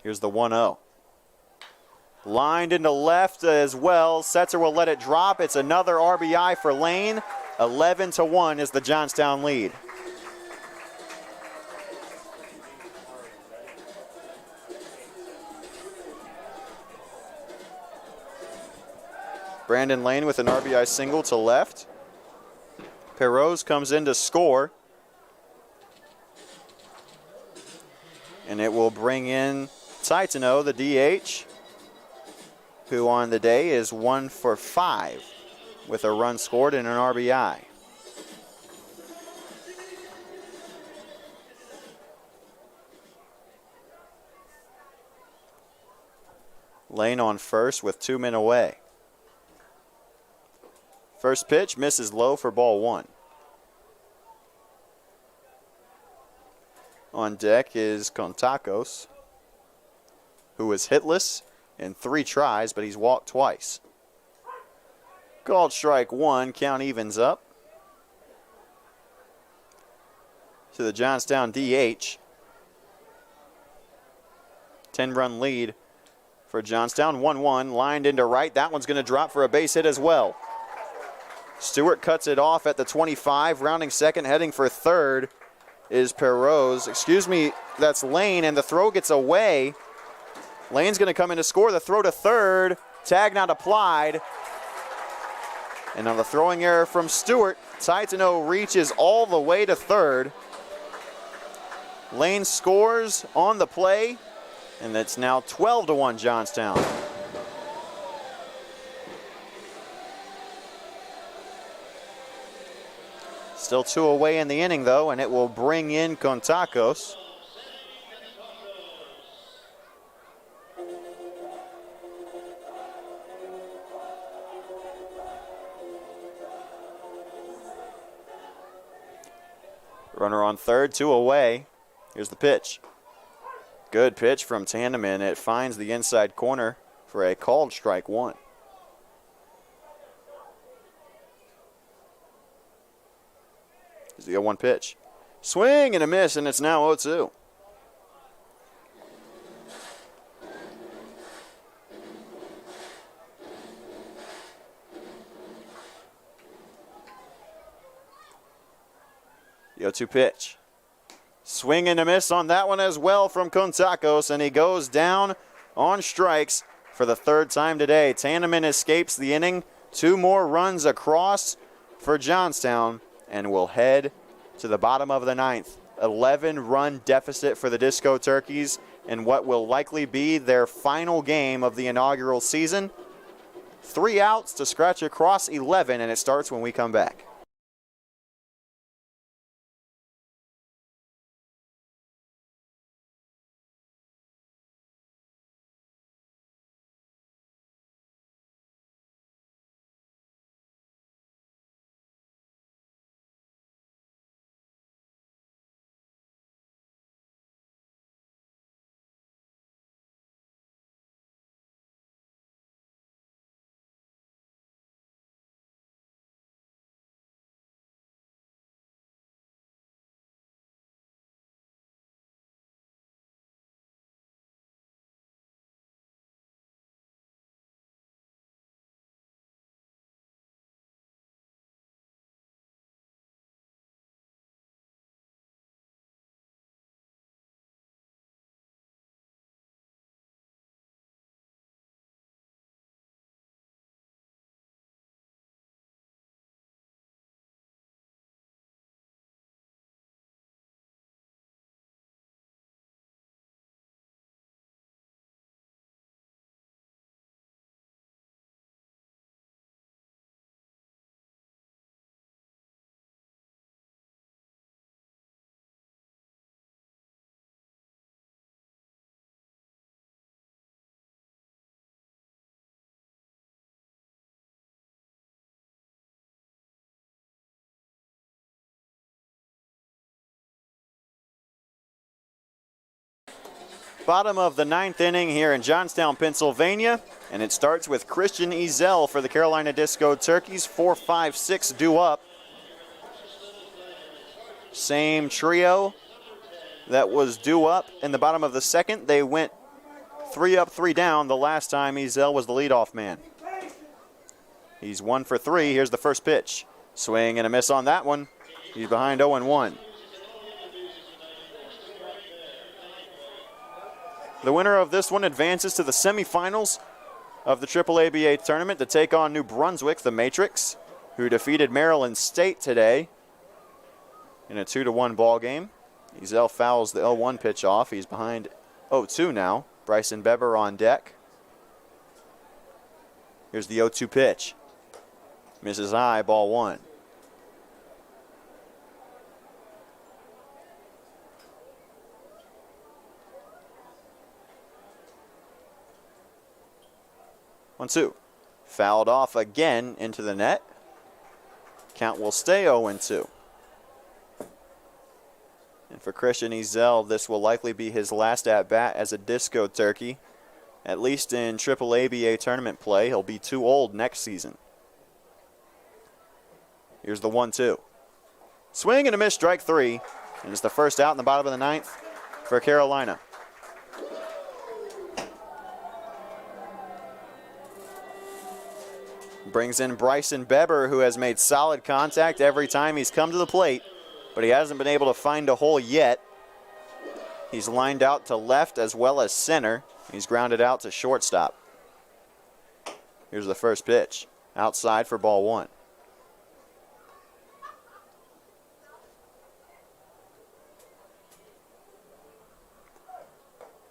Here's the 1-0. Lined into left as well. Setzer will let it drop. It's another RBI for Lane. 11-1 is the Johnstown lead. Brandon Lane with an RBI single to left. Perrose comes in to score. And it will bring in Titano, the DH, who on the day is 1 for 5 with a run scored and an RBI. Lane on first with 2 men away. First pitch misses low for ball one. On deck is Contakos, who is hitless in 3 tries, but he's walked twice. Called strike one, count evens up to the Johnstown DH. 10-run lead for Johnstown. 1-1, lined into right. That one's going to drop for a base hit as well. Stewart cuts it off at the 25. Rounding second, heading for third is Perrose. Excuse me, that's Lane, and the throw gets away. Lane's going to come in to score. The throw to third. Tag not applied. And on the throwing error from Stewart, Taitano reaches all the way to third. Lane scores on the play, and it's now 12-1 Johnstown. Still 2 away in the inning, though, and it will bring in Contacos. Runner on third, 2 away. Here's the pitch. Good pitch from Tandeman. It finds the inside corner for a called strike 1. Here's the 0-1 pitch. Swing and a miss, and it's now 0-2. The 0-2 pitch. Swing and a miss on that one as well from Contacos, and he goes down on strikes for the 3rd time today. Tandeman escapes the inning. 2 more runs across for Johnstown, and will head to the bottom of the 9th. 11-run deficit for the Disco Turkeys in what will likely be their final game of the inaugural season. 3 outs to scratch across 11, and it starts when we come back. Bottom of the 9th inning here in Johnstown, Pennsylvania, and it starts with Christian Ezel for the Carolina Disco Turkeys. 4, 5, 6 due up. Same trio that was due up in the bottom of the 2nd. They went 3 up, 3 down the last time Ezel was the leadoff man. He's 1 for 3. Here's the first pitch. Swing and a miss on that one. He's behind 0-1. The winner of this one advances to the semifinals of the AAABA tournament to take on New Brunswick, the Matrix, who defeated Maryland State today in a 2-1 ball game. Ezel fouls the 0-1 pitch off. He's behind 0-2 now. Bryson Beber on deck. Here's the 0-2 pitch. Misses high, ball 1. One, 2. Fouled off again into the net. Count will stay 0-2. And for Christian Ezel, this will likely be his last at-bat as a Disco Turkey. At least in AAABA tournament play, he'll be too old next season. Here's the 1-2. Swing and a miss, strike 3. And it's the first out in the bottom of the 9th for Carolina. Brings in Bryson Beber, who has made solid contact every time he's come to the plate, but he hasn't been able to find a hole yet. He's lined out to left as well as center. He's grounded out to shortstop. Here's the first pitch. Outside for ball one.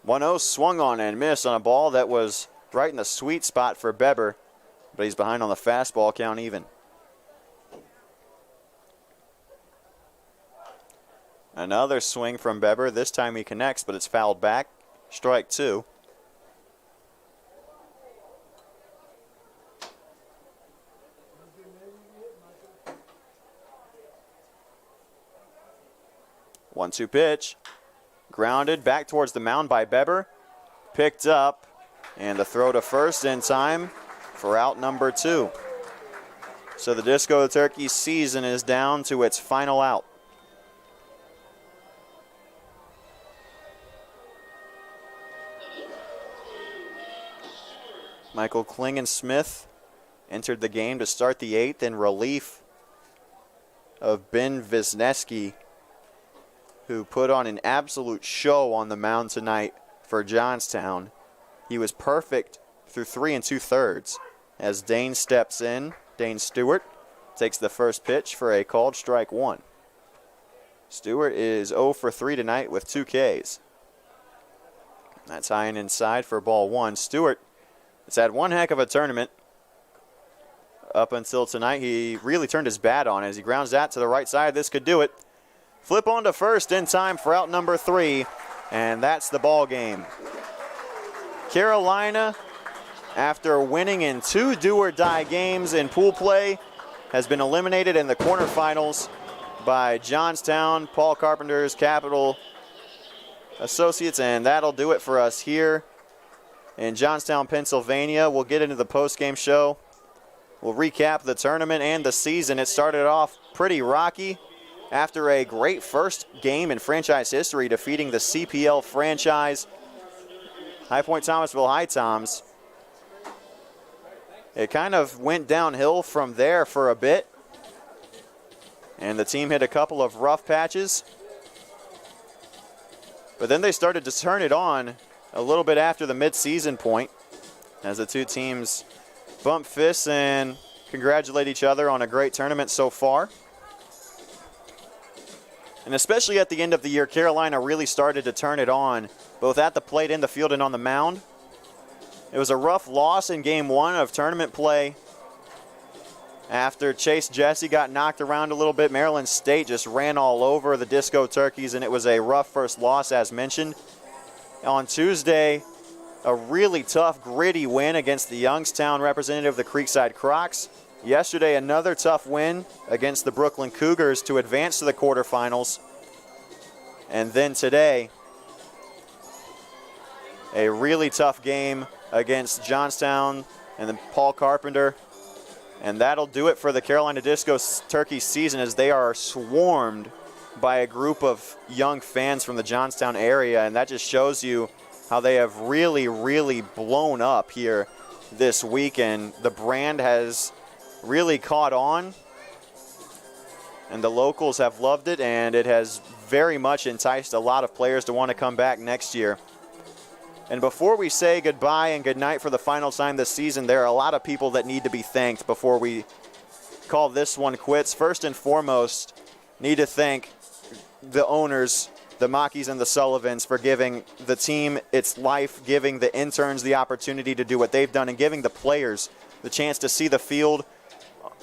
One-0 swung on and missed on a ball that was right in the sweet spot for Beber, but he's behind on the fastball, count even. Another swing from Beber. This time he connects, but it's fouled back. Strike two. One-two pitch. Grounded back towards the mound by Beber. Picked up, and the throw to first in time for out number two. So the Disco Turkey season is down to its final out. Michael Klingensmith entered the game to start the eighth in relief of Ben Wisniewski, who put on an absolute show on the mound tonight for Johnstown. He was perfect through 3 2/3. As Dane steps in, Dane Stewart takes the first pitch for a called strike one. Stewart is 0 for 3 tonight with 2 Ks. That's high and inside for ball one. Stewart has had one heck of a tournament. Up until tonight, he really turned his bat on as he grounds that to the right side. This could do it. Flip on to first in time for out number three, and that's the ball game. Carolina, after winning in 2 do-or-die games in pool play, has been eliminated in the quarterfinals by Johnstown, Paul Carpenter's Capital Associates, and that'll do it for us here in Johnstown, Pennsylvania. We'll get into the post-game show. We'll recap the tournament and the season. It started off pretty rocky after a great first game in franchise history, defeating the CPL franchise, High Point Thomasville High Toms. It kind of went downhill from there for a bit, and the team hit a couple of rough patches. But then they started to turn it on a little bit after the mid-season point as the two teams bump fists and congratulate each other on a great tournament so far. And especially at the end of the year, Carolina really started to turn it on, both at the plate, in the field, and on the mound. It was a rough loss in game one of tournament play after Chase Jesse got knocked around a little bit. Maryland State just ran all over the Disco Turkeys, and it was a rough first loss, as mentioned. On Tuesday, a really tough, gritty win against the Youngstown representative, the Creekside Crocs. Yesterday, another tough win against the Brooklyn Cougars to advance to the quarterfinals. And then today, a really tough game against Johnstown and then Paul Carpenter. And that'll do it for the Carolina Disco Turkey season, as they are swarmed by a group of young fans from the Johnstown area. And that just shows you how they have really, really blown up here this weekend. The brand has really caught on, and the locals have loved it, and it has very much enticed a lot of players to want to come back next year. And before we say goodbye and goodnight for the final time this season, there are a lot of people that need to be thanked before we call this one quits. First and foremost, need to thank the owners, the Mackies and the Sullivans, for giving the team its life, giving the interns the opportunity to do what they've done, and giving the players the chance to see the field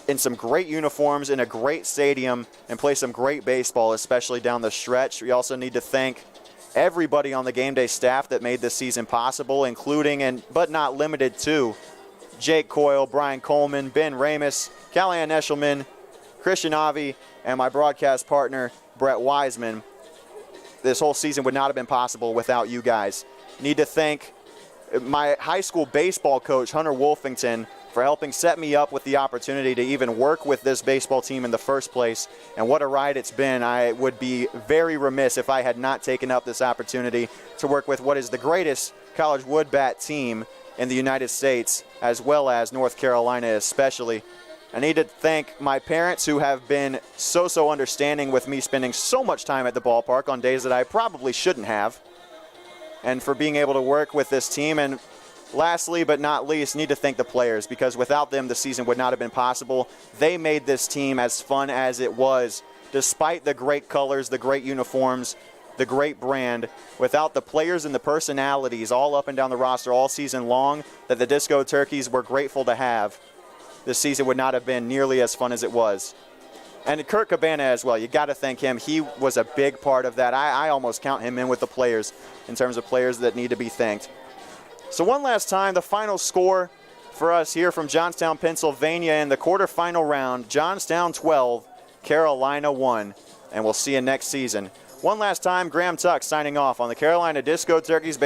in some great uniforms, in a great stadium, and play some great baseball, especially down the stretch. We also need to thank everybody on the game day staff that made this season possible, including, but not limited to, Jake Coyle, Brian Coleman, Ben Ramus, Callahan Eshelman, Christian Avi, and my broadcast partner, Brett Wiseman. This whole season would not have been possible without you guys. Need to thank my high school baseball coach, Hunter Wolfington, for helping set me up with the opportunity to even work with this baseball team in the first place. And what a ride it's been. I would be very remiss if I had not taken up this opportunity to work with what is the greatest college wood bat team in the United States, as well as North Carolina especially. I need to thank my parents who have been so understanding with me spending so much time at the ballpark on days that I probably shouldn't have, and for being able to work with this team. And lastly, but not least, need to thank the players, because without them, the season would not have been possible. They made this team as fun as it was, despite the great colors, the great uniforms, the great brand. Without the players and the personalities all up and down the roster all season long that the Disco Turkeys were grateful to have, this season would not have been nearly as fun as it was. And Kurt Cabana as well, you got to thank him. He was a big part of that. I almost count him in with the players in terms of players that need to be thanked. So one last time, the final score for us here from Johnstown, Pennsylvania in the quarterfinal round: Johnstown 12, Carolina 1. And we'll see you next season. One last time, Graham Tuck signing off on the Carolina Disco Turkeys baseball.